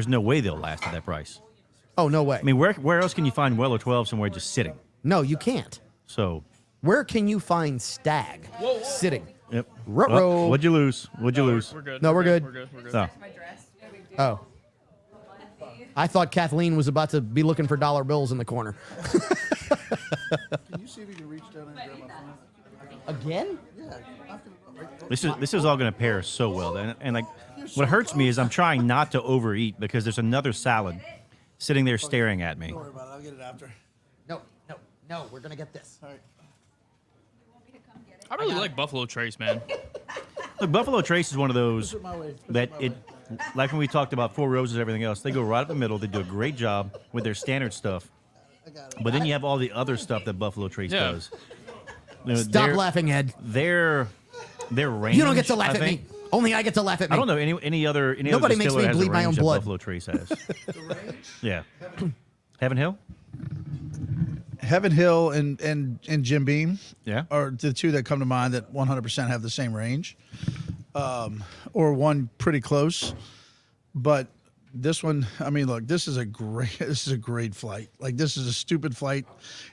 no way they'll last at that price. Oh, no way. I mean, where else can you find Weller 12 somewhere just sitting? No, you can't. So, Where can you find Stag sitting? yep. Ruh-roh. What'd you lose? What'd you lose? We're good. No, we're good. We're good. We're good. Oh. Oh. I thought Kathleen was about to be looking for dollar bills in the corner. Can you see if you can reach down and grab my phone? Again? This is all going to pair so well. And like, what hurts me is I'm trying not to overeat because there's another salad sitting there staring at me. Don't worry about it. I'll get it after. No, we're going to get this. All right. I really like Buffalo Trace, man. Look, Buffalo Trace is one of those my way. that it, like when we talked about Four Roses and everything else, they go right up the middle. They do a great job with their standard stuff. I got it. But then you have all the other stuff that Buffalo Trace Yeah. does. You know, Stop laughing, Ed. Their range. You don't get to laugh I at me. think- Only I get to laugh at me. I don't know any other Nobody makes distiller me has bleed the my own range that blood. Buffalo Trace has. Yeah. Heaven Hill. Heaven Hill and Jim Beam Yeah. are the two that come to mind that 100% have the same range, or one pretty close. But this one, I mean, look, this is a great flight. Like, this is a stupid flight,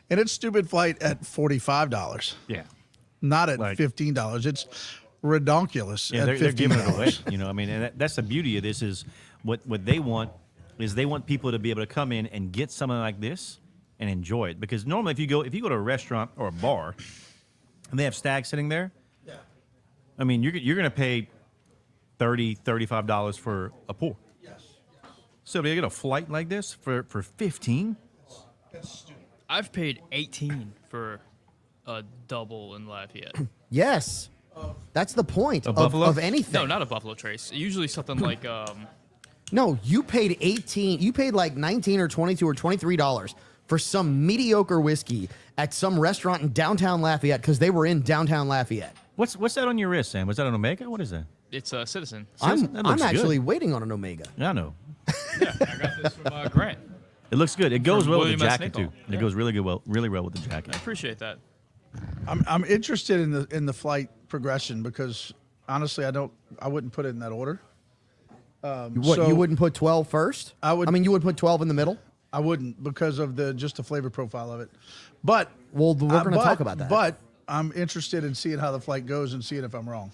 and it's stupid flight at $45, Yeah. not at Like- $15. It's redonkulous Yeah, at they're $15. giving it away. You know, I mean, and that's the beauty of this is what they want is they want people to be able to come in and get something like this and enjoy it. Because normally, if you go to a restaurant or a bar and they have Stag sitting there, I mean, you're going to pay $30, $35 for a pour. Yes. So to get a flight like this for 15, I've paid 18 for a double in Lafayette. Yes. That's the point Buffalo? of anything. No, not a Buffalo Trace. Usually something like No, you paid 18. You paid like 19 or 22 or $23 for some mediocre whiskey at some restaurant in downtown Lafayette because they were in downtown Lafayette. what's that on your wrist, Sam? Was that an Omega? What is that? it's a Citizen. That I'm looks actually good. waiting on an Omega. Yeah, I know. Yeah, I got this from Grant. It looks good. It goes From well with the William S. jacket Nicol. too. It goes really well with the jacket. I appreciate that. I'm interested in the flight progression because honestly, I wouldn't put it in that order. What, So- you wouldn't put 12 first? I would- I mean, you would put 12 in the middle? I wouldn't because of just the flavor profile of it. But Well, we're going to talk about that. But I'm interested in seeing how the flight goes and seeing if I'm wrong.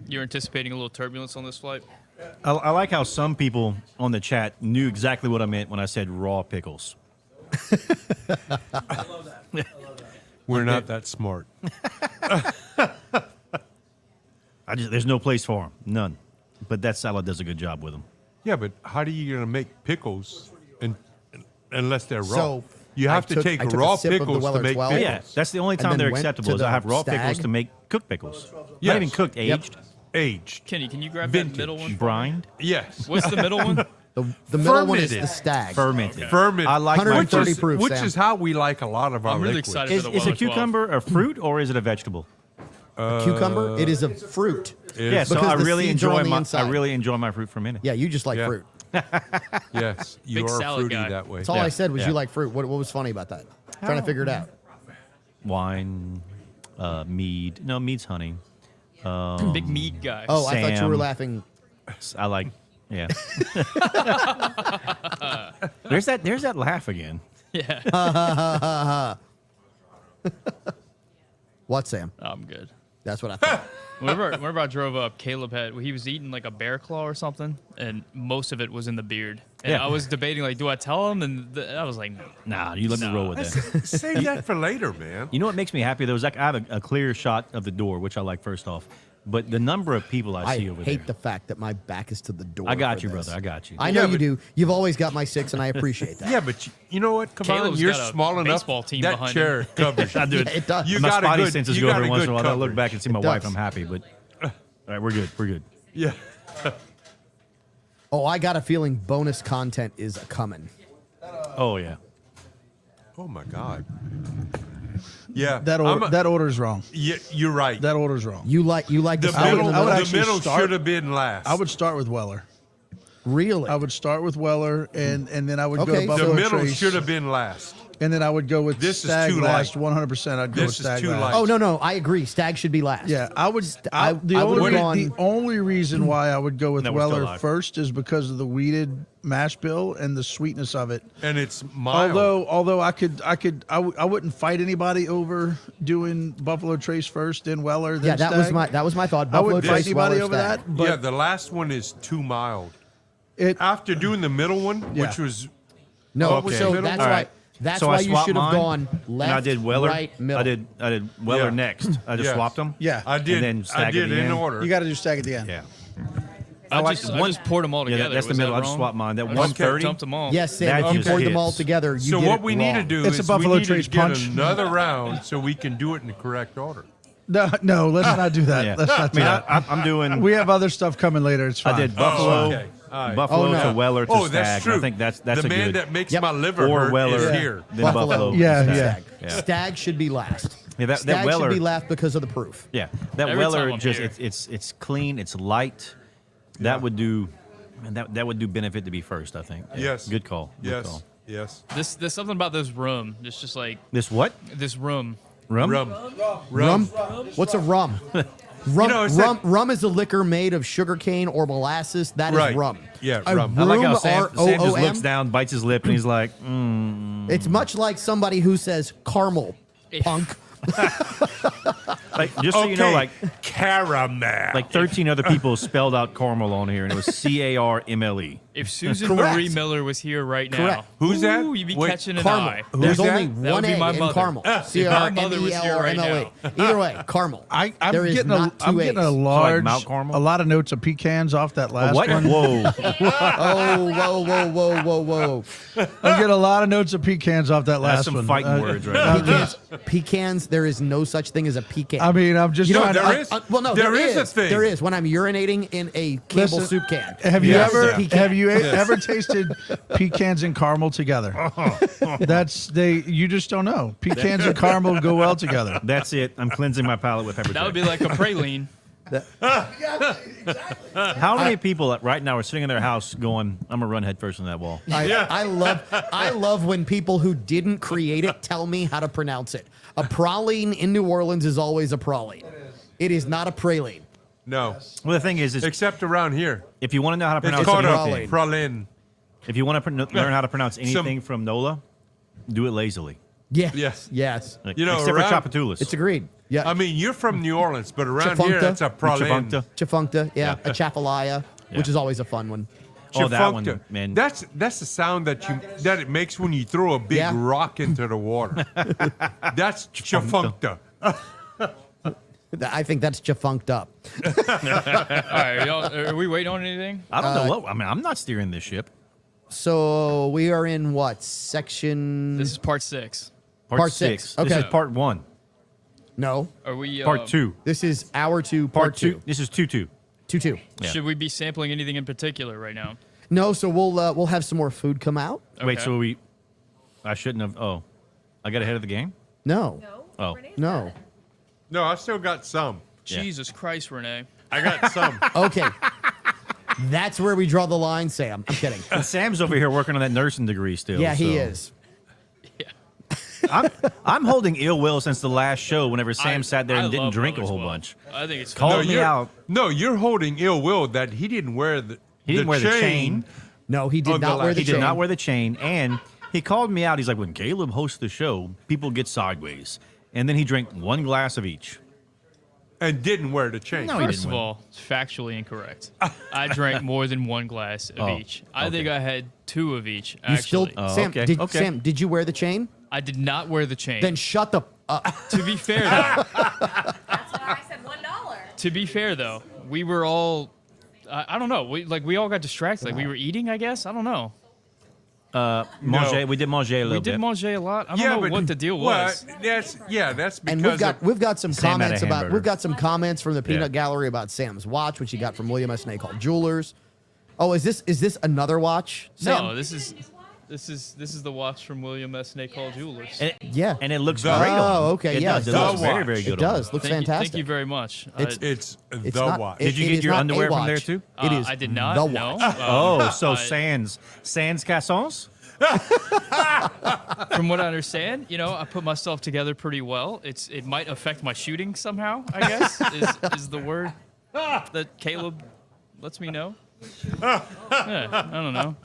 You're anticipating a little turbulence on this flight? I like how some people on the chat knew exactly what I meant when I said raw pickles. We're not that smart. There's no place for them, none. But that salad does a good job with them. Yeah, but how are you going to make pickles unless they're raw? So You have to take raw pickles to make pickles. Yeah, that's the only And time then they're went acceptable to is I the have raw pickles Stag. to make cooked pickles. Yes. Not even cooked, Yep. aged. Aged. Kenny, can you grab Vintage. that middle one? Brined, Yes. What's the middle one? The middle one is Fermented. the Stag. fermented. Fermented. I like my 130 first- proof, Which Sam. is how we like a lot of our I'm really liquids. excited for the Is a Weller 12. cucumber a fruit or is it a vegetable? Cucumber. It is a fruit. Yeah, so Because I the really seeds are on enjoy the my inside. I really enjoy my fruit from in it. Yeah, you just like Yeah. fruit. Yes, you Big are salad fruity guy. that way. That's all I said was yeah. you like fruit. What was funny about that? Trying to figure it out. Wine, mead. No, mead's honey. Big meat guy. Oh, I thought you were Sam. laughing. I like, yeah. There's that laugh again. Yeah. What, Sam? I'm good. That's what I thought. Whenever I drove up, Caleb he was eating like a bear claw or something, and most of it was in the beard. And Yeah. I was debating, like, do I tell him? And I was like, Nah, you let me roll with that. Save that for later, man. You know what makes me happy though is like I have a clear shot of the door, which I like first off. But the number of people I I see over hate there. the fact that my back is to the door. I got for you, this. brother. I got you. I know Yeah, you but- do. You've always got my six, and I appreciate that. Yeah, but you know what? Come on, Caleb's you're got a small enough. baseball team that behind chair covers. I do it. Yeah, it does. You My got a spidey good- senses you go got every a once good in a while. I look coverage. back and see my It wife. does. I'm happy, but all right, we're good. We're good. Yeah. Oh, I got a feeling bonus content is a coming. Oh yeah. Oh my God. Yeah. That order's wrong. Yeah, you're right. That order's wrong. You like the the I would- middle, I would the actually middle start- should have been last. I would start with Weller. Really? I would start with Weller, and then I would go Okay. to The The Buffalo middle Trace, should have been last. and then I would go with This is Stag too last. light. 100%. I'd go This with is Stag too last. light. Oh no, I agree. Stag should be last. Yeah, I would. I The would've only gone- reason why I would go with No, we're still Weller live. first is because of the weeded mash bill and the sweetness of it. And it's mild. Although I wouldn't fight anybody over doing Buffalo Trace first, then Weller, then Yeah, Stag. that was my thought. I Buffalo wouldn't fight Trace, anybody Weller, over Stag. that. But yeah, the last one is too mild. it After doing the middle one, Yeah. which was No, Okay. so Middle? that's All why. right. That's So why I you swapped should have mine, gone left, and I did Weller. right, middle. I did Weller Yeah. next. I just Yes. swapped them. Yeah. I did. And then I Stag at did the in end. order. you got to do Stag at the end. Yeah. I just poured them all Yeah, together. that's the Was middle. that I just wrong? swapped mine. That I just 130. dumped them all. Yes, Sam. That If you just poured them hits. all together, you So did what it we need to wrong. do It's a is Buffalo we need Trace to get punch. another round so we can do it in the correct order. No, let's not do that. Yeah. Let's not do I mean, that. I'm doing. We have other stuff coming later. It's fine. I did Buffalo, okay. All right. Buffalo Oh, no. to Weller to Oh, Stag. that's true. I think that's the a man good. that makes Yep. my liver or hurt Weller is here. Then Buffalo. Buffalo. Yeah, to yeah. Stag. Yeah. Stag should be last. Yeah, that Stag Weller- should be last because of the proof. Yeah, that Every time Weller I'm just here. it's clean, it's light. That would do, and that would do benefit to be first. I think. Yeah. Yes. Good call. Good Yes. call. Yes. There's something about this room. It's just like This what? this room. Rum? Rum. Rum? What's a rum? Rum, know, it's rum is a liquor made of sugarcane or molasses. That is Right. rum. Yeah, A rum. I like how room, Sam just R-O-O-M, looks down, bites his lip, and he's like, It's much like somebody who says caramel, punk. like just so you know, like caramel. 13 other people spelled out caramel on here, and it was CARMLE. If Susan Correct. Marie Miller was here right now, Correct. Who's that? ooh, you'd be Wait, catching an Caramel. eye. There's Who's that? only That one would be A my in mother. caramel. If my mother was here right C-R-M-E-L-R-M-L-E. Either way, caramel. I'm There is getting not I'm two getting a A's. large, Mount Carmel? a lot of notes of pecans off that last What? one. Whoa! Oh, whoa. I'm getting a lot of notes of pecans off that That's last some one. fighting words right now. Pecans, there is no such thing as a pecan. I mean, I'm just You know, trying there to. is. well, no, There there is a thing. There is. When I'm urinating in a Campbell Listen, soup can. Have you Yes. ever Pecan. have you ever tasted pecans and caramel together? You just don't know. Pecans and caramel go well together. That's it. I'm cleansing my palate with pepper That would jack. be like a praline. How many people right now are sitting in their house going, "I'm gonna run head first on that wall"? I love when people who didn't create it tell me how to pronounce it. A praline in New Orleans is always a praline. It is not a praline. No. Well, the thing is Except around here. if you want to know how to It's pronounce called a anything, praline. if you want to learn how to pronounce anything from NOLA, do it lazily. Yes. Yes. Like, You know, except around- for Chapatulas. It's agreed. Yeah. I mean, you're from New Orleans, but around here, Chafunkta. that's a praline. Chafunkta. Chafunkta. Yeah. Yeah. A chafalaya, which Yeah. is always a fun one. Oh, that one, Chafunkta. man. That's the sound that it makes when you throw a big Yeah. rock into the water. That's chafunkta. I think that's chafunked up. All right, y'all, are we waiting on anything? I don't know what. I mean, I'm not steering this ship. So we are in what section? This is part 6. Part six. This Okay. is part 1. No, Are we Part 2. this is hour 2, part 2. This is 2-2. 2-2. Yeah. Should we be sampling anything in particular right now? No, so we'll have some more food come out. Wait, Okay. so I shouldn't have. Oh, I got ahead of the game. No, Oh. no. No, I still got some. Yeah. Jesus Christ, Renee. I got some. Okay. That's where we draw the line, Sam. I'm kidding. And Sam's over here working on that nursing degree still. Yeah, he so- is. I'm holding ill will since the last show. Whenever Sam sat there and I didn't love drink a Will whole as well. bunch. I think it's Call fun. me you're, out. No, you're holding ill will that he didn't wear the He didn't wear the chain. No, he did On the not wear last- the He chain. did not wear the chain, and he called me out. He's like, when Caleb hosts the show, people get sideways, and then he drank 1 glass of each. and didn't wear the chain. No, he First didn't of win. all, it's factually incorrect. I drank more than 1 glass of Oh, each. I think okay. I had 2 of each, You actually. still, Sam, okay, did, okay. Sam, did you wear the chain? I did not wear the chain. Then shut the. To be fair, though, That's why I said $1. to be fair, though, we were all, I don't know, we all got distracted. Like, we were eating, I guess? I don't know. Manger, we did manger a little We did bit. manger a lot. I don't know what the deal was. That's because And we've got some Sam had a comments about hamburger. we've got some comments from the Peanut Yeah. Gallery about Sam's watch, which he got from William S. Nacall Jewelers. Oh, is this another watch, Sam? No, this is the watch from William S. Nacall Jewelers. And, Yeah. and it looks The- great on Oh, him. okay, It yeah, does. it It does. looks very, very good It on him. does. Looks Thank you, fantastic. thank you very much. It's- it's It's the not- watch. it- Did you it get is your not underwear a from there watch. too? It is I did not. the No. watch. Oh, so I- Sans Cassons? From what I understand, I put myself together pretty well. It might affect my shooting somehow, I guess, is the word that Caleb lets me know. Yeah, I don't know.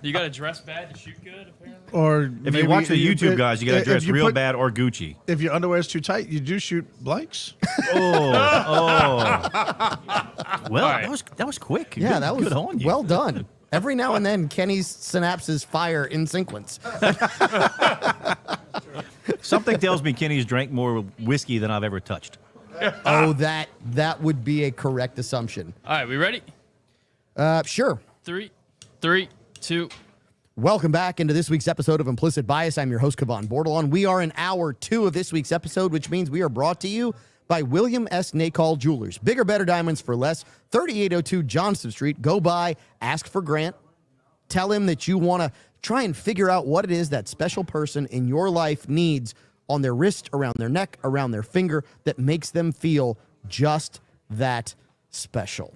You got to dress bad to shoot good, apparently. Or If maybe you watch the YouTube put- guys, you got to if dress you real put- bad or Gucci. If your underwear is too tight, you do shoot blanks. Oh. Well, All right. that was quick. Yeah, Good- that was good on you. well done. Every now and then, Kenny's synapses fire in sequence. Something tells me Kenny's drank more whiskey than I've ever touched. Oh, that would be a correct assumption. All right, we ready? Sure. 3, 2. Welcome back into this week's episode of Implicit Bias. I'm your host, Kavan Bordelon. We are in hour 2 of this week's episode, which means we are brought to you by William S. Nacall Jewelers. Bigger, better diamonds for less. 3802 Johnston Street. Go by, ask for Grant. Tell him that you want to try and figure out what it is that special person in your life needs on their wrist, around their neck, around their finger that makes them feel just that special.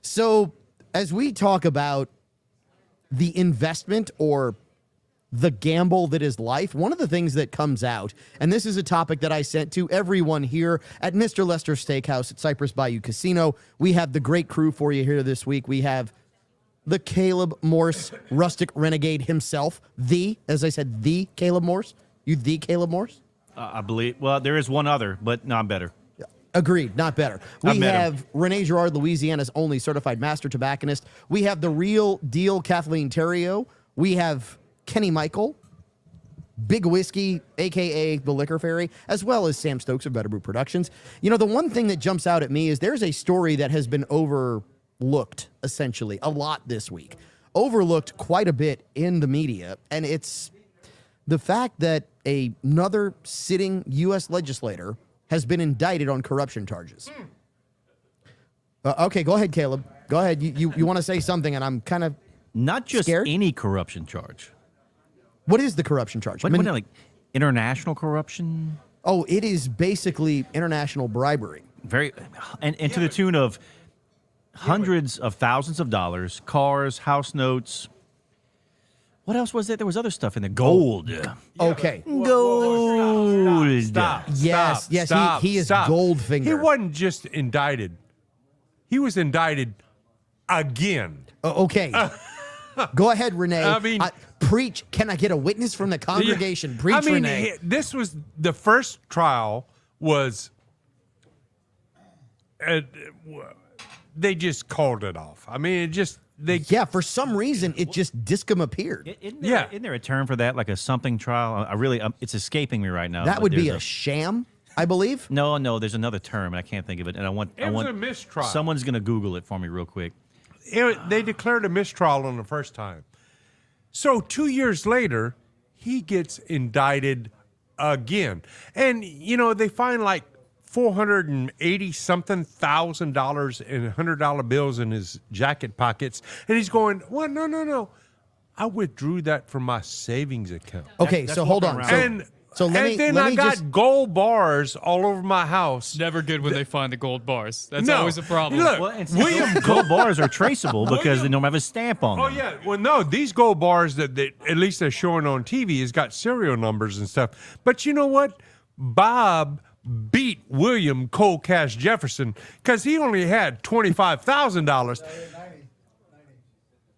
So, as we talk about the investment or the gamble that is life, one of the things that comes out, and this is a topic that I sent to everyone here at Mr. Lester Steakhouse at Cypress Bayou Casino. We have the great crew for you here this week. We have the Caleb Morse, rustic renegade himself, as I said, the Caleb Morse. You the Caleb Morse? I believe. Well, there is one other, but no, I'm better. Agreed, not better. I We met him. have Renee Girard, Louisiana's only certified master tobacconist. We have the real deal Kathleen Terrio. We have Kenny Michael, Big Whiskey, a.k.a. the Liquor Fairy, as well as Sam Stokes of Better Brew Productions. The one thing that jumps out at me is there's a story that has been overlooked, essentially, a lot this week. Overlooked quite a bit in the media, and it's the fact that another sitting U.S. legislator has been indicted on corruption charges. Okay, go ahead, Caleb. Go ahead. You want to say something, and I'm kind of... Not just Scared? any corruption charge. What is the corruption charge? What, like international corruption? Oh, it is basically international bribery. Very, and to the tune of hundreds of thousands of dollars, cars, house notes. What else was it? There was other stuff in there. Gold. Okay. Gold. Stop. Yes, yes, he is Goldfinger. He wasn't just indicted. He was indicted again. Okay. Go ahead, Renee. I mean- preach. Can I get a witness from the congregation? Preach, I mean, Renee. this was the first trial was they just called it off. I mean, Yeah, for some reason, it just discom appeared. Isn't there a term for that, like a something trial? It's escaping me right now. That but would be there's a sham, I believe. No, there's another term, and I can't think of it. And I want was a mistrial. Someone's gonna Google it for me real quick. They declared a mistrial on the first time. So 2 years later, he gets indicted again. And, they find like $480-something-thousand in $100 bills in his jacket pockets. And he's going, well, no. I withdrew that from my savings account. Okay, so hold on. So let me then I got gold bars all over my house. Never good when they find the gold bars. That's No. always a problem. Look, Well, and William gold bars are traceable because they don't have a stamp on them. Oh yeah, well no, these gold bars that at least they're showing on TV has got serial numbers and stuff. But you know what? Bob beat William Cold Cash Jefferson because he only had $25,000.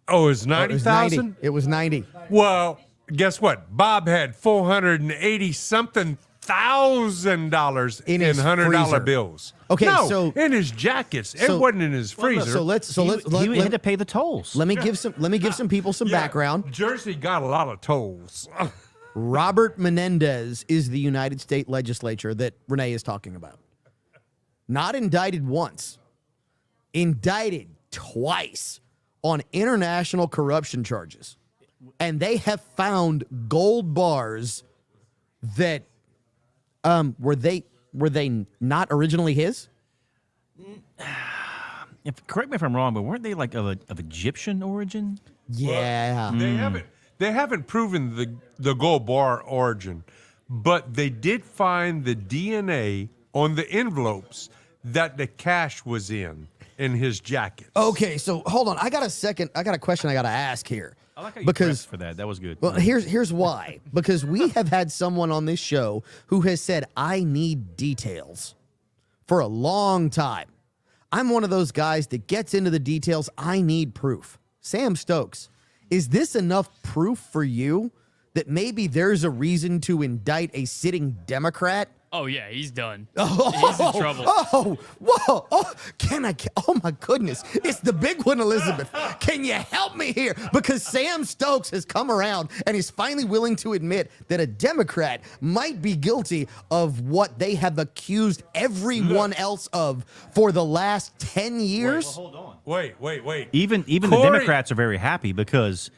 Oh, it was 90,000. It was 90. Well, guess what? Bob had $480-something-thousand In his $100 freezer. bills. Okay, no, so- in his jackets. It so- wasn't in his freezer. So let's He had to pay the tolls. let me give some people some Yeah, background. Jersey got a lot of tolls. Robert Menendez is the United States legislature that Renee is talking about. Not indicted once, indicted twice on international corruption charges. And they have found gold bars that were they not originally his? Correct me if I'm wrong, but weren't they like of Egyptian origin? Yeah. They haven't proven the gold bar origin, but they did find the DNA on the envelopes that the cash was in his jacket. Okay, so hold on. I got a question I got to ask here. I like how you because pressed for that. That was good. Well, here's why. Because we have had someone on this show who has said, I need details for a long time. I'm one of those guys that gets into the details. I need proof. Sam Stokes, is this enough proof for you that maybe there's a reason to indict a sitting Democrat? Oh yeah, he's done. He's in trouble. Oh, whoa. Oh, oh my goodness. It's the big one, Elizabeth. Can you help me here? Because Sam Stokes has come around and he's finally willing to admit that a Democrat might be guilty of what they have accused everyone else of for the last 10 years. Hold on. Wait. Even the Corey- Democrats are very happy because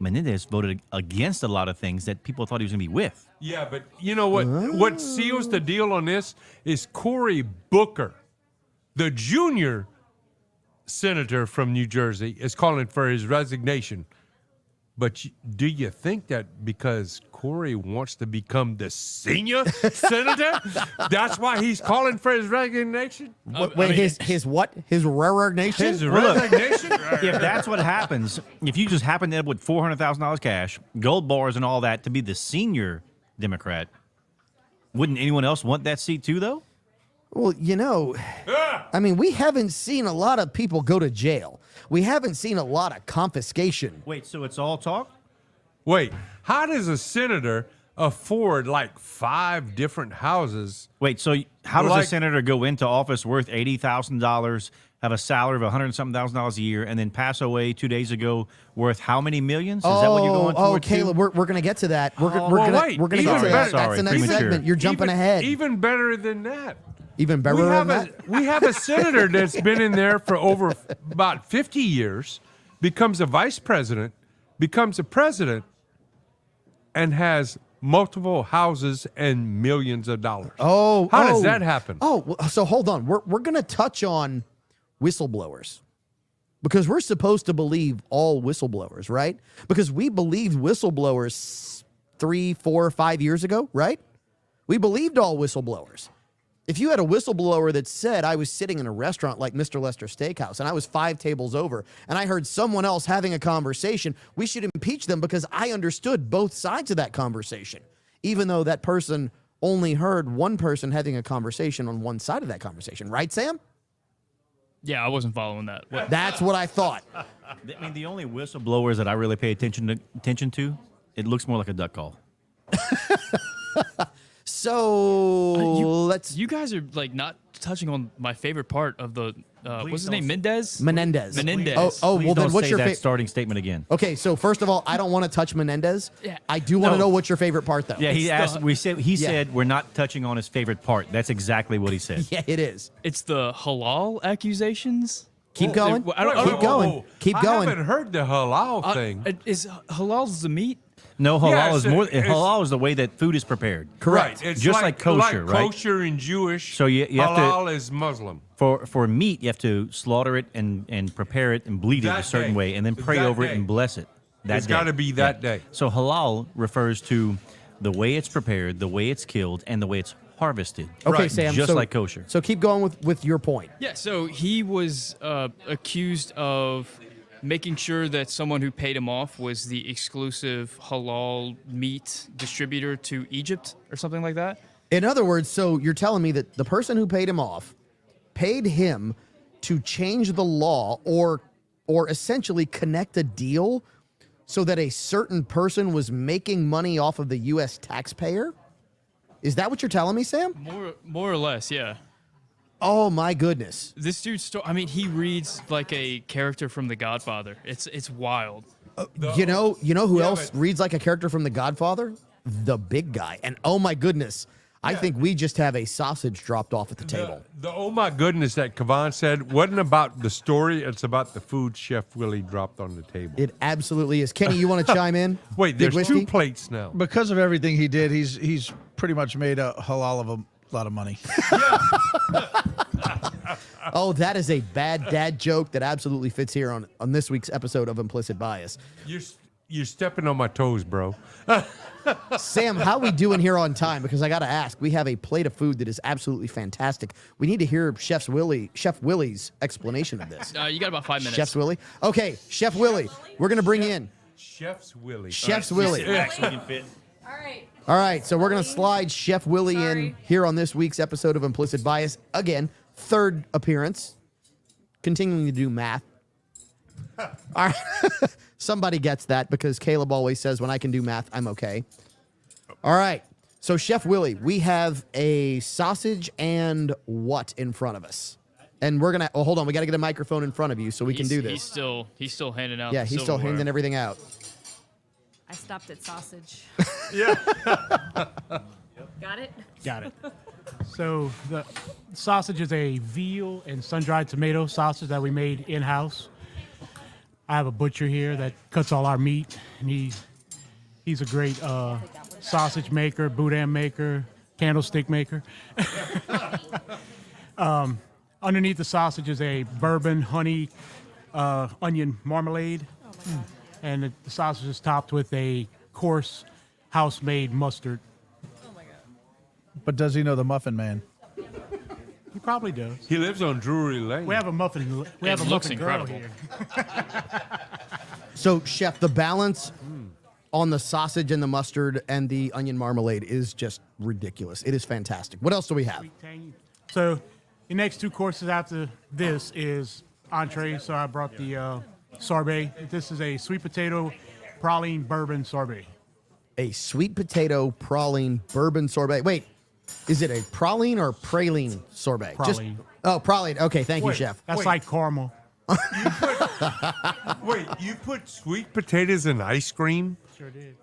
Menendez voted against a lot of things that people thought he was going to be with. Yeah, but you know what? What seals the deal on this is Cory Booker, the junior senator from New Jersey, is calling for his resignation. But do you think that because Cory wants to become the senior senator, that's why he's calling for his resignation? His what? His resignation? His resignation? If that's what happens, if you just happen to end up with $400,000 cash, gold bars and all that to be the senior Democrat, wouldn't anyone else want that seat too, though? Well, I mean, we haven't seen a lot of people go to jail. We haven't seen a lot of confiscation. Wait, so it's all talk? Wait, how does a senator afford like 5 different houses? Wait, so how does a Like- senator go into office worth $80,000, have a salary of $100,000 a year, and then pass away 2 days ago worth how many millions? Is that what you're going towards? Caleb, we're going to get to that. We're well, going wait, to get even to that. better- That's the next premature. segment. You're jumping ahead. Even better than that. Even better We than have that. we have a senator that's been in there for over about 50 years, becomes a vice president, becomes a president, and has multiple houses and millions of dollars. How does that happen? So hold on. We're going to touch on whistleblowers because we're supposed to believe all whistleblowers, right? Because we believed whistleblowers 3, 4, 5 years ago, right? We believed all whistleblowers. If you had a whistleblower that said I was sitting in a restaurant like Mr. Lester Steakhouse and I was 5 tables over and I heard someone else having a conversation, we should impeach them because I understood both sides of that conversation, even though that person only heard one person having a conversation on one side of that conversation. Right, Sam? Yeah, I wasn't following that. That's what I thought. I mean, the only whistleblowers that I really pay attention to, it looks more like a duck call. So let's. You guys are like not touching on my favorite part of the. What's his name? Menendez. Menendez. Oh, Please well then, don't what's say your that favorite? starting statement again? Okay, so first of all, I don't want to touch Menendez. Yeah. I do want to know what's your favorite part, though. Yeah, he asked. He Yeah. said we're not touching on his favorite part. That's exactly what he said. Yeah, it is. It's the halal accusations. Keep going. I don't- Keep going. Keep I going. haven't heard the halal thing. Is halal's the meat? No, halal Yeah, is it's- more. it's- Halal is the way that food is prepared. Correct. Right. It's Just like kosher, right? Kosher and Jewish. So you have to- halal is Muslim. For meat, you have to slaughter it and prepare it and bleed it a That certain day. way, and then pray That over day. it and bless it. That It's day. gotta be that day. So halal refers to the way it's prepared, the way it's killed, and the way it's harvested. Okay, Sam. Just so, like kosher. So keep going with your point. Yeah, so he was accused of making sure that someone who paid him off was the exclusive halal meat distributor to Egypt or something like that. In other words, so you're telling me that the person who paid him off paid him to change the law or essentially connect a deal so that a certain person was making money off of the U.S. taxpayer? Is that what you're telling me, Sam? More or less, yeah. Oh my goodness. This dude's I mean, he reads like a character from The Godfather. It's wild. You know who Yeah, else but- reads like a character from The Godfather? The big guy. And oh my goodness, I think we just have a sausage dropped off at the table. The oh my goodness that Kavan said wasn't about the story. It's about the food Chef Willie dropped on the table. It absolutely is. Kenny, you want to chime in? Wait, Big there's whiskey? two plates now. Because of everything he did, he's pretty much made a halal of a lot of money. Oh, that is a bad dad joke that absolutely fits here on this week's episode of Implicit Bias. You're stepping on my toes, bro. Sam, how we doing here on time? Because I got to ask, we have a plate of food that is absolutely fantastic. We need to hear Chef Willie's explanation of this. You got about 5 minutes. Chef Willie? Okay, Chef Willie, we're going to bring in Chef's Willie. Chef's Willie. All right. All right, so we're going to slide Chef Willie in Sorry. here on this week's episode of Implicit Bias. Again, third appearance. Continuing to do math. All right. Somebody gets that because Caleb always says when I can do math, I'm okay. All right. So, Chef Willie, we have a sausage and what in front of us? And we're going to, hold on, we got to get a microphone in front of you so we can do this. He's still handing out. Yeah, the he's still silverware. handing everything out. I stopped at sausage. Yeah. Got it? Got it. So the sausage is a veal and sun-dried tomato sausage that we made in-house. I have a butcher here that cuts all our meat, and he's a great sausage maker, boudin maker, candlestick maker. Underneath the sausage is a bourbon, honey, onion marmalade, and the sausage is topped with a coarse house-made mustard. But does he know the Muffin Man? He probably does. He lives on Drury Lane. We have a muffin. We have a looks muffin girl incredible. here. So, Chef, the balance on the sausage and the mustard and the onion marmalade is just ridiculous. It is fantastic. What else do we have? Tangy. So, the next two courses after this is entree. So I brought the sorbet. This is a sweet potato praline bourbon sorbet. A sweet potato praline bourbon sorbet. Wait, is it a praline or praline sorbet? Praline. Praline. Okay, thank you, Wait. Chef. That's like caramel. Wait, you put sweet potatoes in ice cream? Sure did.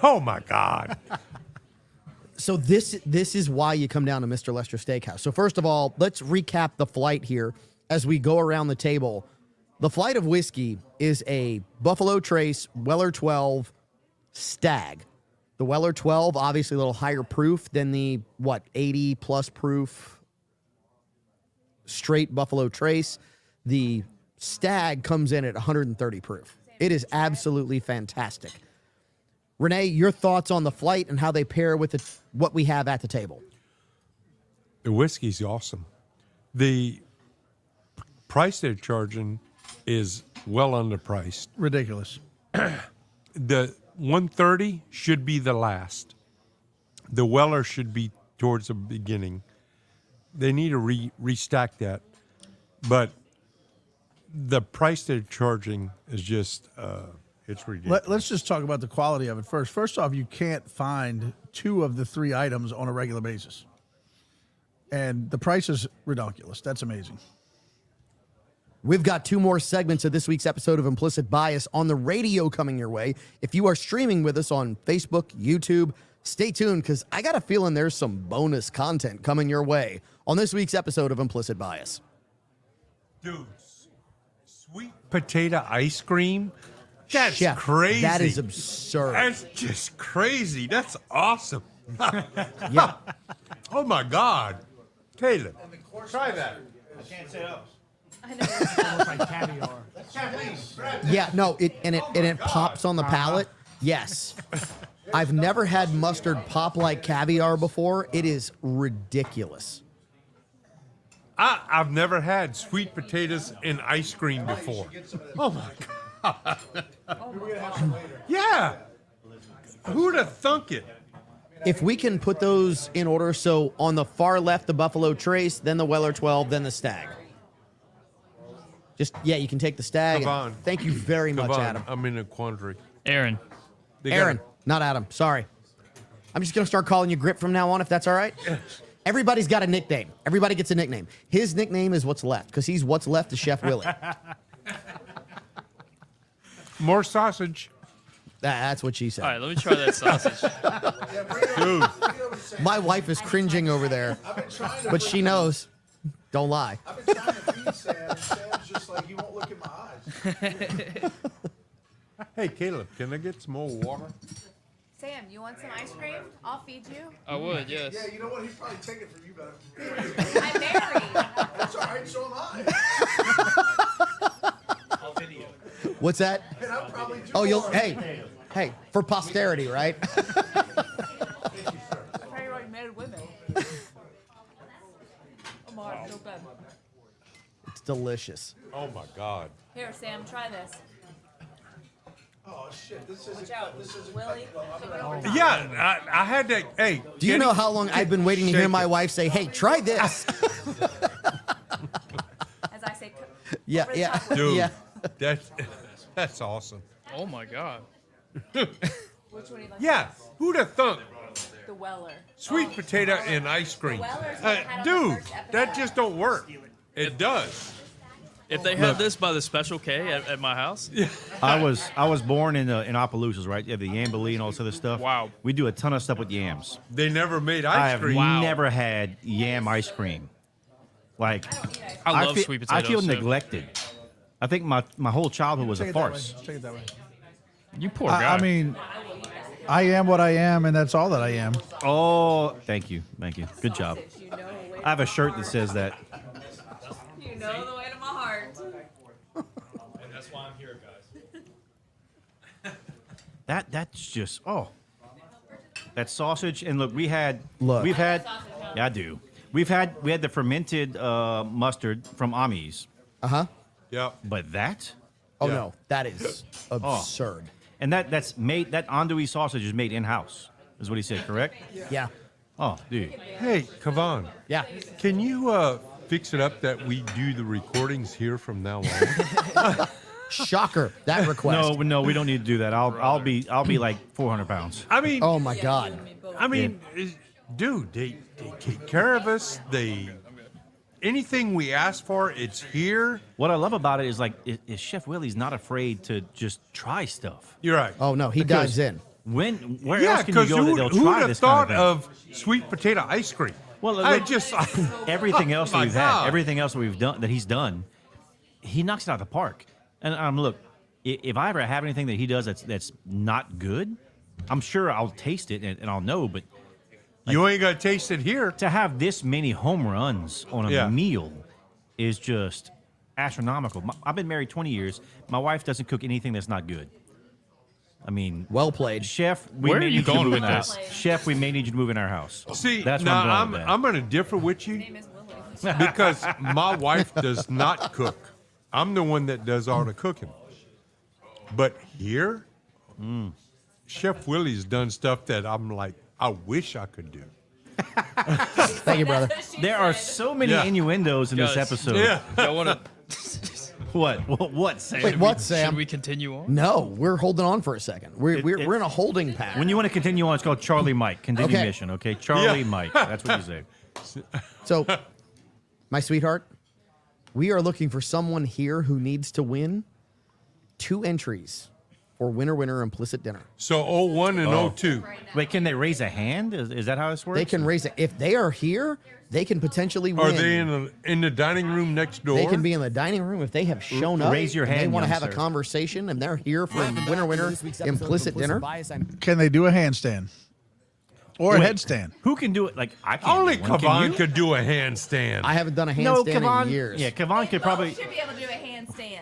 Oh my God. So this is why you come down to Mr. Lester Steakhouse. So first of all, let's recap the flight here as we go around the table. The flight of whiskey is a Buffalo Trace Weller 12 Stag. The Weller 12, obviously a little higher proof than the, 80 plus proof straight Buffalo Trace. The Stag comes in at 130 proof. It is absolutely fantastic. Renee, your thoughts on the flight and how they pair with what we have at the table? The whiskey's awesome. The price they're charging is well underpriced. Ridiculous. The 130 should be the last. The Weller should be towards the beginning. They need to restack that. But the price they're charging is just, it's ridiculous. Let's just talk about the quality of it first. First off, you can't find two of the three items on a regular basis. And the price is ridiculous. That's amazing. We've got two more segments of this week's episode of Implicit Bias on the radio coming your way. If you are streaming with us on Facebook, YouTube, stay tuned because I got a feeling there's some bonus content coming your way on this week's episode of Implicit Bias. Dudes, Sweet potato ice cream? That's Chef, crazy. that is absurd. That's just crazy. That's awesome. Yeah. Oh my God. Caleb, try that. Like caviar. Yeah, no, it pops on the palate. Yes. I've never had mustard pop like caviar before. It is ridiculous. I've never had sweet potatoes in ice cream before. Oh my God. Yeah. Who'd have thunk it? If we can put those in order, so on the far left, the Buffalo Trace, then the Weller 12, then the Stag. Just, yeah, you can take the Stag. Come on. Thank you very much, Come on, Adam. I'm in a quandary. Aaron. They got Aaron, not Adam. Sorry. I'm just going to start calling you Grip from now on, if that's all right. Everybody's got a nickname. Everybody gets a nickname. His nickname is What's Left, because he's what's left to Chef Willie. More sausage. That's what she said. All right, let me try that sausage. Dude. My wife is cringing over there, but she knows. Don't lie. I've been trying to feed Sam, and Sam's just like, he won't look in my eyes. Hey, Caleb, can I get some more water? Sam, you want some ice cream? I'll feed you. I would, yes. Yeah, you know what? He'd probably take it from you better. I'm married. That's all right, so am I. What's that? And I'll probably do Oh, you'll. more. Hey, for posterity, right? I thought you already married women. I'm hard, so bad. It's delicious. Oh my God. Here, Sam, try this. Oh, shit. This isn't. Watch out. This isn't. Willie, flip it over top. Yeah, I had that. Hey, Do you know how long I've been waiting to hear my wife say, "Hey, try this"? As I say, Yeah, over the yeah, top with Dude, yeah. that's awesome. Oh my God. Which one do you like? Yeah, who'd have thunk? The Weller. Sweet potato and ice cream. Weller's what I had on the Dude, first episode. that just don't work. It does. If they had this by the Special K at my house, I was born in Opelousas, right? You have the yamboli and all this other stuff. Wow. We do a ton of stuff with yams. They never made I ice have cream. never had yam ice cream. Like I love feel, sweet potatoes. I feel too. neglected. I think my whole childhood was a farce. Take it that way. You poor guy. I mean, I am what I am, and that's all that I am. Oh, thank you. Good job. I have a shirt that says that. You know the way to my heart. And that's why I'm here, guys. That's just that sausage. And look, we've had Look. I do. We had the fermented mustard from Amis, Yeah. but that Oh Yeah. no, that is absurd. and that's made, that andouille sausage is made in house, is what he said, correct? Yeah, Oh, dude. Hey, Kavan, yeah. can you fix it up that we do the recordings here from now on? Shocker, that request. No, we don't need to do that. I'll be like 400 pounds. I mean, Oh my God. Dude, they take care of us. Anything we ask for, it's here. What I love about it is is Chef Willie's not afraid to just try stuff. You're right. Oh no, he dives in. Where Yeah, else can you because go that they'll who'd try have this thought kind of of sweet potato ice cream? Well, I look, just everything else Oh that my we've God. had, everything else that we've done, that he's done, he knocks it out of the park. And look, if I ever have anything that he does that's not good, I'm sure I'll taste it and I'll know. But You ain't gonna taste it here. to have this many home runs on a Yeah. meal is just astronomical. I've been married 20 years. My wife doesn't cook anything that's not good. I mean, Well played. Chef, we Where may are need you you to going move with in our this? house. Chef, we may need you to move in our house. See, that's where now I'm I'm going with that. I'm gonna differ with you Name is Willie. because my wife does not cook. I'm the one that does all the cooking. But here, Chef Willie's done stuff that I'm like, I wish I could do. Thank you, brother. There are so many Yeah. innuendos in this Guys, episode. Yeah. I want to. What, Sam? Wait, what, Sam? Should we continue on? No, we're holding on for a second. We're in a holding pattern. When you want to continue on, it's called Charlie Mike. Continue Okay. mission, okay? Charlie Yeah. Mike. That's what you say. So, my sweetheart, we are looking for someone here who needs to win 2 entries for winner implicit dinner. So 01 and 02. Wait, can they raise a hand? Is that how this works? They can raise it. If they are here, they can potentially win. Are they in the dining room next door? They can be in the dining room if they have shown up. Raise your and they hand, want to young have a sir. conversation and they're here for winner implicit dinner. Can they do a handstand or a headstand? Who can do it? Like I can't. Only do one. Can Kavan you? could do a handstand. I haven't done a No, handstand Kavan. in years. Yeah, Kavan could probably should be able to do a handstand.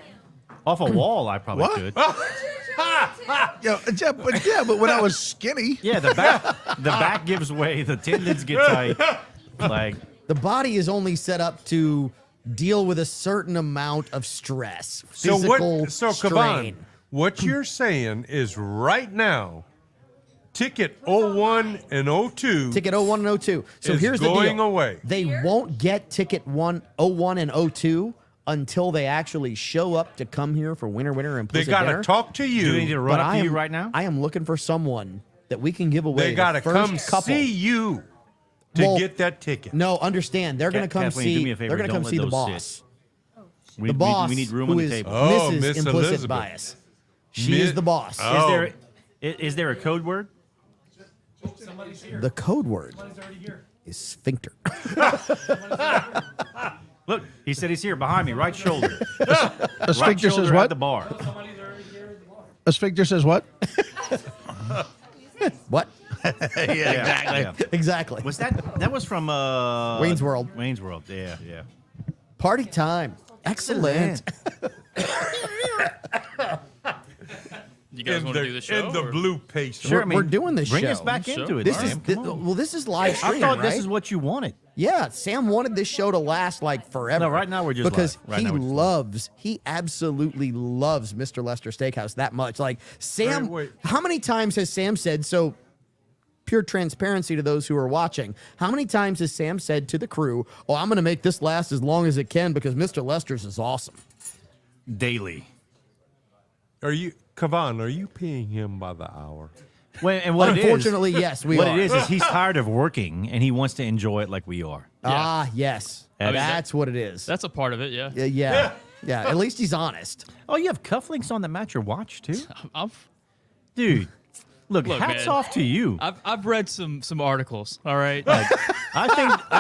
off a wall. I probably What? could. But when I was skinny, Yeah, the back gives way. The tendons get tight. Like The body is only set up to deal with a certain amount of stress, physical So strain. Kavan, what you're saying is right now, ticket 01 and 02. Ticket 01 and 02. So is here's the going deal. away. They won't get ticket 01 and 02 until they actually show up to come here for winner They implicit got dinner. to talk to do they need you. to run But up I to am you right now? I am looking for someone that we can give away. They got to the come first couple. see you to Well, get that ticket. No, understand. They're going to come Kathleen, do see. me a favor, They're going to don't come let see the those boss. sit. The boss. We need room who on the is table. Oh, Mrs. Miss Implicit Elizabeth. Bias. She is the boss. Oh. Is there a code word? The code word is sphincter. Look, he said he's here behind me, right shoulder. a Right sphincter shoulder says at what? the bar. A sphincter says what? What? Yeah. Exactly. Was that was from Wayne's World. Wayne's World. Yeah. Party time. Excellent. You guys want to do the show? In the or- blue pastry. Sure, We're doing this Bring show. us back Show. into it. This Sam. is Come on. well. This is live I stream, thought right? this is what you wanted. Yeah, Sam wanted this show to last like forever. No, right now we're just because live. Right he now we're just he absolutely loves Mr. Lester Steakhouse that much. Like Sam, Wait. how many times has Sam said? So, pure transparency to those who are watching. How many times has Sam said to the crew, "Oh, I'm going to make this last as long as it can because Mr. Lester's is awesome." Daily. Kavan, are you paying him by the hour? Well, and what Unfortunately, yes, we what are. it is he's tired of working and he wants to enjoy it like we are. Ah, yes, I mean, that's what it is. That's a part of it, yeah. Yeah. At least he's honest. Oh, you have cufflinks on that match your watch too, I'm, dude. Look, Look, hats man. off to you. I've read some articles. All right. I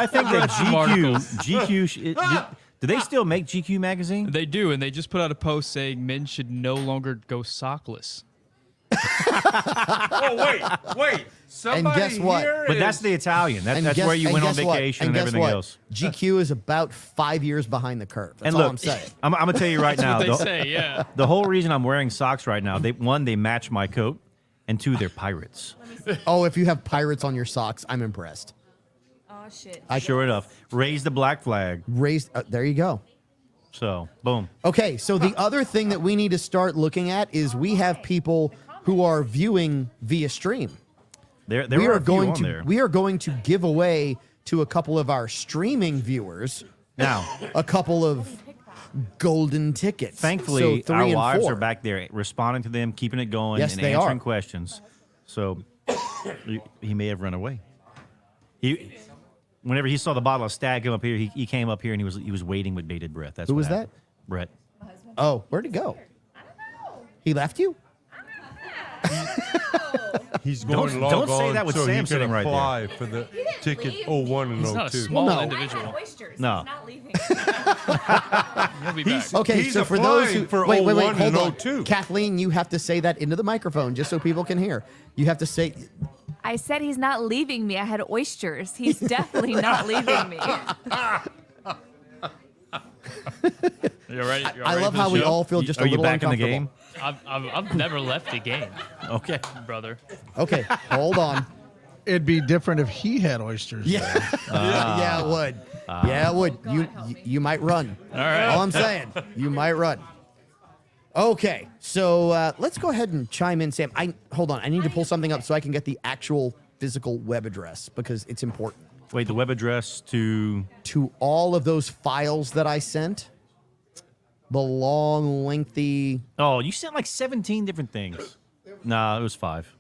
think that Some articles. GQ. Do they still make GQ magazine? They do, and they just put out a post saying men should no longer go sockless. Oh, wait. Somebody guess what? here But is- that's the Italian. That's guess- where you went on guess what? vacation and guess everything what? else. GQ is about 5 years behind the curve. That's And all look, I'm saying. I'm gonna tell you right now. What they the, say, yeah. the whole reason I'm wearing socks right now, they match my coat, and two, they're pirates. Oh, if you have pirates on your socks, I'm impressed. Oh shit. Sure enough, raise the black flag. Raised. There you go. So, boom. Okay, so the other thing that we need to start looking at is we have people who are viewing via stream. There we are are a few going on to there. we are going to give away to a couple of our streaming viewers Now, a couple of golden tickets. thankfully, so 3 our and wives 4. are back there responding to them, keeping it going, Yes, and they answering are. questions. So, he may have run away. Whenever he saw the bottle of Stag come up here, he came up here and he was waiting with bated breath. That's Who what was happened. that? Brett. Oh, where'd he go? He left you? He's going to log don't say on that with so Sam he can sitting right there. apply for the ticket 01 and He's not a 02. small no. individual. Oysters. No. He's not leaving. He'll be back. Okay, He's so for those who applying for wait, 01 hold and on. 02. Kathleen, you have to say that into the microphone just so people can hear. You have to say I said he's not leaving me. I had oysters. He's definitely not leaving me. You ready? I love how we all feel just Are a you little back in the uncomfortable. game? I've never left the game, Okay. brother. Okay, hold on. It'd be different if he had oysters. Yeah, yeah, it would. Yeah, it would. You might run. All right. All I'm saying, you might run. Okay, so let's go ahead and chime in, Sam. Hold on. I need to pull something up so I can get the actual physical web address because it's important. Wait, the web address to... To all of those files that I sent, the long, lengthy. Oh, you sent like 17 different things. No, it was 5.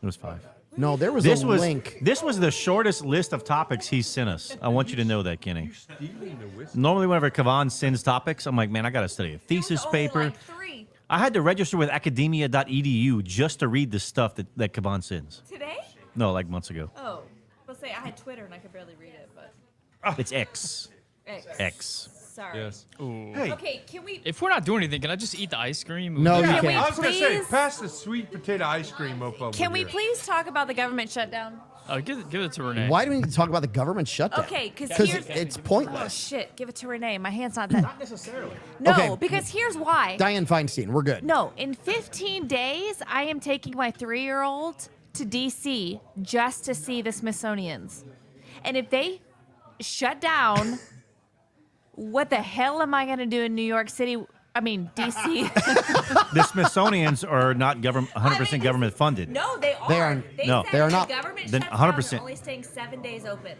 It was 5. No, there was This a was link. This was the shortest list of topics he sent us. I want you to know that, Kenny. Normally, whenever Kavan sends topics, I'm like, man, I got to study a thesis paper. I had to register with academia.edu just to read the stuff that Kavan sends. Today? No, like months ago. Oh, let's say I had Twitter and I could barely read it, but It's X. X. sorry. Yes. Ooh. Hey, Okay, can we? If we're not doing anything, can I just eat the ice cream? No, you Can we can't. I was going to say, please- pass the sweet potato ice cream up over Can we here. please talk about the government shutdown? Give it to Renee. Why do we need to talk about the government shutdown? Okay, because here's it's oh pointless. shit, give it to Renee. My hand's not that. Not necessarily. No, Okay. because here's why. Diane Feinstein, we're good. No, in 15 days, I am taking my 3-year-old to DC just to see the Smithsonian's. And if they shut down, what the hell am I going to do in New York City? I mean, DC. The Smithsonian's are not 100% government funded. No, they are. They are- no, said they are if not. The government Then shuts down, 100%. they're only staying 7 days open.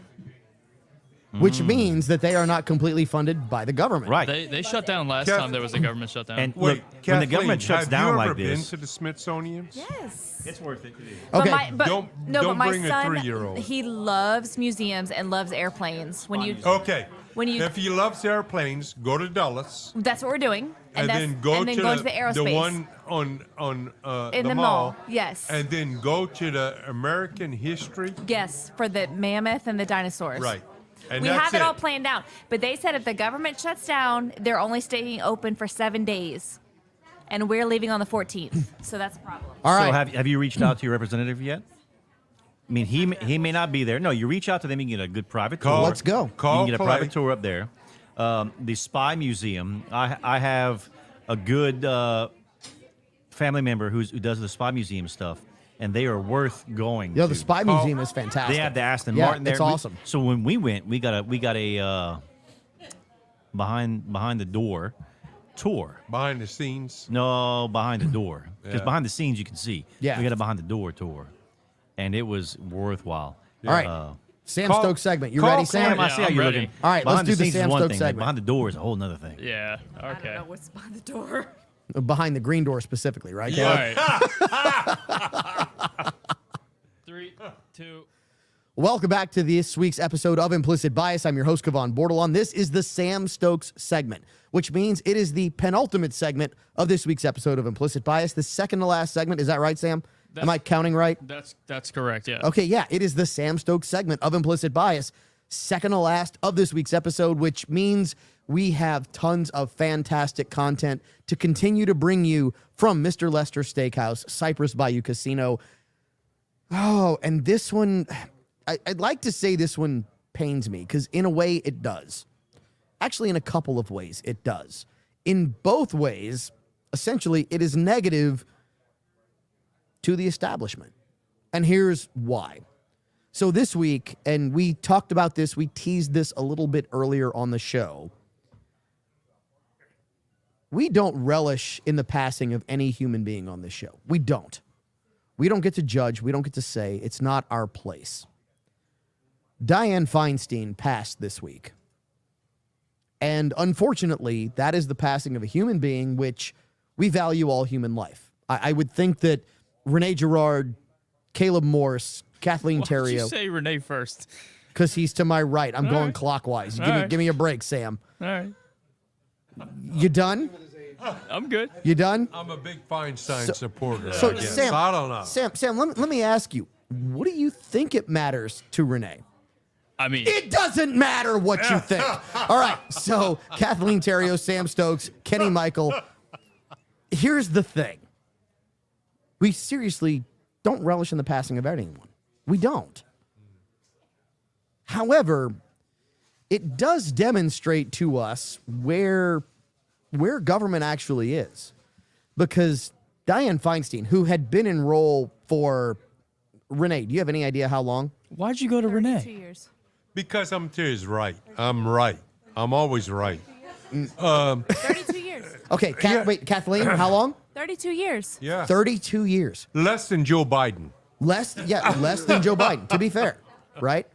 Which means that they are not completely funded by the government. Right. They shut down last Kath- time there was a government shutdown. And Wait, look, when the Kathleen, government shuts have down you ever like been this, to the Smithsonian's? Yes. it's worth it. Okay. Don't but my bring a son, 3-year-old. he loves museums and loves airplanes. When you, Okay. When you- if he loves airplanes, go to Dulles. that's what we're doing, And that's, then go and then to go to the aerospace. one on in the mall. Yes. And then go to the American history. Yes, for the mammoth and the dinosaurs. Right. And We that's have it all planned out. But they said if the government shuts down, they're only staying open for 7 days. And we're leaving on the 14th. So that's a problem. All right. So have you reached out to your representative yet? I mean, he may not be there. No, you reach out to them, you can get a good private tour. Let's go. You Call can get a Clay. private tour up there. The Spy Museum, I have a good family member who does the Spy Museum stuff, and they are worth going Yo, to. the Spy Museum is fantastic. They have the Aston Yeah, Martin there. it's awesome. So when we went, we got a behind the door tour. Behind the scenes. No, behind the door. Because Yeah. behind the scenes you can see. Yeah. We got a behind the door tour, and it was worthwhile. All right. Sam Call- Stokes segment. You call ready, Clay. Sam? I see how I'm you're ready. looking. All right, let's Behind do the scenes is Sam one Stokes thing, but segment. behind the door is a whole nother thing. Yeah. I Okay. don't know what's behind the door. Behind the green door specifically, right? All Caleb? right. 3, 2. Welcome back to this week's episode of Implicit Bias. I'm your host, Kavan Bordelon. This is the Sam Stokes segment, which means it is the penultimate segment of this week's episode of Implicit Bias, the second to last segment. Is that right, Sam? Am I counting right? That's correct. Yeah. Okay, yeah, it is the Sam Stokes segment of Implicit Bias, second to last of this week's episode, which means we have tons of fantastic content to continue to bring you from Mr. Lester Steakhouse, Cypress Bayou Casino. Oh, and this one, I'd like to say this one pains me, because in a way it does. Actually, in a couple of ways, it does. In both ways, essentially, it is negative to the establishment. And here's why. So this week, and we talked about this, we teased this a little bit earlier on the show. We don't relish in the passing of any human being on this show. We don't. We don't get to judge. We don't get to say. It's not our place. Diane Feinstein passed this week. And unfortunately, that is the passing of a human being, which we value all human life. I would think that Renee Girard, Caleb Morse, Kathleen Why did you Theriault, say Renee first? because he's to my right. I'm going right. clockwise. All right. Give me a break, Sam. All right. You done? I'm good. You done? I'm a big Feinstein supporter. So I guess. Sam, I don't know. Sam, let me ask you, what do you think it matters to Renee? I mean, It doesn't matter what you think. All right, so Kathleen Theriault, Sam Stokes, Kenny Michael. Here's the thing. We seriously don't relish in the passing of anyone. We don't. However, it does demonstrate to us where government actually is. Because Diane Feinstein, who had been in role for, Renee, do you have any idea how long? why'd you go to 2 Renee? years. Because I'm always right. I'm right. I'm always right. 32 years. Okay, wait, Kathleen, how long? 32 years. Yeah. 32 years. Less than Joe Biden. Less than Joe Biden, to be fair, right?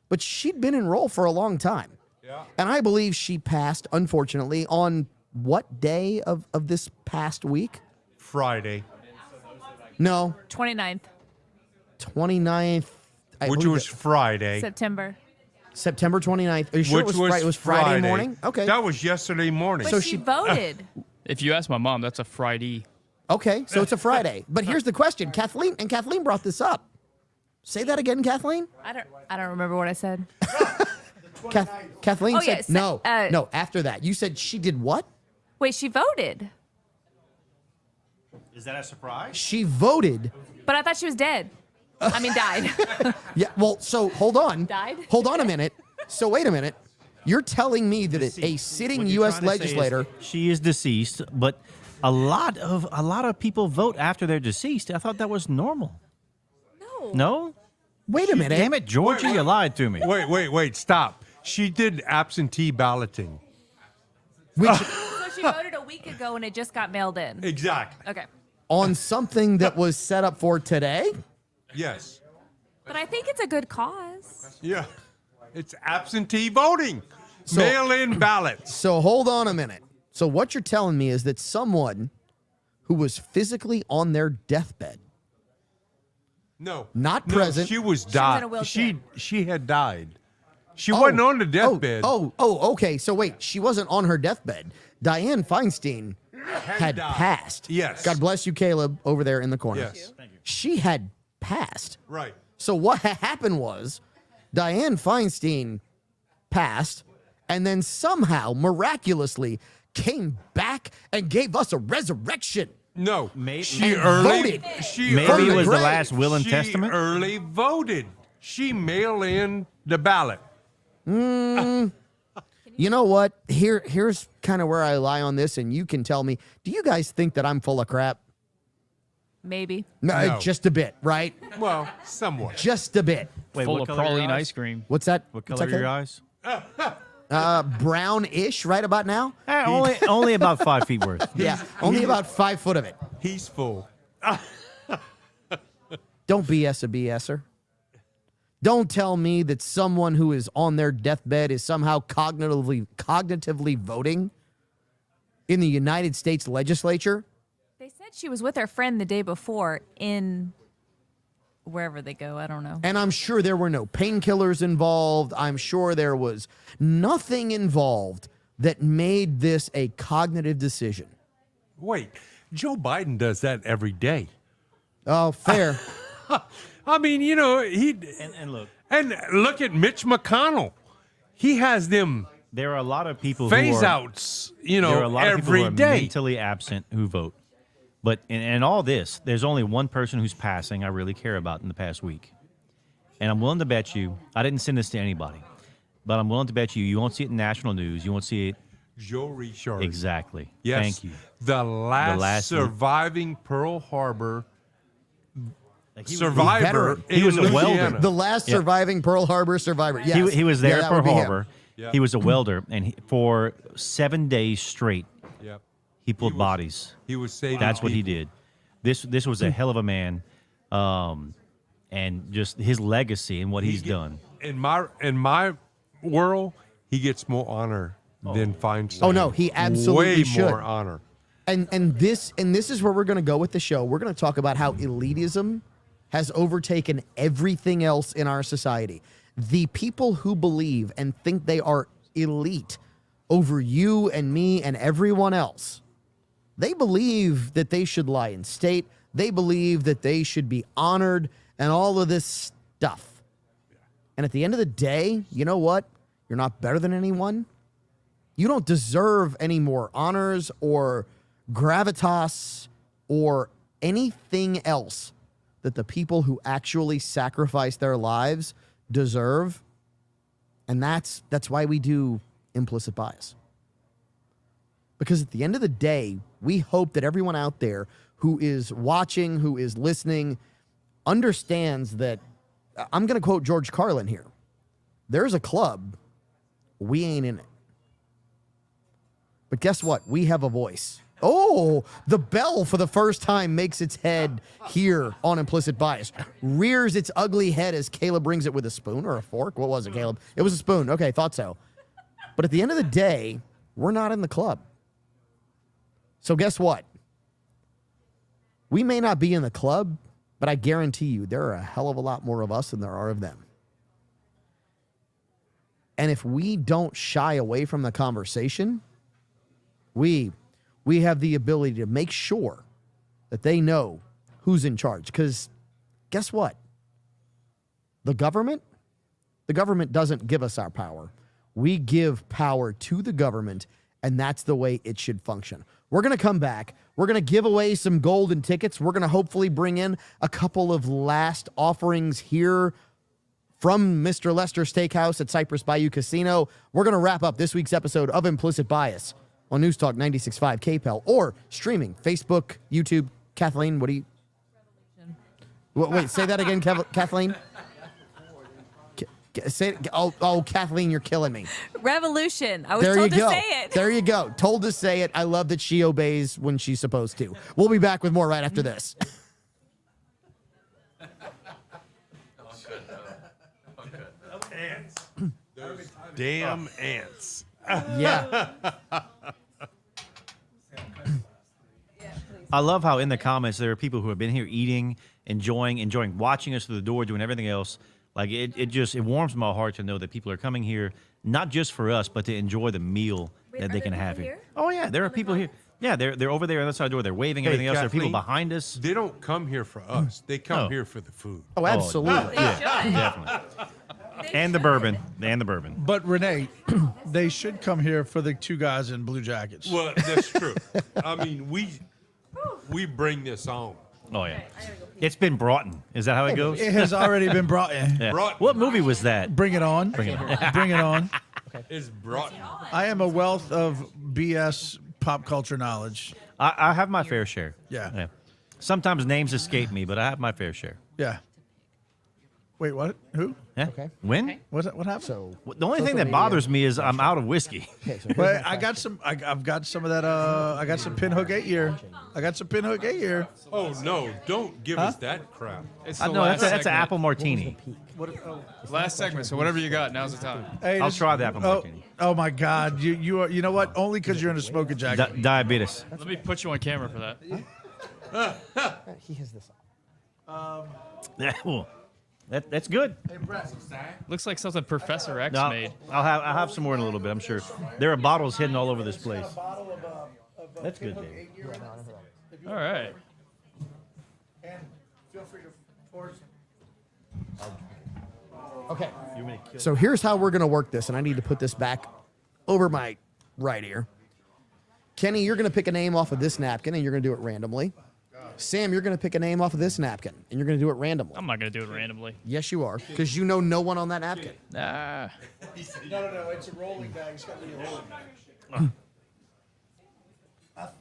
But she'd been in role for a long time. Yeah. And I believe she passed, unfortunately, on what day of this past week? Friday. No, 29th 29th. I Which believe was it- Friday. September. September 29th. Are you sure Which it was Friday morning? Okay. That was yesterday morning. But So she she- voted. If you ask my mom, that's a Friday. Okay, so it's a Friday. But here's the question. Kathleen brought this up. Say that again, Kathleen. I don't remember what I said. Kathleen Oh, said, yeah, no, after that. You said she did what? Wait, she voted, Is that a surprise? She voted. but I thought she was dead. I mean, died. Yeah, well, so hold on. Died? Hold on a minute. So wait a minute. You're telling me that a sitting What you're U.S. trying to say is legislator. she is deceased, but a lot of people vote after they're deceased. I thought that was normal. No. No? Wait a minute. Damn it, Georgia, you lied to me. Wait, stop. She did absentee balloting. Which, So she voted a week ago and it just got mailed in. Exactly. Okay. on something that was set up for today? Yes. But I think it's a good cause. Yeah. It's absentee voting. So- Mail-in ballots. So hold on a minute. So what you're telling me is that someone who was physically on their deathbed, No. Not no, present. She was in a died. wheelchair. She had died. She wasn't on the deathbed. Okay. So wait, she wasn't on her deathbed. Dianne Feinstein had died. passed. Yes. God bless you, Caleb, over there in the corner. Yes. Thank She had passed. Right. So what happened was Dianne Feinstein passed and then somehow miraculously came back and gave us a resurrection. No. Maybe- she and early. voted. She Maybe From it the was the grave. last will and she testament. early voted. She mailed in the ballot. You know what? Here's kind of where I lie on this, and you can tell me, do you guys think that I'm full of crap? Maybe. No. Just a bit, right? Well, somewhat. Just a bit. Wait, Full what of color are your praline eyes? ice cream. What's that? What What's color that, are your Caleb? eyes? Brownish, right about now? Only about 5 feet worth. Yeah, only about 5 foot of it. He's full. Don't BS a BSer. Don't tell me that someone who is on their deathbed is somehow cognitively voting in the United States legislature. They said she was with her friend the day before in wherever they go. I don't know. And I'm sure there were no painkillers involved. I'm sure there was nothing involved that made this a cognitive decision. Wait, Joe Biden does that every day. Oh, fair. I mean, you know, And look, and look at Mitch McConnell. He has them there are a lot of people phase who are, outs, you there are a know, lot of people every who are day. mentally absent who vote. But in all this, there's only one person who's passing I really care about in the past week. And I'm willing to bet you, I didn't send this to anybody, but I'm willing to bet you won't see it in national news. You won't see it. Joe Richard. Exactly. Yes. Thank you. The last surviving surviving Pearl Harbor Like, he was- survivor. veteran. He was in a welder. Louisiana. The last Yeah. surviving Pearl Harbor survivor. Yes. He was there Yeah, that at Pearl would be him. Harbor. Yeah. He was a welder, and for 7 days straight, Yep. he pulled bodies. He was saving That's what he people. did. This was a hell of a man, and just his legacy and what he's done. In my world, he gets more honor than Feinstein. Oh, no, he absolutely way should. more honor. And this is where we're going to go with the show. We're going to talk about how elitism has overtaken everything else in our society. The people who believe and think they are elite over you and me and everyone else, they believe that they should lie in state. They believe that they should be honored and all of this stuff. And at the end of the day, you know what? You're not better than anyone. You don't deserve any more honors or gravitas or anything else that the people who actually sacrifice their lives deserve. And that's why we do implicit bias. Because at the end of the day, we hope that everyone out there who is watching, who is listening, understands that, I'm going to quote George Carlin here. There's a club, we ain't in it. But guess what? We have a voice. Oh, the bell for the first time makes its head here on Implicit Bias. Rears its ugly head as Caleb brings it with a spoon or a fork. What was it, Caleb? It was a spoon. Okay, thought so. But at the end of the day, we're not in the club. So guess what? We may not be in the club, but I guarantee you there are a hell of a lot more of us than there are of them. And if we don't shy away from the conversation, we we have the ability to make sure that they know who's in charge. Because guess what? The government doesn't give us our power. We give power to the government, and that's the way it should function. We're going to come back. We're going to give away some golden tickets. We're going to hopefully bring in a couple of last offerings here from Mr. Lester Steakhouse at Cypress Bayou Casino. We're going to wrap up this week's episode of Implicit Bias on News Talk 96.5 KPEL or streaming Facebook, YouTube. Kathleen, what do you... Wait, say that again, Kathleen. Say it. Oh, Kathleen, you're killing me. Revolution. I was There told you to go. say it. There you go. Told to say it. I love that she obeys when she's supposed to. We'll be back with more right after this. Ants. Those damn ants. Yeah. I love how in the comments there are people who have been here eating, enjoying watching us through the door, doing everything else. Like it warms my heart to know that people are coming here not just for us, but to enjoy the meal that they can have here. Oh yeah, there are people here. Yeah, they're over there on the side door. They're waving everything else. There are people Kathleen, behind us. They don't come here for us. They come here for the food. Oh, absolutely. Yeah, definitely. And the bourbon. But Renee, they should come here for the two guys in blue jackets. Well, that's true. I mean, we bring this on. Oh yeah. It's been brought in. Is that how it goes? It has already been brought in. Yeah. Brought- What movie was that? Bring it on. Bring it on. Bring it on. It's brought. I am a wealth of BS pop culture knowledge. I have my fair share. Yeah. Sometimes names escape me, but I have my fair share. Yeah. Wait, what? Who? Yeah. Okay. When? What happened? So The only thing that bothers me is I'm out of whiskey. okay, so Well, I got some. I've got some of that. I got some Pinhook 8-year. Oh no! Don't give us that crap. It's No, that's an apple martini. Last segment. So whatever you got, now's the time. Hey, I'll this- try the apple martini. Oh my God! You are. You know what? Only because you're in a smoking jacket. Diabetes. Let me put you on camera for that. he has this. Yeah, well, that's good. Looks like something Professor X No, made. I'll have some more in a little bit. I'm sure there are bottles hidden all over this place. That's good, Dave. All right. And feel free to force. Okay. So here's how we're going to work this, and I need to put this back over my right ear. Kenny, you're going to pick a name off of this napkin, and you're going to do it randomly. Sam, you're going to pick a name off of this napkin, and you're going to do it randomly. I'm not going to do it randomly. Yes, you are, because you know no one on that napkin. Ah. No. It's a rolling bag. It's got to be a rolling bag.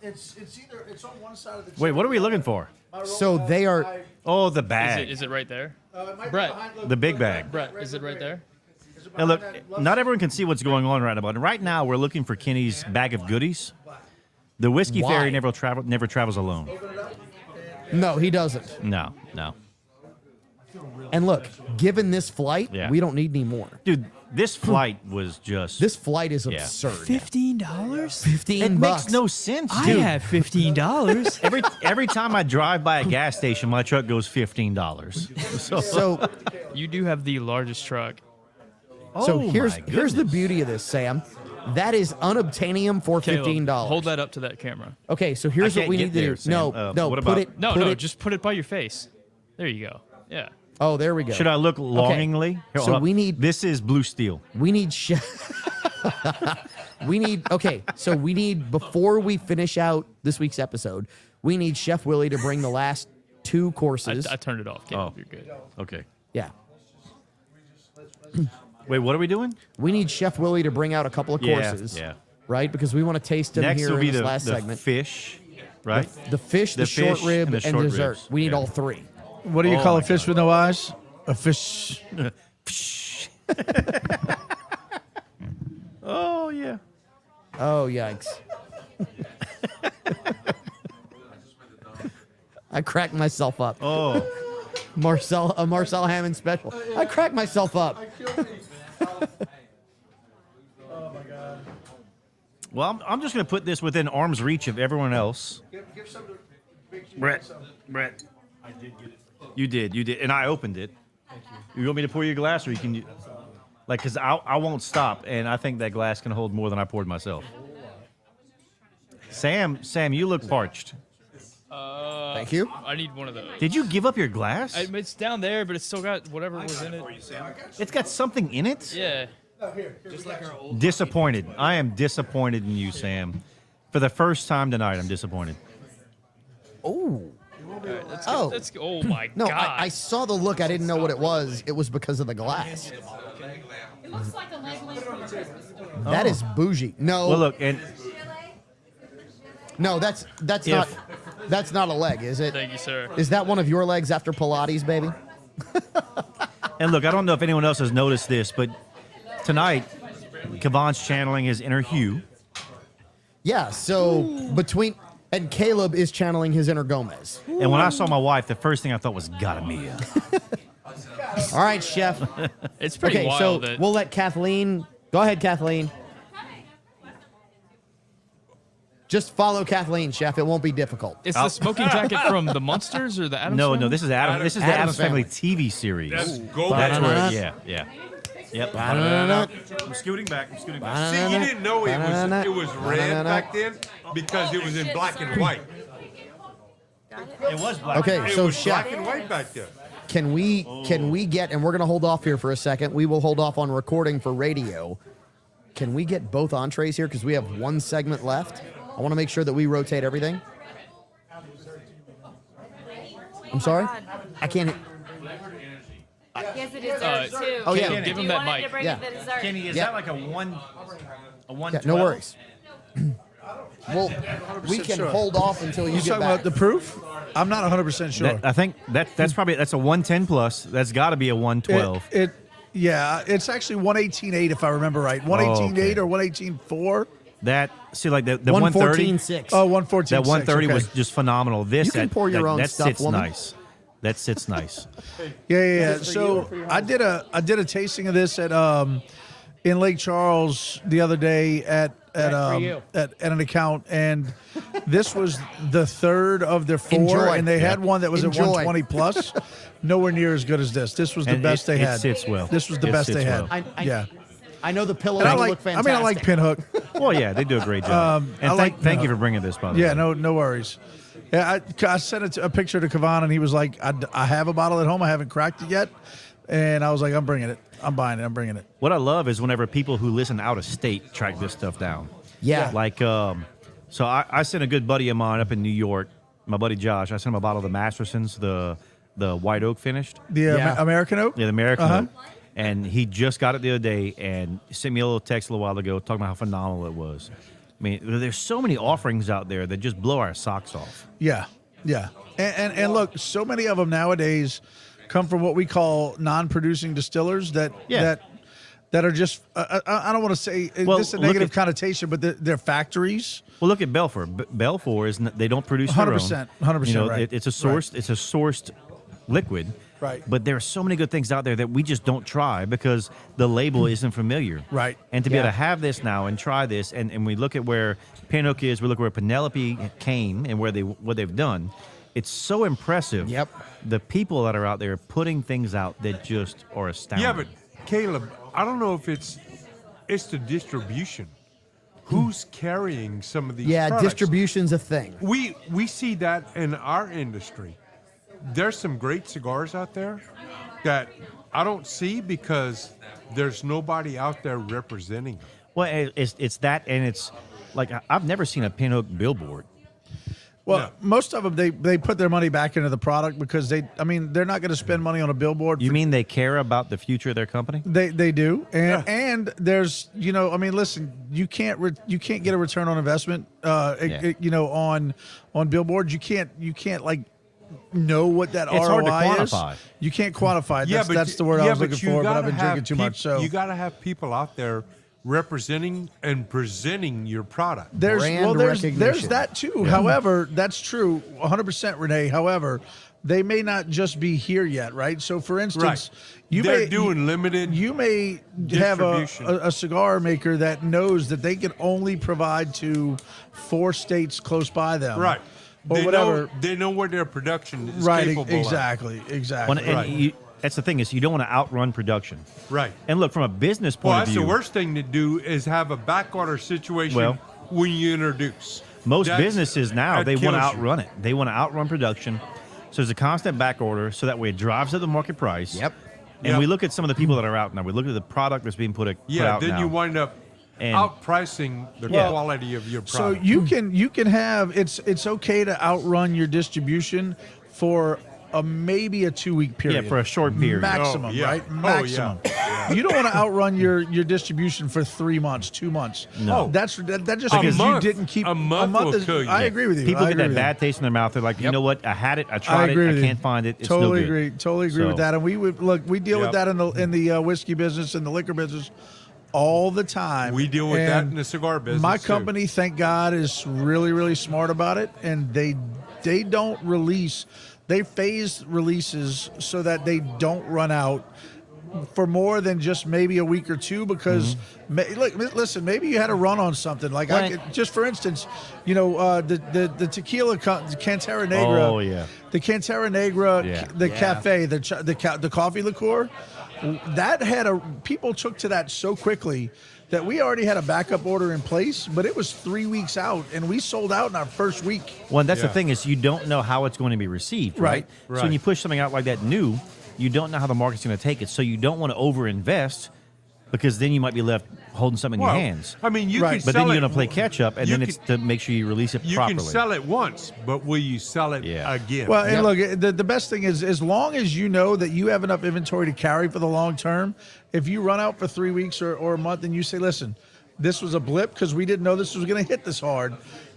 It's on one side of the. Wait, what are we looking for? So they are. Oh, the bag. Is it right there? Brett. Brett. The big bag. Brett, is it right there? Now look, not everyone can see what's going on right about it. Right now, we're looking for Kenny's bag of goodies. The whiskey Why? fairy never travels alone. No, he doesn't. No. And look, given this flight, Yeah. we don't need any more. Dude, this flight was just. This flight is Yeah. absurd. $15? $15 it bucks. makes no sense, I dude. have $15. Every time I drive by a gas station, my truck goes $15. So You do have the largest truck. So Oh, here's my the goodness. beauty of this, Sam. That is unobtainium for Caleb, $15. Hold that up to that camera. Okay, so here's I what we can't need get to there, do. Sam. No, What put about- it. No, put no, it, just put it by your face. There you go. Yeah. Oh, there we go. Should I look longingly? Here, So hold up. we need- This is blue steel. We need we need. Okay, so we need before we finish out this week's episode, we need Chef Willie to bring the last two courses. I turned it off. Caleb, Oh. you're good. Okay. Yeah, Wait, what are we doing? we need Chef Willie to bring out a couple of courses. Yeah. Right, because we want to taste them Next here will in be this the last segment. fish, right? The fish, the the short fish, rib, and and, the short dessert. ribs. We need Yeah. all three. What do you Oh call my a fish with no eyes? A fish. Oh yeah. Oh, yikes. I cracked myself up. Oh. A Marcel Hammond special. I cracked myself up. Well, I'm just going to put this within arm's reach of everyone else. Brett. I did get it. You did, and I opened it. You want me to pour you a glass, or you can, like, because I won't stop, and I think that glass can hold more than I poured myself. Sam, you look parched. Thank you. I need one of those. Did you give up your glass? It's down there, but it's still got whatever was in it. It's got something in it? Yeah. Disappointed. I am disappointed in you, Sam. For the first time tonight, I'm disappointed. Oh. Oh my No, God. I saw the look. I didn't know what it was. It was because of the glass. It looks like a leg lamp from a Christmas store. That is bougie. No. Well, look, and No, that's not a leg, is it? Thank you, sir. Is that one of your legs after Pilates, baby? and look, I don't know if anyone else has noticed this, but tonight, Kevon's channeling his inner Hugh. Yeah. So and Caleb is channeling his inner Gomez. And when I saw my wife, the first thing I thought was, "God Mia." All right, Chef. It's pretty Okay, wild. so we'll let Kathleen. Go ahead, Kathleen. Just follow Kathleen, Chef. It won't be difficult. It's the smoking jacket from the Munsters or the Addams No, Family? this is Adam. This is the Addams Addams Family TV series. That's gold. That's where, yeah. Yep. I'm scooting back. See, you didn't know it was red back then because it was in black and white. It was black. Okay, It so was Chef, black and white back there. can we get, and we're going to hold off here for a second. We will hold off on recording for radio. Can we get both entrees here? Because we have one segment left. I want to make sure that we rotate everything. I'm sorry? I can't. Yes, it is dessert too. Oh, yeah. Caleb, give Do him you that want him mic. to bring Yeah. the dessert? Kenny, is Yeah. that like a 112? Yeah, no worries. Well, we can sure. hold off until you You get talking back. about the proof? I'm not 100% sure. I think that's probably a 110 plus. That's got to be a 112. Yeah, it's actually 118.8 if I remember right. 118.8 or 118.4. That like the 130. 114.6. Oh, 114.6. That 130 okay. was just phenomenal. This You can pour your own that stuff, sits woman. nice. That sits nice. Yeah. So I did a tasting of this at in Lake Charles the other day at an account, and this was the third of their four, Enjoy. and they had one that was Enjoy. at 120 plus. Nowhere near as good as this. This was the And best they it had. sits well. This was the It best sits they had. well. Yeah. I know the pillows And I look like. fantastic. I like Pinhook. Well, yeah, they do a great job. And I like thank you Pinhook. for bringing this, by the Yeah, way. no worries. Yeah, I sent a picture to Kavan, and he was like, I have a bottle at home. I haven't cracked it yet. And I was like, I'm bringing it. I'm buying it. I'm bringing it. What I love is whenever people who listen out of state track this stuff down. Yeah. Like, so I sent a good buddy of mine up in New York, my buddy Josh. I sent him a bottle of the Mastersons, the white oak finished. The Yeah. American Oak? Yeah, the American Uh-huh. oak. And he just got it the other day and sent me a little text a little while ago talking about how phenomenal it was. I mean, there's so many offerings out there that just blow our socks off. Yeah. And look, so many of them nowadays come from what we call non-producing distillers that are just I don't want to say Well, this is a look negative at- connotation, but they're factories. Well, look at Belfour. Belfour they don't produce their own. 100%, You know, right. it's a sourced. It's a sourced liquid. Right. But there are so many good things out there that we just don't try because the label isn't familiar. Right. And to be able to have this now and try this, and we look at where Pinhook is, we look where Penelope came and what they've done. It's so impressive. Yep. The people that are out there putting things out that just are astounding. Yeah, but Caleb, I don't know if it's the distribution. Who's carrying some of these products? Distribution's a thing. We see that in our industry. There's some great cigars out there that I don't see because there's nobody out there representing them. Well, it's that, and it's like I've never seen a Pinhook billboard. Well, most of them they put their money back into the product because they're not going to spend money on a billboard. You mean they care about the future of their company? They do, and there's listen, you can't get a return on investment. On billboards, you can't like know what that It's ROI hard to is. quantify. You can't quantify it. Yeah, That's the word I was looking you for, but I've gotta been have drinking too much. So you got to have people out there representing and presenting your product. there's Brand there's recognition. that too. However, that's true, 100%, Renee. However, they may not just be here yet, right? So, for instance, They're doing limited You may have distribution. a cigar maker that knows that they can only provide to 4 states close by them, right. Or They whatever. They know what their production is Right, capable of. exactly. Well, and that's the thing is you don't want to outrun production. Right. And look, from a business point Well, of that's view, the worst thing to do is have a backorder situation Well- when you introduce. most That's- businesses now, that they want to kills you. outrun it. They want to outrun production. So there's a constant back order, so that way it drives up the market price. Yep. And Yep. we look at some of the people that are out now. We look at the product that's being put Yeah, out then now. you wind up And- outpricing the Yeah. quality of your So product. you can have it's okay to outrun your distribution for maybe a 2-week period. for a short period. maximum, Oh, yeah. right? Oh, yeah. Maximum. You don't want to outrun your distribution for 3 months, 2 months. No. that just A means month- you didn't keep a month will is- kill you. I agree with you. People I get agree that with bad taste in their mouth. They're like, you know what? I had it. I I tried agree it. with I you. can't find it. It's totally no good. agree. Totally agree with So- that. And we would we deal with Yep. that in the whiskey business and the liquor business all the time. We deal with that And in the cigar business. My too. company, thank God, is really, really smart about it, and they don't release. They phase releases so that they don't run out for more than just maybe a week or two. Because look, listen, maybe you had a run on something like Right. just for instance, the tequila Cantera Negra. Oh, yeah. The Cantera Negra, Yeah. the cafe, the coffee liqueur. That people took to that so quickly that we already had a backup order in place, but it was 3 weeks out, and we sold out in our first week. Well, and that's the Yeah. thing is you don't know how it's going to be received, right? So when Right. you push something out like that new, you don't know how the market's going to take it. So you don't want to overinvest because then you might be left holding something in Well, your hands. I mean, you Right. can But sell then you're it- going to play catch up, and you then can- it's to make sure you release it You properly. can sell it once, but will you sell it Yeah. again? Well, and look, the best thing is as long as you know that you have enough inventory to carry for the long term, if you run out for 3 weeks or a month and you say, listen, this was a blip because we didn't know this was going to hit this hard,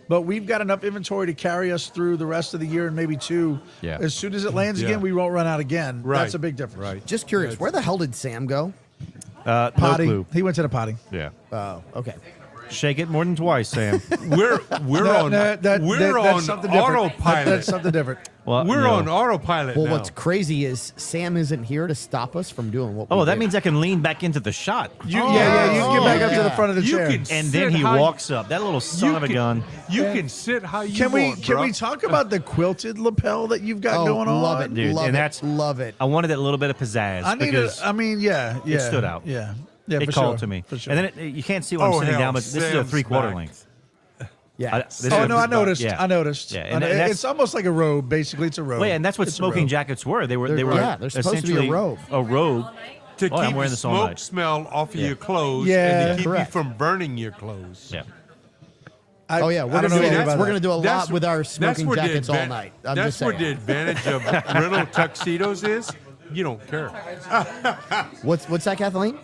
but we've got enough inventory to carry us through the rest of the year and maybe 2. Yeah. As soon as it lands Yeah. again, we won't run out again. Right. That's a big difference. Right. Just curious, where the hell did Sam go? No Potty. clue. He went to the potty. Yeah. Oh, okay. Shake it more than twice, Sam. We're on that's on something different. autopilot. That's something different. Well, We're you know. on autopilot Well, now. what's crazy is Sam isn't here to stop us from doing what we Oh, that do. mean I can lean back into the shot. You can get back up to the front of the You chair. can And sit then he how you- walks up. That little son of a gun. You can sit how you Can we want, bro. talk about the quilted lapel that you've got Oh, going on? love it, Dude, love and it, that's- love it. I wanted that little bit of pizzazz I need because yeah. it stood out. Yeah, it for called sure, to me. for sure. And then you can't see what I'm Oh, sitting hell, down, but this is a Sam's 3/4 back. length. Yeah. This is Oh a- no, I noticed. Yeah. I noticed. Yeah, I and know. that's- It's almost like a robe. Basically, it's a robe. Well, yeah, and that's what It's a smoking robe. jackets were. They were they're supposed to be a essentially robe. A robe. to Oh, I'm keep wearing the this all smoke night. smell off of Yeah. your clothes Yeah. and to keep Correct. you from burning your clothes. Yeah. Oh yeah, we're I don't gonna know do anything that. about We're that. gonna do a That's- lot with our that's smoking where the jackets all advan- night. I'm that's just where saying. the advantage of rental tuxedos is. You don't care. What's that, Kathleen?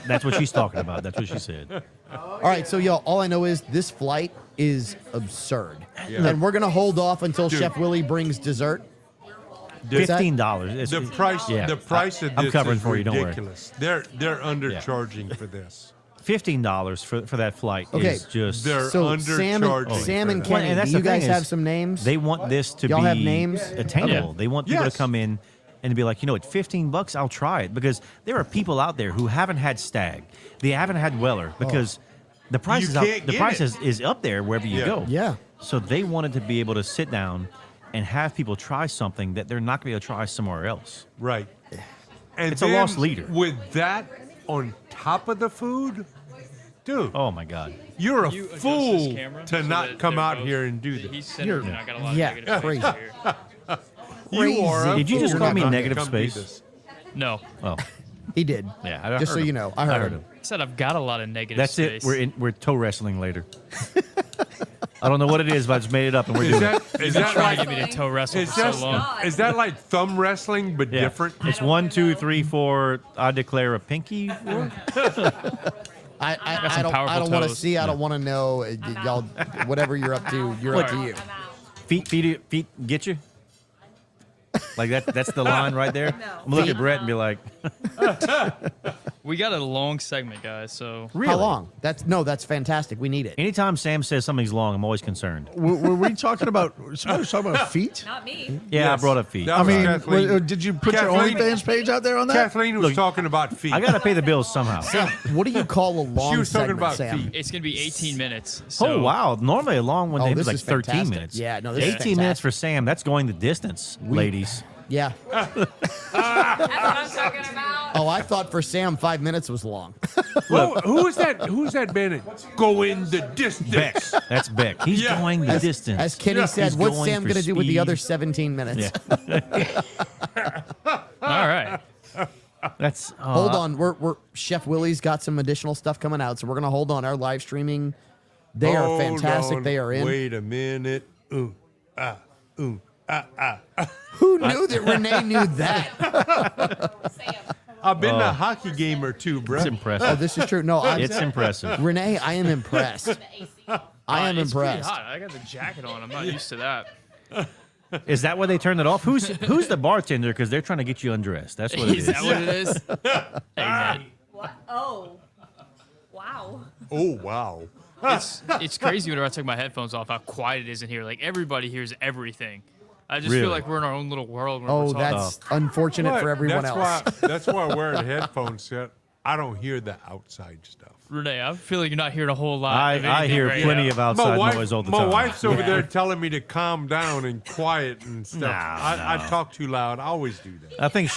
That's what she's talking about. That's what she said. All right, so y'all, all I know is this flight is absurd, Yeah. and we're gonna hold off until Dude. Chef Willie brings dessert. The- $15. The price, Yeah. the price of I'm this covering is for you. Don't worry. ridiculous. They're undercharging for this. $15 for that flight Okay. is just. They're So Sam undercharging. and, Sam and for that. Kenny, and that's do you the thing guys is have some names? They want this to Y'all be have names? attainable. Okay. They want people Yes. to come in and be like, you know what, $15, I'll try it, because there are people out there who haven't had Stag, they haven't had Weller, because the price You is up, can't the get price it. is up there wherever you Yeah. go. Yeah. So they wanted to be able to sit down and have people try something that they're not going to be able to try somewhere else. Right. And It's a then lost leader. With that on top of the food, dude, Oh my God. you're a You adjust fool this camera to so not that come they're out both- here and do He's this. centered, and I got a lot of yeah, negative crazy. space here. You are a Did you just fool call me not to negative come do space? this. No, Oh, He did. yeah. I Just heard so him. you know, I heard him. I said I've got a lot of negative That's space. it. We're toe wrestling later. I don't know what it is, but I just made it up and we're Is doing that, it. is You've been that trying like to get me to toe wrestle is for that, so long. is that like thumb wrestling but Yeah. different? It's 1, 2, 3, 4. I declare a pinky. I some don't powerful want to toes. see. I don't want to know. Y'all, whatever you're up to, you're up to you. Feet get you. Like that's the line right there. I'm gonna look at Brett and be like, We got a long segment, guys. So really? How long? That's fantastic. We need it. Anytime Sam says something's long, I'm always concerned. Were we talking about? Somebody was talking about feet. Not me. Yeah, Yes. I brought up feet. That I was mean, Kathleen. did you put your Kathleen- OnlyFans page out there on that? Kathleen was Look, talking about feet. I gotta pay the bills somehow. Sam, what do you call a long She was talking segment, about Sam? feet. it's gonna be 18 minutes. So Oh wow! Normally a long one Oh, is this like is 13 fantastic. minutes. Yeah, no, this is 18 minutes fantastic. for Sam. That's going the distance, ladies. Yeah. That's what I'm talking about. Oh, I thought for Sam 5 minutes was long. Well, who's that band? Go in the distance. Beck. That's Beck. He's Yeah. going the distance. As Kenny said, He's what's going Sam for going to do with the speed. other 17 minutes? Yeah. All right. That's Hold on, we're Chef Willie's got some additional stuff coming out, so we're gonna hold on. Our live streaming, they are Hold fantastic. on, They are in. Wait a minute. Ooh, ah. Who knew that Renee knew that? I've been to a hockey game or two, bro. It's Oh, impressive. this is true. No, It's impressive. Renee, I am impressed. I am It's pretty impressed. hot. I got the jacket on. I'm not used to that. Is that why they turned it off? Who's the bartender? Because they're trying to get you undressed. That's what it Is is. that what it is? Hey, man. Oh. Wow. Oh, wow. It's crazy whenever I take my headphones off how quiet it is in here. Like everybody hears everything. I just Really? feel like we're in our own little world. When Oh, we're talking. that's unfortunate for everyone that's else. That's why I'm wearing headphones. So I don't hear the outside stuff. Renee, I feel like you're not hearing a whole lot. of I anything hear right plenty now. of outside noise all the my time. wife's over there telling me to calm down and quiet and stuff. I talk too loud. I always do that. I think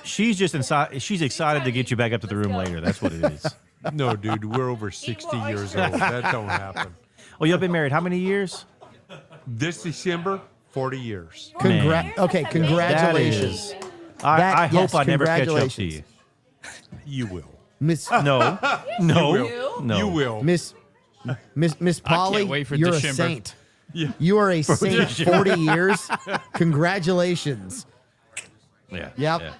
she's just inside. She's excited to get you back up to the room later. That's what it is. No, dude, we're over 60 years old. That don't happen. Oh, you've been married how many years? This December, 40 years. Man. Okay, That congratulations. is. I Yes, hope I never catch up to congratulations. you. You will. Miss No, no, will. no. You will. Miss Polly, wait for you're a December. saint. Yeah. You are a saint 40 years. Congratulations. Yeah. Yep. yeah.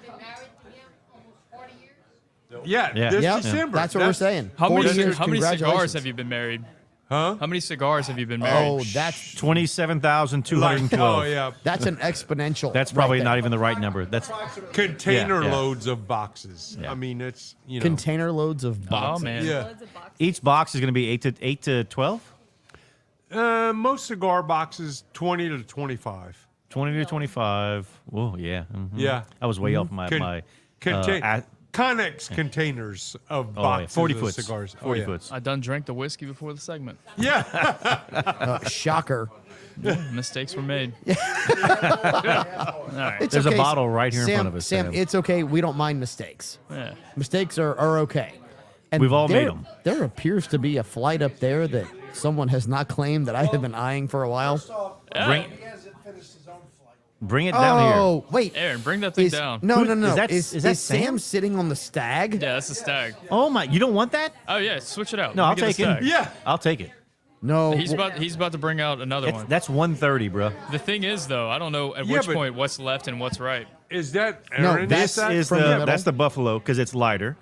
Yeah, Yeah. this Yep. December. That's what we're saying. How 40 many, years, how many cigars congratulations. have you been married? Huh? How many cigars have you been married? Oh, that's 27,212. Oh, yeah. that's an exponential. That's right probably there. not even the right number. That's Container Yeah. loads of boxes. Yeah. I mean, it's, you know. Container loads of boxes. Oh man. Yeah. each box is going to be 8 to 12, Most cigar boxes, 20 to 25. 20 to 25. Oh yeah. Mhm. Yeah. I was way off my Connex containers of oh, yeah. boxes 40 of foots. cigars. 40 oh, yeah. foots. I done drank the whiskey before the segment. Yeah. Shocker. Mistakes were made. All right. It's There's a okay, bottle right here in Sam, front of us, Sam. it's okay. We don't mind mistakes. Yeah. Mistakes are okay. And We've all made there- 'em. There appears to be a flight up there that someone has not claimed that I have been eyeing for a while. Bring it down here. Oh, wait. Aaron, bring that thing Is, down. no, no, no. Is that Sam Sam? sitting on the stag? Yeah, that's a stag. Oh my! You don't want that? Oh yeah, switch it out. No, Let me I'll get the take it. stag. Yeah. I'll take it. No. He's about to bring out another one. That's 130, bro. The thing is though, I don't know at Yeah, which but- point what's left and what's right. Is that No, Aaron? that's- This is from the middle? that's the buffalo because it's lighter.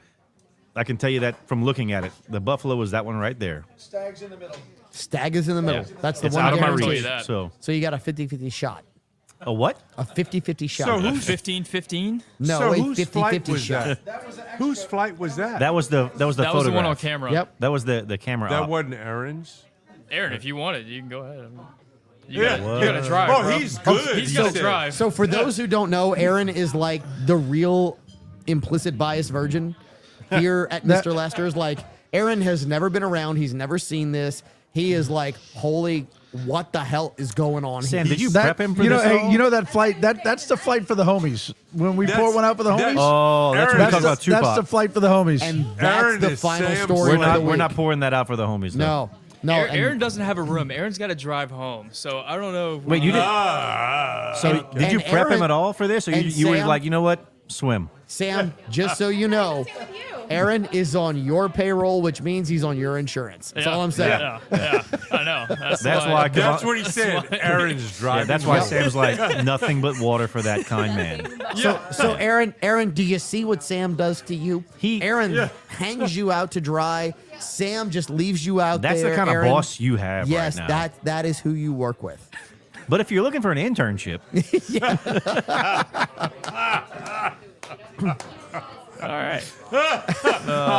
I can tell you that from looking at it. The buffalo is that one right there. Stag is in the middle. Yeah. That's the It's one out of my guaranteed. reach. That. So So you got a 50-50 shot. a what? A 50-50 shot. So who's 15-15? no, so a whose flight 50-50 was shot. that? Whose flight was that? That was the That was the photograph. one on camera. Yep. That was the camera. That op. wasn't Aaron's. Aaron, if you want it, you can go ahead. I mean, you Yeah. gotta drive. Oh, bro. he's good. He's he gotta said. drive. So for those who don't know, Aaron is like the real implicit bias virgin here at Mr. Lester's. Like, Aaron has never been around. He's never seen this. He is like, holy, what the hell is going on Sam, here? did you That- prep him for you know, this? hey, all? you know that flight? That's the flight for the homies. When we pour one out for the that's- homies, Oh, that's what we Aaron, talking about that's the Tupac. flight for the homies. And that's Aaron the is final Sam's story We're of the not week. we're not pouring that out for the homies. Though. No, no. and- Aaron doesn't have a room. Aaron's got to drive home. So I don't know. Wait, you didn't. So and- did you and prep him Aaron- at all for this, or and you were Sam- like, you know what, swim? Sam, just so you know, Aaron is on your payroll, which means he's on your insurance. That's all I'm saying. Yeah, I know. That's why. That's what he said. Aaron's driving. Yeah, that's why home. Sam's like nothing but water for that kind man. So Aaron, do you see what Sam does to you? Aaron hangs you out to dry. Sam just leaves you out That's there. the kind of Aaron. boss you have Yes, right now. that is who you work with. But if you're looking for an internship, All right. All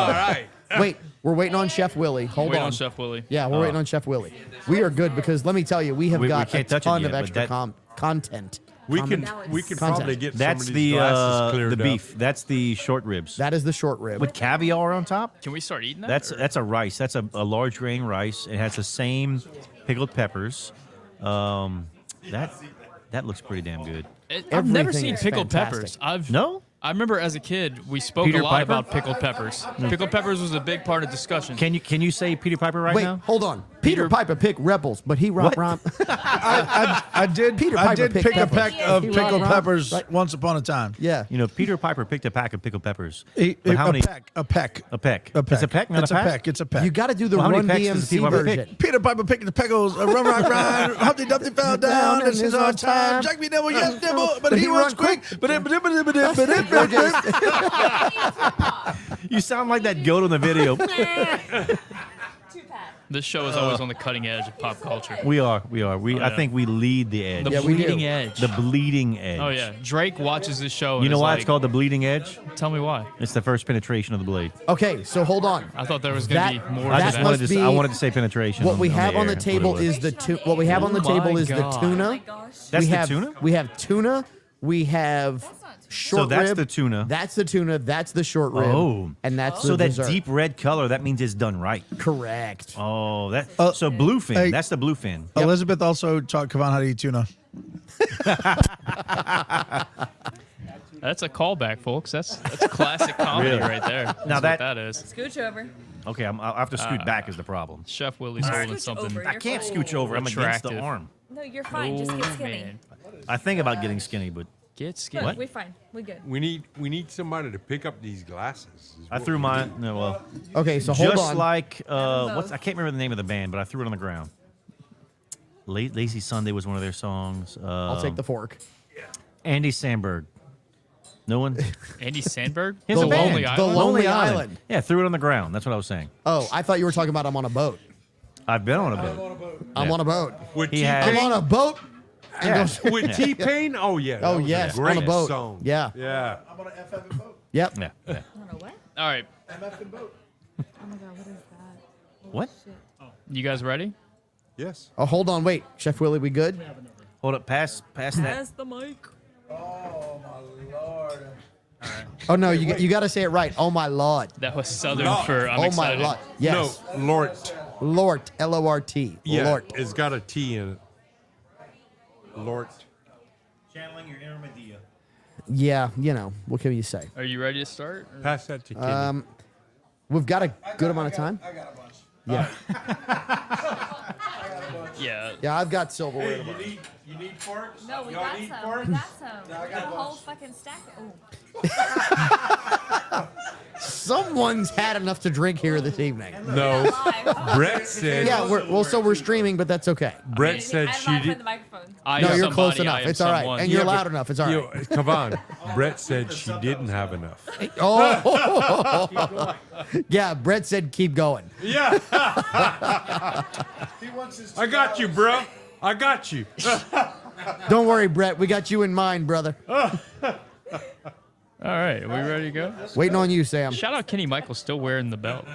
right. Wait, we're waiting on Chef Willie. Hold Wait on. on Chef Willie. Yeah, we're waiting on Chef Willie. We are good because let me tell you, we have We got a can't touch it ton yet, of but extra that- content. We Comment. can Content. probably get that's some of these glasses cleared the up. beef. That's the short ribs That is the short rib. with caviar on top. Can we start eating that? That's a rice. That's a large grain rice. It has the same pickled peppers. That looks pretty damn good. I've never Everything seen is pickled fantastic. peppers. No? I remember as a kid, we spoke Peter a lot Piper? about pickled peppers. Pickled peppers was a big part of discussion. Can you say Peter Piper right Wait, now? hold on. Peter Piper picked rebels, but he What? I did. Peter I Piper did picked pick a peppers. peck of He pickled rocked peppers right. once upon a time. Yeah. You know, Peter Piper picked a pack of pickled peppers. But how a many? peck. A peck. A peck. A peck. It's a peck, not It's a pack? peck. It's a peck. You got to do the Well, how Run many pecks does DMC Peter Piper version. pick? Peter Piper picked the pickles, run, rock, rhyme, Humpty Dumpty fell down, and it's our time. Jack me devil, yes, devil, but he runs quick. You sound like that goat on the video. This show is always on the cutting edge of pop culture. We are. I think we lead the edge. The Yeah, we do. bleeding edge. The bleeding edge. Oh yeah, Drake watches this show. And You know is why like, it's called the bleeding edge? Tell me why. It's the first penetration of the blade. Okay, so hold on. I thought there was going to That- be more I to that just that. must wanted to. be- I wanted to say penetration. What we have on the air. table That's what it is what we have on the Oh table my is the God. tuna. That's we the have, tuna? We have tuna. We have short So that's rib. the tuna. That's the tuna. That's the short rib. Oh. And that's So the that dessert. deep red color, that means it's done right. Correct. Oh, that. So bluefin. hey. That's the bluefin. Elizabeth also taught Kavan how to eat tuna. That's a callback, folks. That's classic comedy Really? right there. That's Now what that- that is. Scooch over. Okay, I'll have to scoot back is the problem. Chef Willie's holding something. over. I can't scooch over. I'm against the Attractive. arm. No, you're fine. Just get Oh, skinny. man. I think about getting skinny, but Get skinny. Look, we're fine. We're good. We need somebody to pick up these glasses. is I what threw we mine. need. No, well, Okay, so hold just on. like both. I can't remember the name of the band, but I threw it on the ground. Lazy Sunday was one of their songs. I'll take the fork. Andy Samberg. No one. Andy Sandberg? He's The a band. Lonely The Island? Lonely Island. Yeah, threw it on the ground. That's what I was saying. Oh, I thought you were talking about I'm on a boat. I've been on a boat. I'm Yeah. on a boat. With He I'm had- on a boat. and Yeah. goes- With T-Pain? Oh, yeah. that Oh, was yes, a on a great boat. song. Yeah. Yeah. Yep. Yeah. I don't know what. All right. Oh my god, what is that? What? You guys ready? Yes. Oh, hold on. Wait. Chef Willie, we good? Hold up. Pass that. Pass the mic. Oh, no. You got to say it right. Oh, my Lord. That was Southern No. for I'm Oh, my excited. Lord. Yes. No, Lort. Lort. L-O-R-T. Yeah, Lort. it's got a T in it. Lort. Channeling your inner Medea. Yeah, you know. What can you say? Are you ready to start? or- Pass that to Kenny. We've got a good amount of time. Yeah. Yeah. Yeah, I've got silverware. You need forks? No, we got some. We got some. We got a whole fucking stack. Oh. Someone's had enough to drink here this evening. No. Brett said. Yeah, we're streaming, but that's okay. Brett said I she don't know how to put did. the microphone. I No, am you're close somebody, I enough. am It's all right. someone. And you're Yeah, loud but- enough. It's all right. Yo, come on. Brett said she didn't have enough. Oh. Yeah, Brett said keep going. Yeah. I got you, bro. I got you. Don't worry, Brett. We got you in mind, brother. All right. Are we ready to go? Waiting on you, Sam. Shout out Kenny Michael still wearing the belt.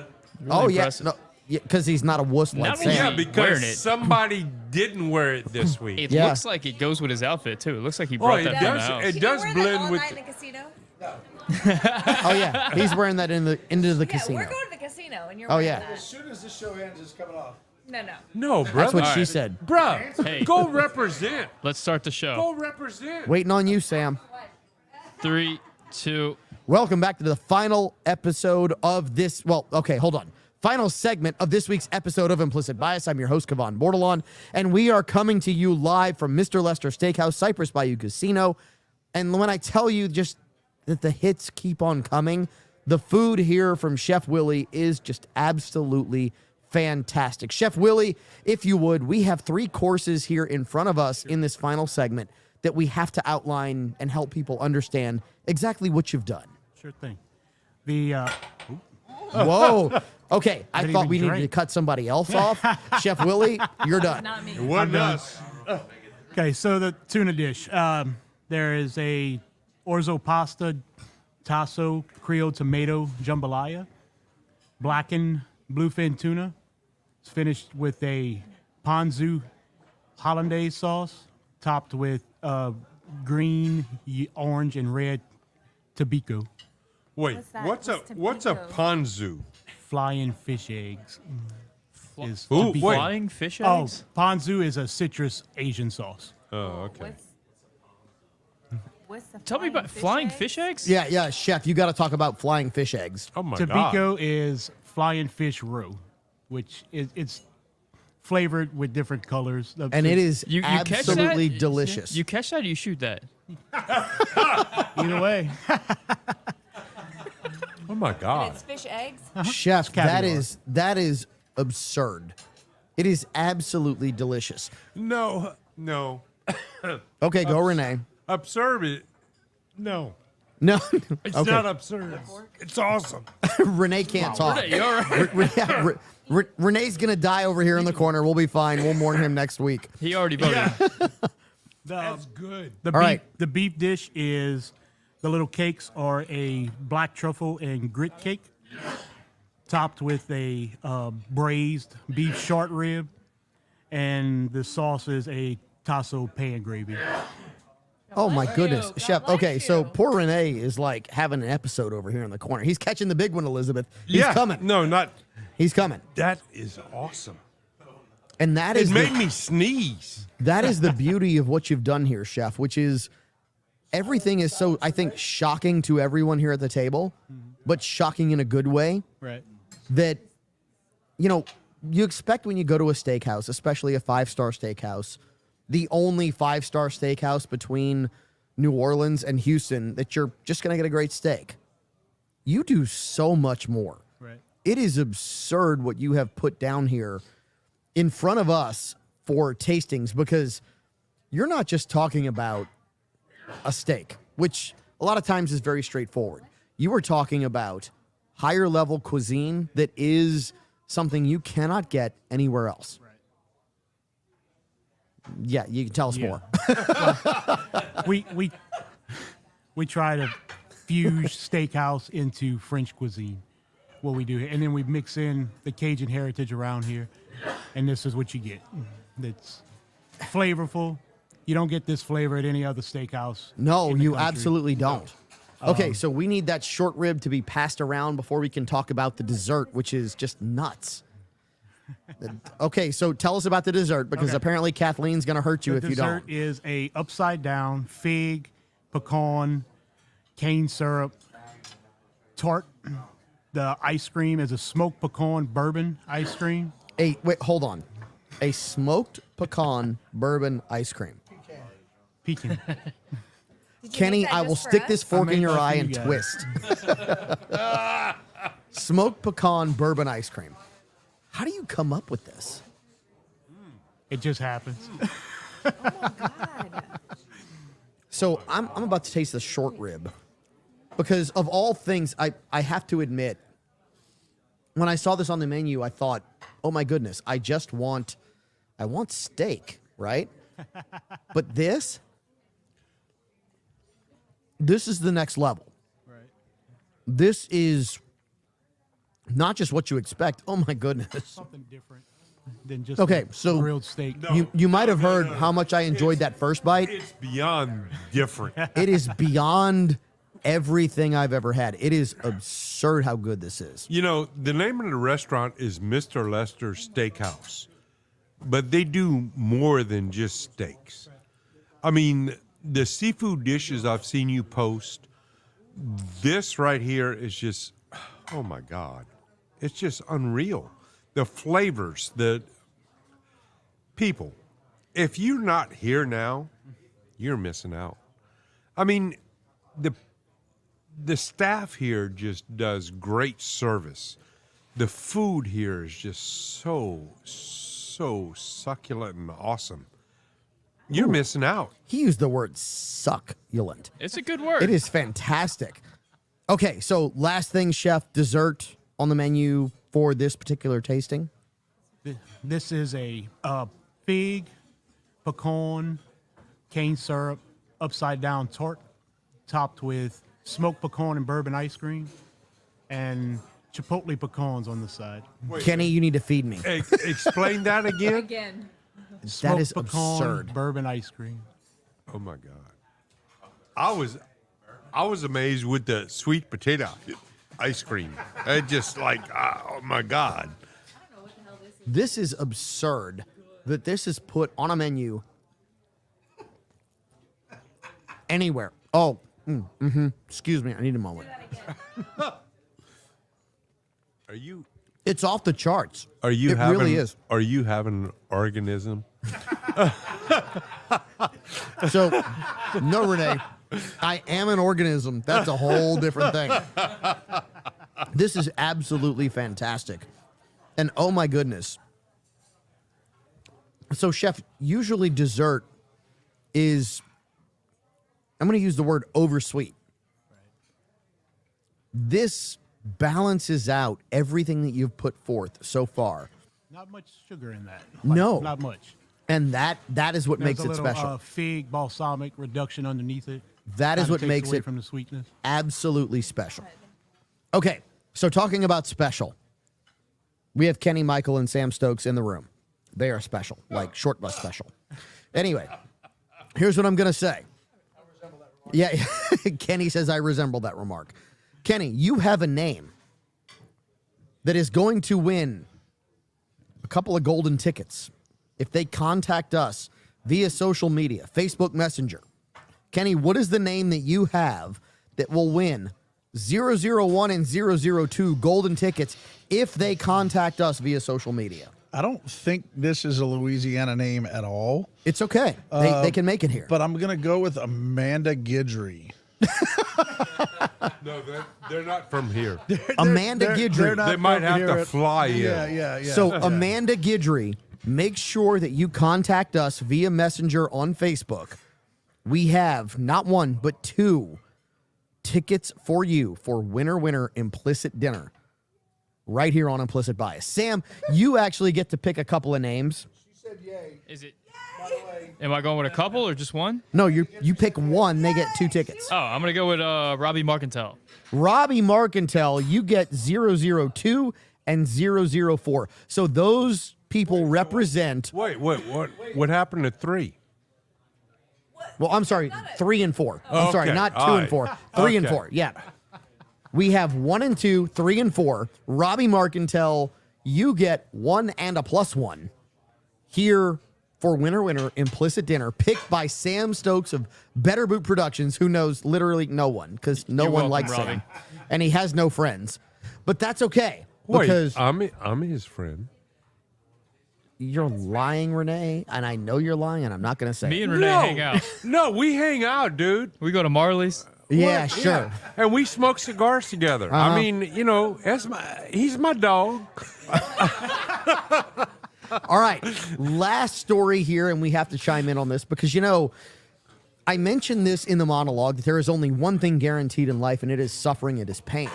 Really Oh, yeah. impressive. No, because he's not a wuss like Not Sam. only- Yeah, Wearing because it. somebody didn't wear it this week. It Yeah. looks like it goes with his outfit too. It looks like he Oh, brought it that from the does. house. It does blend with. Night in the casino? Oh, yeah. He's wearing that into the Yeah, casino. we're going to the casino, and you're Oh, wearing yeah. that. soon as this show ends, it's coming off. No, no. No, That's brother. what she Alright. said. Bro, Hey. go represent. Let's start the show. Go represent. Waiting on you, Sam. 3, 2. Welcome back to the final episode of this. Well, okay, hold on. Final segment of this week's episode of Implicit Bias. I'm your host, Kavan Bordelon, and we are coming to you live from Mr. Lester Steakhouse, Cypress Bayou Casino. And when I tell you just that the hits keep on coming, the food here from Chef Willie is just absolutely fantastic. Chef Willie, if you would, we have 3 courses here in front of us in this final segment that we have to outline and help people understand exactly what you've done. Sure thing. The Whoa. Okay, I Didn't thought even we needed to drink. cut somebody else off. Chef Willie, you're done. Not me. It wasn't us. okay, so the tuna dish. There is a orzo pasta, tasso, Creole tomato jambalaya, blackened bluefin tuna. It's finished with a ponzu hollandaise sauce, topped with green, orange, and red tobiko. Wait, What's that? what's a Tobiko? ponzu? Flying fish eggs. Is Ooh, tobiko. wait. Flying fish Oh, eggs? ponzu is a citrus Asian sauce. Oh, okay. What's What's the Tell me about flying fish eggs? Yeah, chef, you got to talk about flying fish eggs. Oh my Tabico God. is flying fish roe, which it's flavored with different colors. And it is You catch that? absolutely delicious. You catch that or you shoot that? either way. Oh my God. It's fish eggs. Chef, caviar. that is absurd. It is absolutely delicious. No. Okay, go Renee. Absurd it. No. No, It's okay. not absurd. It's awesome. Renee can't talk. Renee, you all right? Yeah, Renee's gonna die over here in the corner. We'll be fine. We'll mourn him next week. He already voted. That's good. The All beef, right. the beef dish is the little cakes are a black truffle and grit cake, topped with a braised beef short rib, and the sauce is a tasso pan gravy. Oh my goodness, Chef. Okay, so poor Renee is like having an episode over here in the corner. He's catching the big one, Elizabeth. He's coming. No, not. He's coming. That is awesome. And that It is made me sneeze. that is the beauty of what you've done here, Chef, which is everything is so, I think, shocking to everyone here at the table, but shocking in a good way. Right. That, you expect when you go to a steakhouse, especially a 5-star steakhouse, the only 5-star steakhouse between New Orleans and Houston, that you're just going to get a great steak. You do so much more. Right. It is absurd what you have put down here in front of us for tastings, because you're not just talking about a steak, which a lot of times is very straightforward. You are talking about higher level cuisine that is something you cannot get anywhere else. Right. Yeah, you can tell us more. We try to fuse steakhouse into French cuisine. What we do, and then we mix in the Cajun heritage around here, and this is what you get. It's flavorful. You don't get this flavor at any other steakhouse. No, in the you country. absolutely don't. Okay, so we need that short rib to be passed around before we can talk about the dessert, which is just nuts. Okay, so tell us about the dessert, because Okay. apparently Kathleen's going to hurt you The if you dessert don't. is a upside down fig, pecan, cane syrup, tart. The ice cream is a smoked pecan bourbon ice cream. Wait, hold on. A smoked pecan bourbon ice cream. Pecan. Kenny, I will stick this fork I in made your that for eye you and guys. twist. Smoked pecan bourbon ice cream. How do you come up with this? It just happens. So I'm about to taste the short rib, because of all things, I have to admit, when I saw this on the menu, I thought, oh my goodness, I want steak, right? But this is the next level. Right. This is not just what you expect. Oh my goodness. Something different than just Okay, a so grilled steak. You might have heard how much I enjoyed that first bite. It's beyond different. It is beyond everything I've ever had. It is absurd how good this is. The name of the restaurant is Mr. Lester Steakhouse, but they do more than just steaks. I mean, the seafood dishes I've seen you post, this right here is just, oh my God. It's just unreal. The flavors, the people. If you're not here now, you're missing out. I mean, the staff here just does great service. The food here is just so succulent and awesome. You're missing out. He used the word succulent. It's a good word. It is fantastic. Okay, so last thing, chef, dessert on the menu for this particular tasting. This is a fig, pecan, cane syrup, upside down tart, topped with smoked pecan and bourbon ice cream, and chipotle pecans on the side. Kenny, you need to feed me. Explain that again. Again. That Smoked is pecan, absurd. bourbon ice cream. Oh my God. I was amazed with the sweet potato ice cream. It just like, oh my God. This is absurd that this is put on a menu anywhere. Oh, excuse me. I need a moment. Are you It's off the charts. are you It having really is. Are you having an organism? So, no, Renee, I am an organism. That's a whole different thing. This is absolutely fantastic. And oh my goodness. So, Chef, usually dessert is, I'm going to use the word oversweet. This balances out everything that you've put forth so far. Not much sugar in that. No. Not much. And that is what There's makes a it little, special. Fig balsamic reduction underneath it. That is Kinda what takes makes away it from the sweetness. absolutely special. Okay, so talking about special, we have Kenny, Michael, and Sam Stokes in the room. They are special, like short bus special. Anyway, here's what I'm going to say. Yeah, Kenny says I resemble that remark. Kenny, you have a name that is going to win a couple of golden tickets if they contact us via social media, Facebook Messenger. Kenny, what is the name that you have that will win 001 and 002 golden tickets if they contact us via social media? I don't think this is a Louisiana name at all. It's okay. They can make it here. But I'm going to go with Amanda Guidry. No, they're not from here. Amanda they're Guidry. not They might from have here to at- fly in. Yeah. So Amanda Guidry, make sure that you contact us via Messenger on Facebook. We have not one, but 2 tickets for you for Winner Implicit Dinner right here on Implicit Bias. Sam, you actually get to pick a couple of names. Is it? Am I going with a couple or just one? No, you pick one, they get 2 tickets. Oh, I'm gonna go with Robbie Marcantel. Robbie Marcantel, you get 002 and 004. So those people represent, Wait, what happened to 3? well, I'm sorry, 3 and 4. I'm sorry, Okay, not 2 all and right. 4. 3 and Okay. 4, yeah. We have 1 and 2, 3 and 4. Robbie Marcantel, you get 1 and a +1 here for Winner Implicit Dinner, picked by Sam Stokes of Better Boot Productions, who knows literally no one because no You're one welcome, likes Robbie. him, and he has no friends. But that's okay Wait, because I'm his friend. you're lying, Renee, and I know you're lying, and I'm not going to say Me it. and Renee hang out. No, we hang out, dude. We go to Marley's. Yeah, What? sure. And we smoke cigars together. Uh-huh. I mean, he's my dog. All right, last story here, and we have to chime in on this because, I mentioned this in the monologue that there is only one thing guaranteed in life, and it is suffering, it is pain.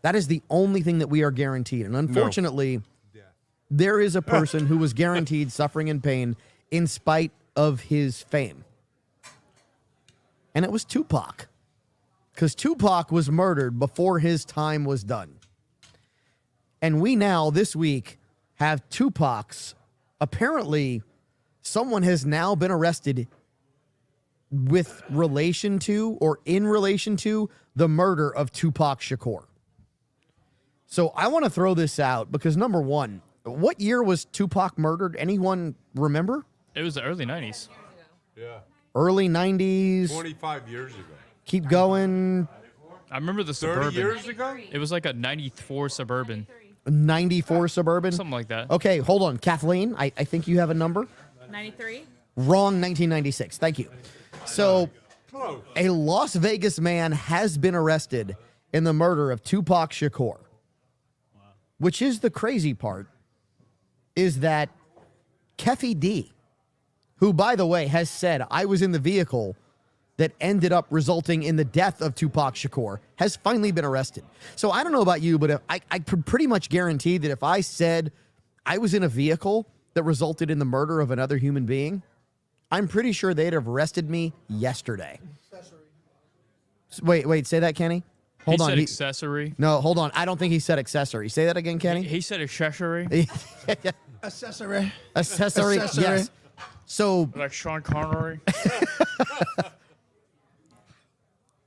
That is the only thing that we are guaranteed. And unfortunately, there is a person who was guaranteed suffering and pain in spite of his fame. And it was Tupac. Because Tupac was murdered before his time was done. And we now, this week, have Tupac's, apparently, someone has now been arrested with relation to or in relation to the murder of Tupac Shakur. So I want to throw this out because, number one, what year was Tupac murdered? Anyone remember? It was the early 90s. Yeah. Early 90s. 25 years ago. Keep going. I remember the 30 Suburban. years ago? It was like a 94 Suburban. 94 Suburban. Something like that. Okay, hold on. Kathleen, I think you have a number. 93? Wrong, 1996. Thank you. So, a Las Vegas man has been arrested in the murder of Tupac Shakur. Which is the crazy part, is that Keffy D, who, by the way, has said, I was in the vehicle that ended up resulting in the death of Tupac Shakur, has finally been arrested. So I don't know about you, but if I could pretty much guarantee that if I said I was in a vehicle that resulted in the murder of another human being, I'm pretty sure they'd have arrested me yesterday. Wait, say that, Kenny? Hold he on. said accessory. No, hold on. I don't think he said accessory. Say that again, Kenny. He said accessory. Accessory. Accessory, yes. So, Like Sean Connery.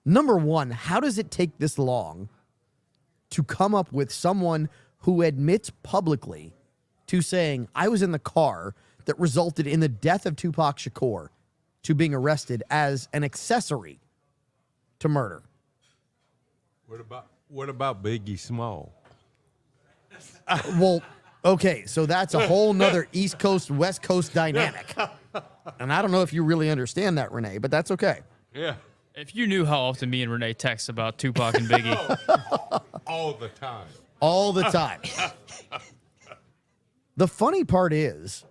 number one, how does it take this long to come up with someone who admits publicly to saying, I was in the car that resulted in the death of Tupac Shakur, to being arrested as an accessory to murder. What about Biggie Small? Well, okay, so that's a whole nother East Coast, West Coast dynamic. And I don't know if you really understand that, Renee, but that's okay. Yeah. If you knew how often me and Renee text about Tupac and Biggie. All the time. All the time. The funny part is,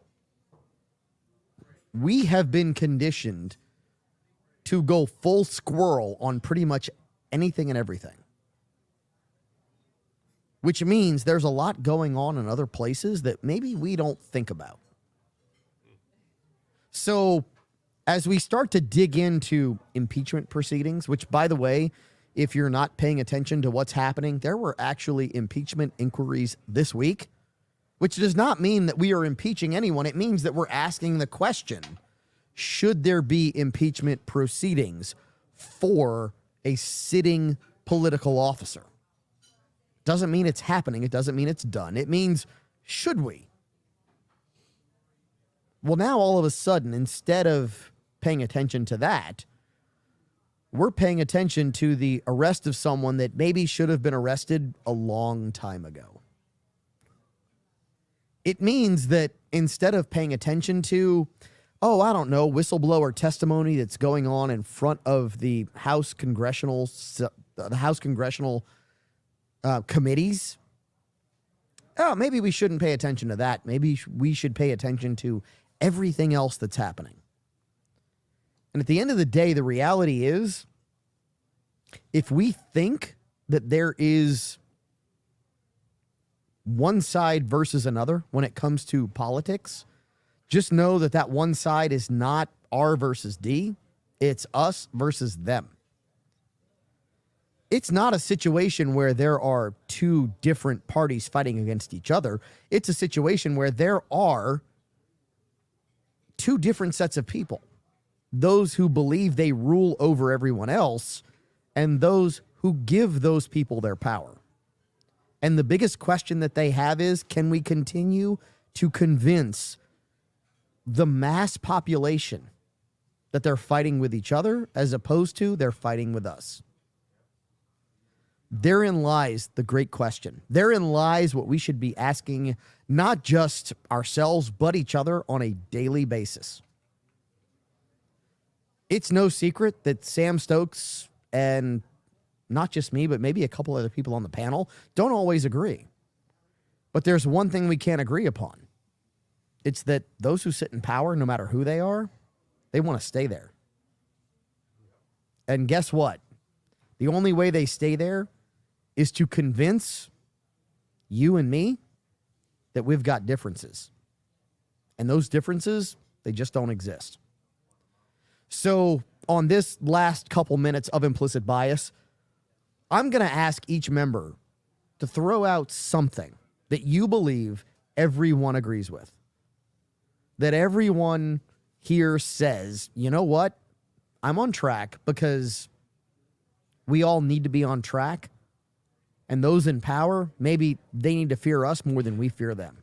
we have been conditioned to go full squirrel on pretty much anything and everything. Which means there's a lot going on in other places that maybe we don't think about. So, as we start to dig into impeachment proceedings, which, by the way, if you're not paying attention to what's happening, there were actually impeachment inquiries this week, which does not mean that we are impeaching anyone. It means that we're asking the question, should there be impeachment proceedings for a sitting political officer? Doesn't mean it's happening. It doesn't mean it's done. It means, should we? Well, now all of a sudden, instead of paying attention to that, we're paying attention to the arrest of someone that maybe should have been arrested a long time ago. It means that instead of paying attention to, I don't know, whistleblower testimony that's going on in front of the House congressional committees, maybe we shouldn't pay attention to that. Maybe we should pay attention to everything else that's happening. And at the end of the day, the reality is, if we think that there is one side versus another when it comes to politics, just know that that one side is not R versus D. It's us versus them. It's not a situation where there are two different parties fighting against each other. It's a situation where there are two different sets of people. Those who believe they rule over everyone else and those who give those people their power. And the biggest question that they have is, can we continue to convince the mass population that they're fighting with each other as opposed to they're fighting with us? Therein lies the great question. Therein lies what we should be asking, not just ourselves, but each other on a daily basis. It's no secret that Sam Stokes and not just me, but maybe a couple other people on the panel don't always agree. But there's one thing we can't agree upon. It's that those who sit in power, no matter who they are, they want to stay there. And guess what? The only way they stay there is to convince you and me that we've got differences. And those differences, they just don't exist. So on this last couple minutes of Implicit Bias, I'm going to ask each member to throw out something that you believe everyone agrees with. That everyone here says, you know what? I'm on track, because we all need to be on track. And those in power, maybe they need to fear us more than we fear them.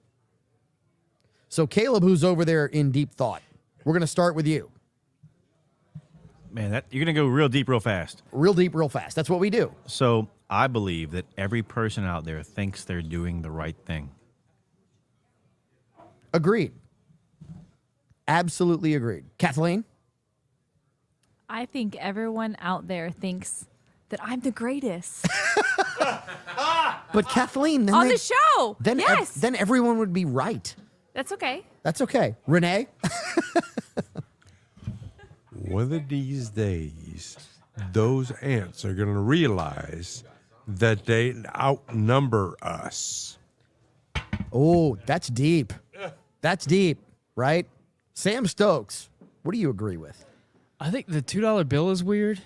So Caleb, who's over there in deep thought, we're going to start with you. Man, you're going to go real deep real fast. Real deep real fast. That's what we do. So I believe that every person out there thinks they're doing the right thing. Agreed. Absolutely agreed. Kathleen? I think everyone out there thinks that I'm the greatest. But Kathleen, then On the show. Then Yes. then everyone would be right. That's okay. That's okay. Renee? One of these days, those ants are going to realize that they outnumber us. Oh, that's deep. That's deep, right? Sam Stokes, what do you agree with? I think the $2 bill is weird.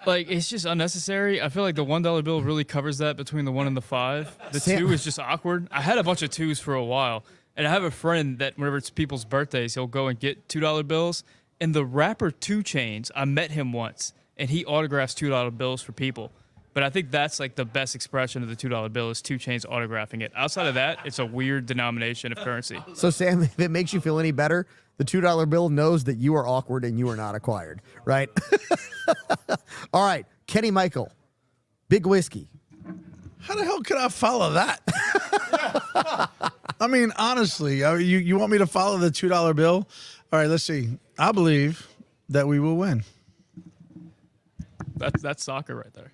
Like, it's just unnecessary. I feel like the $1 bill really covers that between the 1 and the 5. The 2 is just awkward. I had a bunch of 2s for a while, and I have a friend that whenever it's people's birthdays, he'll go and get $2 bills. And the rapper 2 Chainz, I met him once, and he autographs $2 bills for people. But I think that's like the best expression of the $2 bill is 2 Chainz autographing it. Outside of that, it's a weird denomination of currency. So, Sam, if it makes you feel any better, the $2 bill knows that you are awkward and you are not acquired, right? All right, Kenny Michael, Big Whiskey. How the hell could I follow that? I mean, honestly, you want me to follow the $2 bill? All right, let's see. I believe that we will win. That's soccer right there.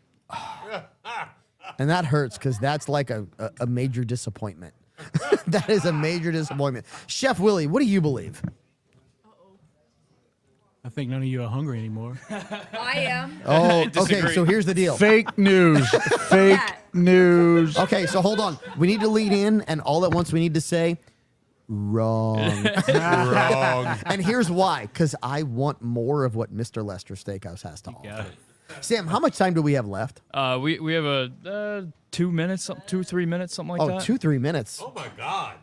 And that hurts because that's like a major disappointment. That is a major disappointment. Chef Willie, what do you believe? I think none of you are hungry anymore. I am. Oh, okay, so here's the deal. Fake news. Fake news. Okay, so hold on. We need to lead in, and all at once we need to say, wrong. Wrong. And here's why. Because I want more of what Mr. Lester Steakhouse has to offer. Sam, how much time do we have left? We have a 2 minutes, 2-3 minutes, something like that. 2-3 minutes. Oh my God.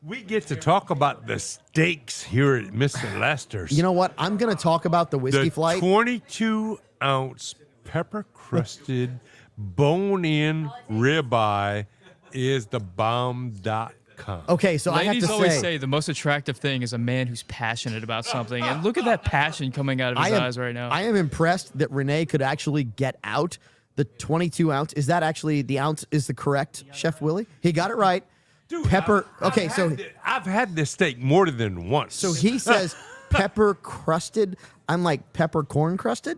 We get to talk about the steaks here at Mr. Lester's. You know what? I'm going to talk about the whiskey The flight. 22-ounce pepper-crusted, bone-in ribeye is the bomb.com. Okay, so I have Ladies to always say, say the most attractive thing is a man who's passionate about something. And look at that passion coming out of his eyes right now. I am impressed that Renee could actually get out the 22-ounce. Is that actually the ounce is the correct, Chef Willie? He got it right. Dude, Pepper. I've had this steak more than once. So he says pepper crusted. I'm like pepper corn crusted.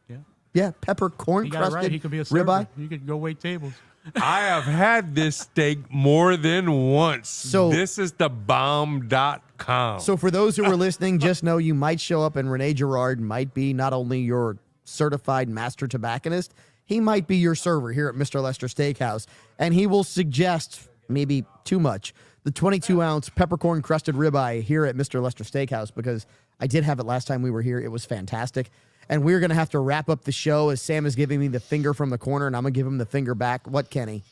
Yeah. Yeah, pepper corn He got it crusted right. He could be a server. ribeye. You could go wait tables. I have had this steak more than once. So- this is the bomb.com. So for those who are listening, just know you might show up and Renee Girard might be not only your certified master tobacconist, he might be your server here at Mr. Lester Steakhouse, and he will suggest maybe too much the 22-ounce peppercorn crusted ribeye here at Mr. Lester Steakhouse, because I did have it last time we were here. It was fantastic. And we're going to have to wrap up the show as Sam is giving me the finger from the corner, and I'm going to give him the finger back. What, Kenny?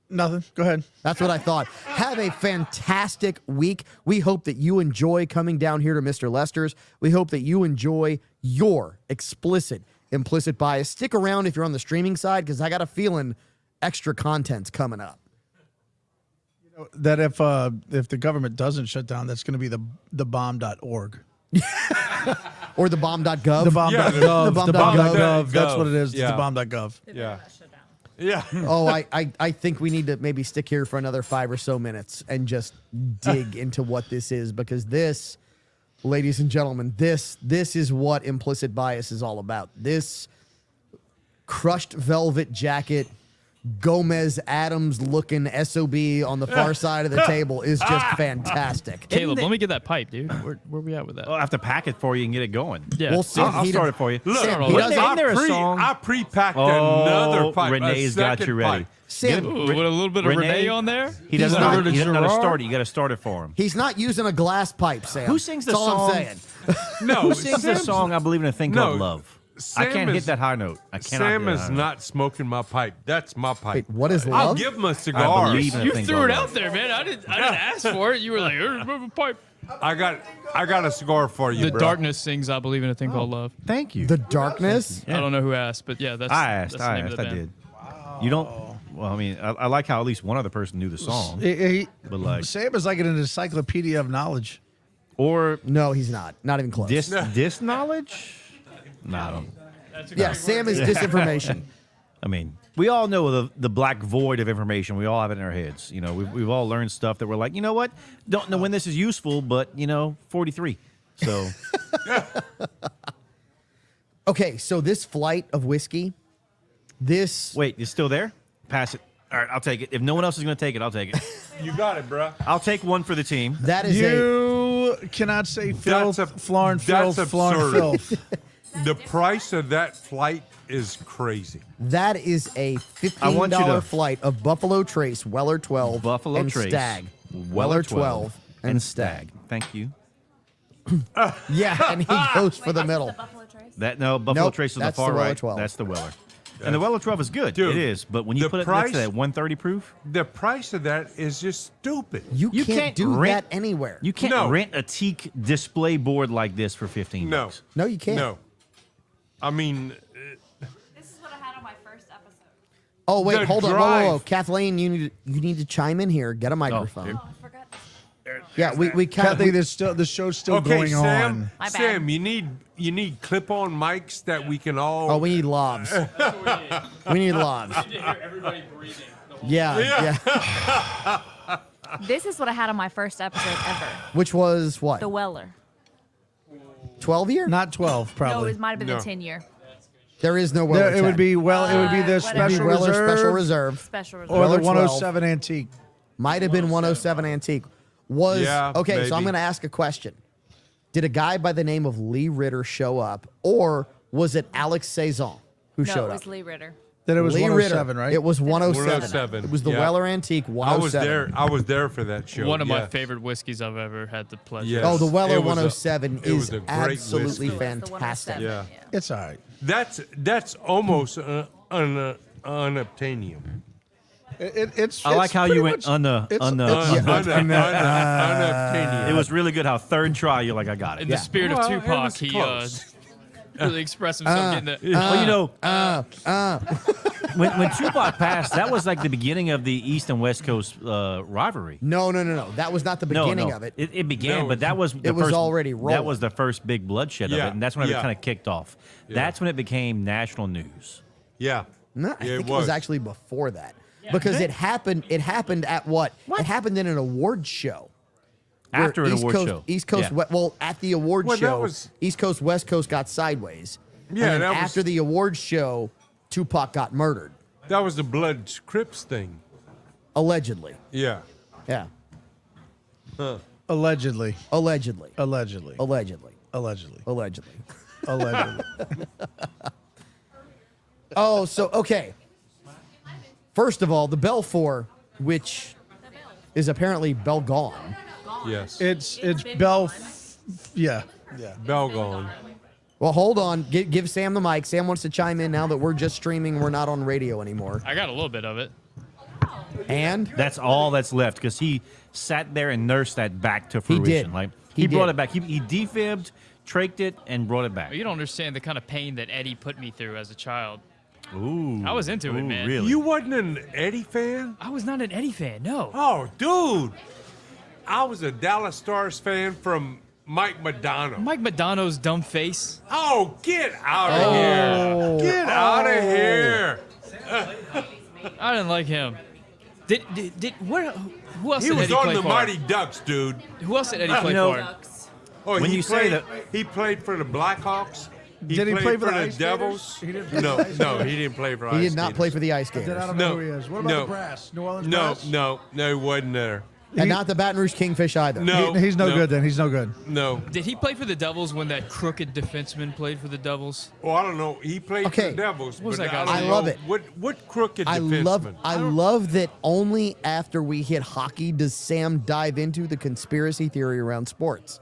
Nothing. Go ahead. That's what I thought. Have a fantastic week. We hope that you enjoy coming down here to Mr. Lester's. We hope that you enjoy your explicit, implicit bias. Stick around if you're on the streaming side, because I got a feeling extra content's coming up. That if the government doesn't shut down, that's going to be the bomb.org. Or the bomb.gov. The bomb.gov. The The bomb.gov. bomb.gov. That's what it is. Yeah. It's the bomb.gov. yeah. Yeah. Oh, I think we need to maybe stick here for another 5 or so minutes and just dig into what this is, because this, ladies and gentlemen, this is what implicit bias is all about. This crushed velvet jacket, Gomez Adams looking SOB on the far side of the table is just fantastic. Caleb, let me get that pipe, dude. Where we at with that? I'll have to pack it for you and get it going. Yeah. Well, Sam, I'll he start does- it for you. Look, Sam, he Wasn't doesn't- there a song? I pre-packed Oh, another pipe. Renee's a got second you ready. pipe. Sam, Ooh, with a little bit of Renee on there? He doesn't not- know how to start it. You got to start it for him. he's not using a glass pipe, Sam. Who sings the That's all song? I'm saying. No, Who sings the Sam's- song I Believe in a Thing No, Called Love? I Sam can't is- hit that high note. I cannot. Sam hit that is high note. not smoking my pipe. That's my pipe. Wait, what is I'll love? give him a I cigar. believe in a You thing threw called it love. out there, man. I didn't ask for it. You were like, move a pipe. I got a cigar for you, The bro. darkness sings I Believe in a Thing Called Love. Thank you. The darkness? I don't know who asked, but yeah, that's I asked. That's the I name of asked. the I band. did. You don't. Well, I mean, I like how at least one other person knew the song, but like, Sam is like an encyclopedia of knowledge. or No, he's not. Not even close. dis knowledge. No, I don't. Yeah, Sam is disinformation. I mean, we all know the black void of information. We all have it in our heads. You know, we've all learned stuff that we're like, you know what? Don't know when this is useful, but 43. So Okay, so this flight of whiskey, this wait, it's still there? Pass it. All right, I'll take it. If no one else is going to take it, I'll take it. You got it, bro. I'll take one for the team. that is You cannot say filth, Florin filth, that's Florin absurd. filth. The price of that flight is crazy. that is a I want you $15 to- flight of Buffalo Trace, Weller 12, Buffalo and Trace, Stag. Weller 12 and Stag. Thank you. Yeah, and he goes for the middle. Buffalo Nope, Trace is the that's far the Weller right. 12. That's the Weller. And the Weller 12 is good. Dude, it is. But when you the put it next price- to that 130 proof, The price of that is just stupid. You You can't can't do rent- that anywhere. you can't No. rent a teak display board like this for 15 No. bucks. No, you can't. No. I mean, This is what I had on my first episode. Oh wait, The hold on, whoa, drive. whoa, Kathleen, you need to chime in here. Get a microphone. Yeah, we Kathleen, the show's still Okay, going Sam. on. My bad. Sam, you need clip-on mics that we can all. Oh, we need lobs. We need lobs. Everybody breathing. Yeah. This is what I had on my first episode ever. Which was what? The Weller. 12 year? Not 12, No, probably. it might have been No. the 10-year. There is no Weller. It would 10. be it would be the whatever. special Weller reserve, Special Reserve. Special reserve. or the Weller 12. 107 antique. Might have been 107 Antique. Was Yeah, okay, so I'm maybe. going to ask a question. Did a guy by the name of Lee Ritter show up, or was it Alex Saison who No, showed it was up? Lee Ritter. Then it was Lee 107, Ritter. right? It was 107. 107, It was the yeah. Weller Antique 107. I was there for that show. One of my yeah. favorite whiskeys I've ever had the pleasure. Yes. Oh, the Weller It was a- 107 it was is a great absolutely whiskey. It was the fantastic. 107, Yeah. It's all right. That's almost unobtainium. It's. I like it's how pretty you went much- on the it's- on the. it's- Unobtainium. It was really good how third try you're like I got In it. the Yeah. spirit Well, of it Tupac, was he close. really expressed himself getting the. Well, you know, when Tupac passed, that was like the beginning of the East and West Coast rivalry. No. That was not the beginning of it. It began, No, but that was the it was first, already That rolling. was the first big bloodshed of Yeah, it, and that's when it yeah. kind of kicked off. That's when it became national news. Yeah. No, I Yeah, think it was actually before that. Because it happened at what? It happened in an award show. where After an East award Coast, show. East Coast, Yeah. well, at the award Well, that show, was- East Coast, West Coast got sideways. Yeah, And then that was- after the award show, Tupac got murdered, That was the Blood Crips thing. allegedly. Yeah. Yeah, Allegedly. allegedly, Allegedly. allegedly, Allegedly. allegedly. Allegedly. Oh, so okay. First of all, the Belfour, which is apparently Belgone. Yes. It's Bell. Yeah. Yeah. Belgone. Well, hold on. Give Sam the mic. Sam wants to chime in now that we're just streaming. We're not on radio anymore. I got a little bit of it. And That's all that's left because he sat there and nursed that back to He fruition. did. Like He he brought did. it back. He defibbed, traked it, and brought it back. You don't understand the kind of pain that Eddie put me through as a child. Ooh, I was into it, man. Really? You wasn't an Eddie fan? I was not an Eddie fan, no. Oh, dude. I was a Dallas Stars fan from Mike Madonna. Mike Madonna's dumb face. Oh, get out of here. Get out of here. I didn't like him. Who else He did was Eddie on play the for? Mighty Ducks, dude. Who else did Eddie play know- for? Oh, When he you say played, that- he played for the Blackhawks. Did he played play for the the Ice Devils? Gators? He didn't play No, for the Ice no, Gators? he didn't play for he Ice did not play Gators. for the Ice Then I Gators. don't know who he is. What about the Brass? New Orleans No, Brass? no, he wasn't there. And not the Baton Rouge Kingfish either. No, He's no no, good then. He's no good. No. Did he play for the Devils when that crooked defenseman played for the Devils? Well, I don't know. He played Okay. for the Devils, What was but that guy's I name? don't I love know it. What crooked I defenseman? love that only after we hit hockey does Sam dive into the conspiracy theory around sports.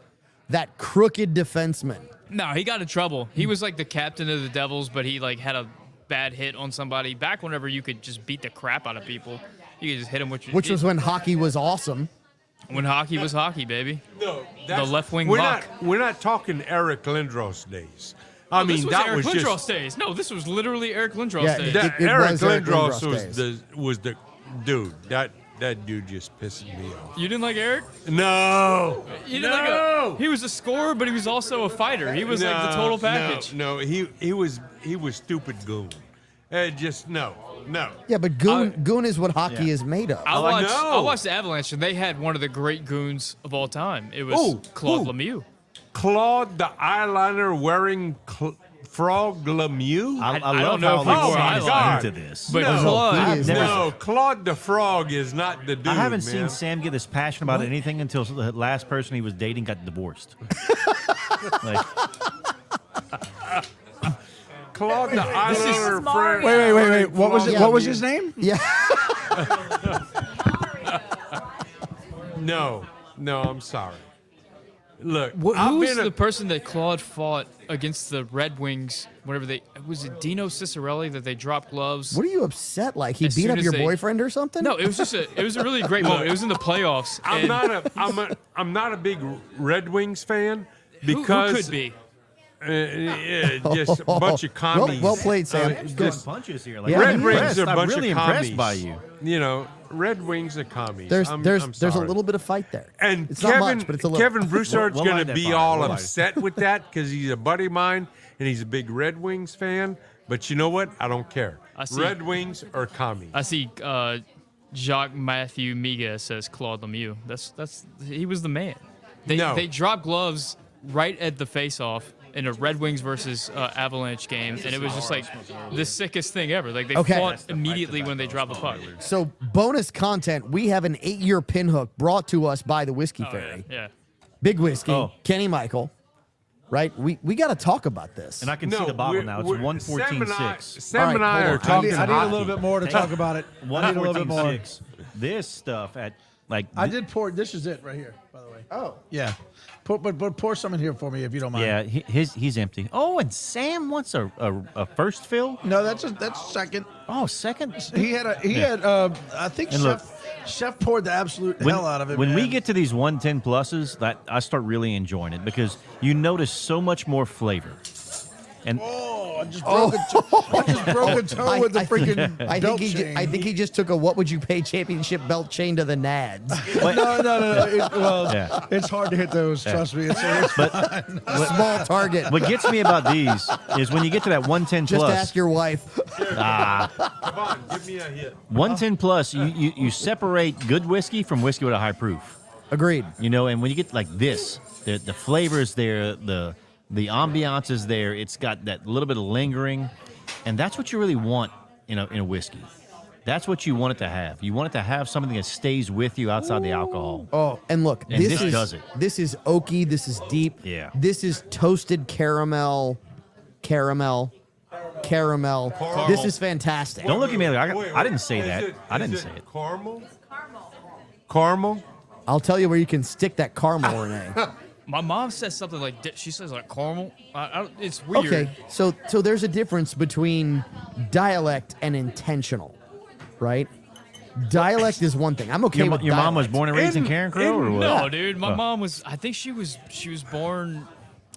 That crooked defenseman. No, he got in trouble. He was like the captain of the Devils, but he like had a bad hit on somebody. Back whenever you could just beat the crap out of people, you could just hit him with your. Which was when hockey was awesome. when hockey was hockey, baby. No, left wing we're hawk. We're not talking Eric Lindros days. I This mean, was that Eric was Lindros just days. No, this was literally Eric Lindros Yeah, days. that It Eric was Eric Lindros Lindros was the dude. That dude just pissed me off. You didn't like Eric? No, You didn't like he was a scorer, but he was also a fighter. He was like the total package. No, he was stupid goon. Just no. Yeah, but goon is what hockey is made of. I watched know. the Avalanche, and they had one of the great goons of all time. It was Ooh, Claude ooh. Lemieux. Claude the eyeliner wearing Frog Lemieux. I I love don't know how if he wore Alexander's eyeliner. into this. But No. Claude, He is No, Claude the Frog is not the dude. I haven't man. seen Sam get this passionate about anything until the last person he was dating got divorced. like, Claude the is eyeliner. Mario. Wait. What was it? Yeah, What was dude. his name? Yeah. No, I'm sorry. Look, who I've was been the person that Claude fought against the Red Wings? Whenever was it Dino Cicerelli that they dropped gloves? What are you upset like? He As beat soon up as your they- boyfriend or something? No, it was a really great moment. It was in the playoffs. I'm and not a big Red Wings fan who because could be? Just a bunch of commies. Well played, Sam. Just punches here. Like, Yeah, Red I'm Wings are a I'm bunch really of impressed commies. by you. You know, Red Wings are commies. There's I'm a sorry. little bit of fight there. And it's Kevin, not much, but it's a little. Kevin Broussard's We'll going light to that be fire. all We'll light it. upset with that because he's a buddy of mine and he's a big Red Wings fan. But you know what? I don't care. I see- Red Wings are commies. I see Jacques Matthew Miga says Claude Lemieux. He was the man. They dropped gloves right at the face-off in a Red Wings versus Avalanche game, and it was just like the sickest thing ever. Like they fought immediately when they dropped the puck. So bonus content: we have an 8-year pinhook brought to us by the Whiskey Fairy. Yeah. Big Whiskey, Oh. Kenny Michael. Right? We got to talk about this. And I can see the bottle now. It's 114.6. Sam and I All are right, talking I need a hockey. little bit more to talk about it. I need a little bit more. 114.6. This stuff at like I did pour. This is it right here, by the way. Oh, yeah. But pour some in here for me if you don't mind. yeah, he's empty. Oh, and Sam wants a first fill. No, that's second. Oh, second. He had I think And look, Chef poured the absolute hell out of it. When we man. get to these 110 pluses, that I start really enjoying it because you notice so much more flavor. And I just broke a toe with the freaking belt chain. I think he just took a what would you pay championship belt chain to the Nads. No. Yeah. It's hard to hit those. Trust me. It's fine. Small target. what gets me about these is when you get to that 110 Just plus. ask your wife. Come on, give me a hit. 110 plus, you separate good whiskey from whiskey with a high proof. Agreed. You know, and when you get like this, the flavor is there, the ambiance is there. It's got that little bit of lingering, and that's what you really want in a whiskey. That's what you want it to have. You want it to have something that stays with you outside the alcohol. Oh, and look, And this is does it. This is oaky. This is deep. Yeah. This is toasted caramel. This is fantastic. Don't look at me like Wait, I didn't say is that. it- I didn't is say it. Caramel? Caramel? I'll tell you where you can stick that caramel, Renee. My mom says something like she says like caramel. It's weird. Okay, so there's a difference between dialect and intentional, right? Dialect is one thing. I'm okay with Your mom was dialect. born and raised in Karen Crow, or what? No, dude. My mom was. I think she was born.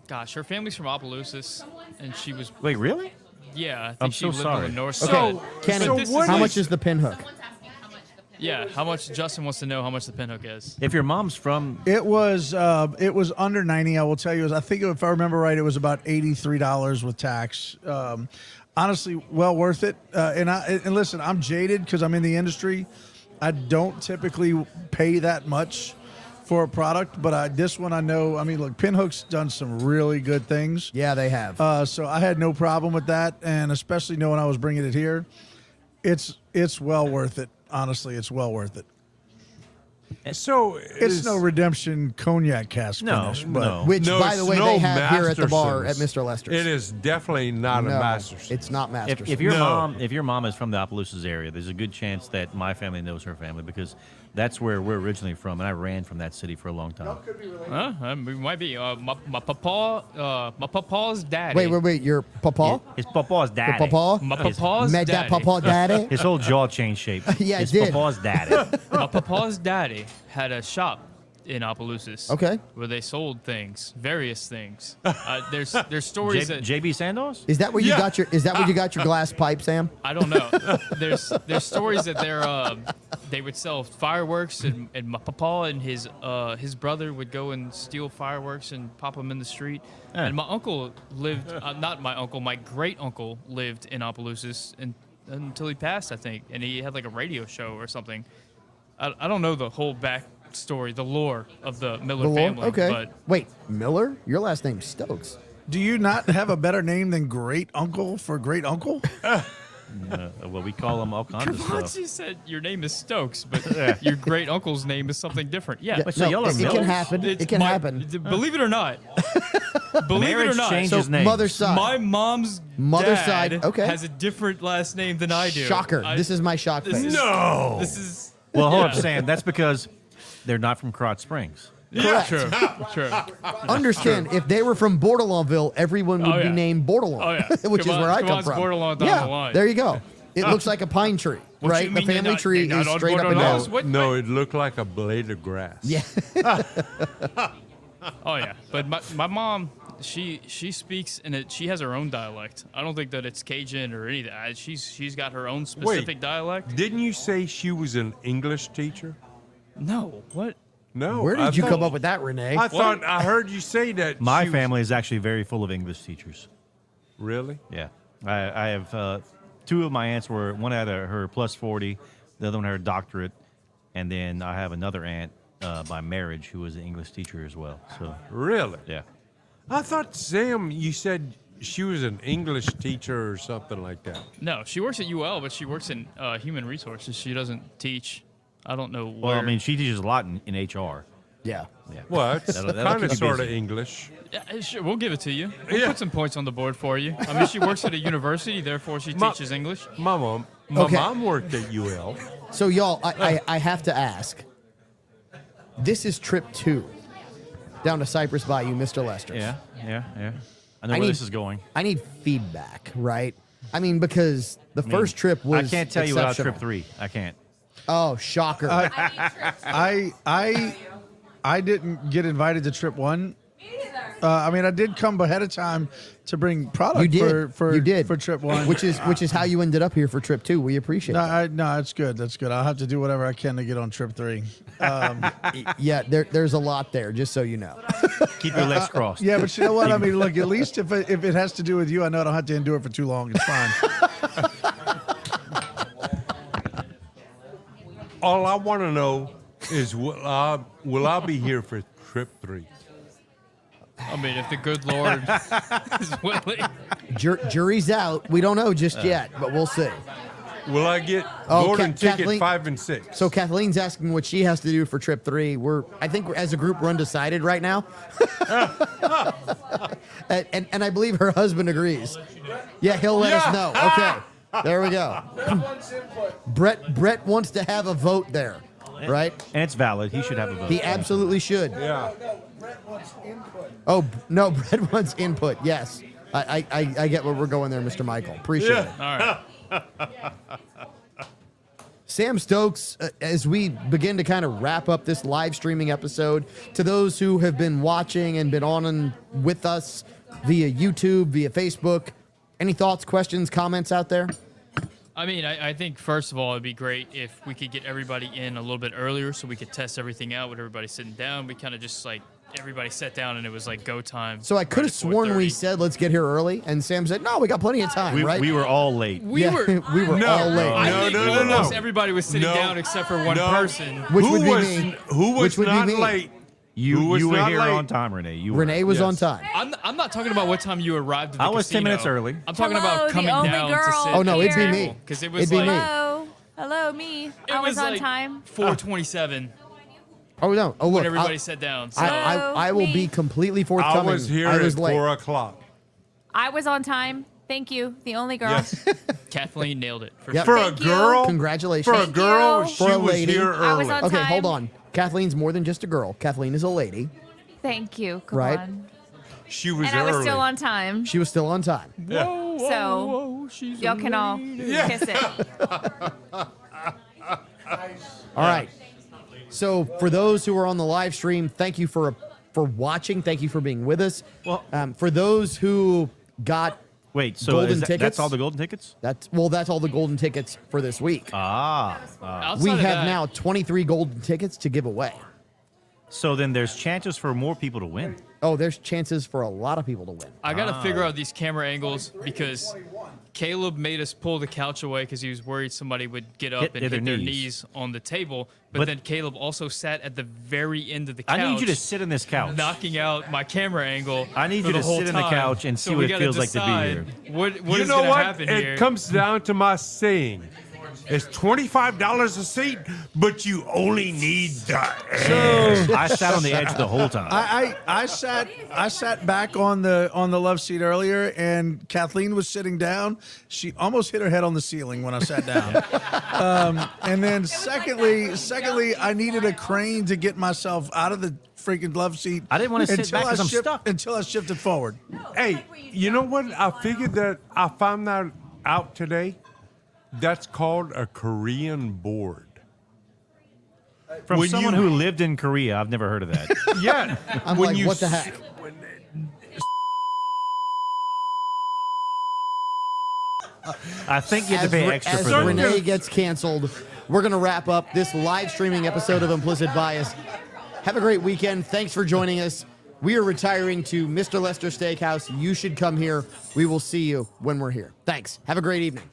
Gosh, her family's from Opelousas, and she was. Wait, really? Yeah, I think I'm she so lived sorry. on the north Okay, side. Kenny, But this how is much is the pinhook? Yeah, how much? Justin wants to know how much the pinhook is. If your mom's from, It was under 90. I will tell you. I think if I remember right, it was about $83 with tax. Honestly, well worth it. And listen, I'm jaded because I'm in the industry. I don't typically pay that much for a product, but this one I know. I mean, look, Pinhook's done some really good things. Yeah, they have. So I had no problem with that, and especially knowing I was bringing it here, it's well worth it. Honestly, it's well worth it. So It's no redemption cognac cask No, finish, but no. Which, No, by the it's way, no they have here at the bar at Masterson's. Mr. Lester's. It is definitely not No, a Masterson. it's not Masterson. if your No. mom is from the Opelousas area, there's a good chance that my family knows her family because that's where we're originally from, and I ran from that city for a long time. Huh? We might be. My papa's daddy. Wait. Your papa? His papa's daddy. Your papa? My papa's Met that daddy. papa daddy? His whole jaw changed shape. Yeah, it His did. papa's daddy. My papa's daddy had a shop in Opelousas. Okay. Where they sold things, various things. There's stories that JB Sandos? Is that where you got your? Is that where you got your glass pipe, Sam? I don't know. There's stories that they would sell fireworks, and my papa and his brother would go and steal fireworks and pop them in the street. Yeah. And my uncle lived, not my uncle, my great uncle lived in Opelousas until he passed, I think, and he had like a radio show or something. I don't know the whole backstory, the lore of the Miller The Lord? family. Okay. But Wait, Miller? Your last name's Stokes. do you not have a better name than great uncle for great uncle? Well, we call him all kinds of once stuff. you said your name is Stokes, but your great uncle's name is something different. Yeah. But so y'all are it can Millers? happen. It's It can happen. Believe it or not. Believe it or Marriage not. changes So names. mother's side. My mom's Mother's dad side, okay. has a different last name than I do. Shocker. This is my shock this face. is- No. This is Well, hold up, Yeah. Sam. That's because they're not from Crotch Springs. yeah, true. Understand, if they were from Bordelonville, everyone would Oh, be yeah. named Bordelon, Oh, yeah. which is Come on- where I come come on, from. Bordelon down yeah, the line. there you go. It looks like a pine tree, What right? you The mean they're family not- tree they're is not on straight up and Bordelons? down. What? No, it looked like a blade of grass. Yeah. Oh yeah, but my mom, She speaks and she has her own dialect. I don't think that it's Cajun or any of that. She's got her own specific dialect. Didn't you say she was an English teacher? No, what? No. Where I did you thought- come up with that, Renee? I thought I heard you say that. My she was- family is actually very full of English teachers. Really? Yeah, I have two of my aunts were one had her plus 40, the other one had her doctorate, and then I have another aunt by marriage who was an English teacher as well. So Really? yeah, I thought, Sam, you said she was an English teacher or something like that. No, she works at UL, but she works in human resources. She doesn't teach. I don't know where. well, I mean, she teaches a lot in HR. Yeah. Yeah, Well, it's That'll kind keep of you sort of busy. English. Yeah, sure, we'll give it to you. We'll Yeah. put some points on the board for you. I mean, she works at a university, therefore she Ma- teaches English. My mom worked at UL. So, y'all, I have to ask. This is trip 2 down to Cypress Bayou, Mr. Lester. yeah. I know I where need- this is going. I need feedback, right? I mean, because the first trip was I can't tell you about exceptional. trip 3. I can't. Oh, shocker. I didn't get invited to trip 1. I mean, I did come ahead of time to bring product you did. for you did for trip 1. which is how you ended up here for trip 2. We appreciate that. No, it's good. That's good. I'll have to do whatever I can to get on trip 3. Yeah, there's a lot there, just so you know. Keep your legs crossed. Yeah, but you know what? I mean, look, at least if it has to do with you, I know I don't have to endure it for too long. It's fine. All I want to know is will I be here for trip 3? I mean, if the good Lord is willing. Jury's out. We don't know just yet, but we'll see. Will I get Oh, golden ticket Kathleen- 5 and 6? So Kathleen's asking what she has to do for trip 3. I think as a group we're undecided right now. and I believe her husband agrees. Yeah, he'll let us know. Okay. There we go. Brett wants to have a vote there, right? And it's valid. He should have a vote. He absolutely should. Yeah. Oh, no, Brett wants input. Yes. I get where we're going there, Mr. Michael. Appreciate it. All right. Sam Stokes, as we begin to kind of wrap up this live streaming episode, to those who have been watching and been on and with us via YouTube, via Facebook, any thoughts, questions, comments out there? I mean, I think, first of all, it'd be great if we could get everybody in a little bit earlier so we could test everything out with everybody sitting down. We kind of just, like, everybody sat down and it was, like, go time. So I could have right at sworn we 4:30. said, let's get here early, and Sam said, no, we got plenty of time, right? We were all late. We Yeah, were we were all late. I No, think no, no, no. almost everybody was sitting No. down except for one No. person. Which who would be was, me. Who was Which would be not me. late? You Who was were not here late? on time, Renee. You were. Renee was Yes. on time. I'm not talking about what time you arrived at the I was 10 casino. minutes early. I'm talking Hello, about the coming only down girl to sit. Oh, no, it'd be here. me. Because it was It'd be like me. Hello, me. it I was on like time. 4:27 Oh, no. Oh, look. when everybody sat down. So I will me. be completely I forthcoming. was here I was at late. 4 o'clock. I was on time. Thank you. The only girl. Yes. Kathleen nailed it. For Yep. sure. For a Thank you. girl? Congratulations. For a Thank girl, you. she For a was lady. here I was early. on Okay, hold time. on. Kathleen's more than just a girl. Kathleen is a lady. Thank you. Come Right. on. She was And I early. was still on time. She was still on time. Whoa, whoa, So, whoa, she's Y'all a can all lady. kiss it. All right. So for those who are on the live stream, thank you for watching. Thank you for being with us. Well- For those who got Wait, so golden is that, tickets. that's all the golden tickets? That's all the golden tickets for this week. Outside We of have that, now 23 golden tickets to give away. So then there's chances for more people to win. Oh, there's chances for a lot of people to win. I got to figure out these camera angles because Caleb made us pull the couch away because he was worried somebody would get up and Hit hit their their knees. knees on the table. But But- then Caleb also sat at the very end of the couch. I need you to sit in this couch. knocking out my camera angle. I need for you the to whole sit in the time. couch and see So what we it gotta feels like to be decide here. What You is know going to what? happen It here? comes down to my saying. It's $25 a seat, but you only need the edge. I sat on the edge the whole time. I sat back on the love seat earlier, and Kathleen was sitting down. She almost hit her head on the ceiling when I sat down. And then secondly, I needed a crane to get myself out of the freaking love seat. I didn't wanna sit until back 'cause I I'm shift- stuck. until I shifted forward. Hey, you know what? I figured that I found that out today. That's called a Korean board. From when someone you- who lived in Korea, I've never heard of that. Yeah. I'm when like, you what the s- heck? when- I think you have to As pay Re- extra as for those. Renee gets canceled, we're going to wrap up this live streaming episode of Implicit Bias. Have a great weekend. Thanks for joining us. We are retiring to Mr. Lester Steakhouse. You should come here. We will see you when we're here. Thanks. Have a great evening.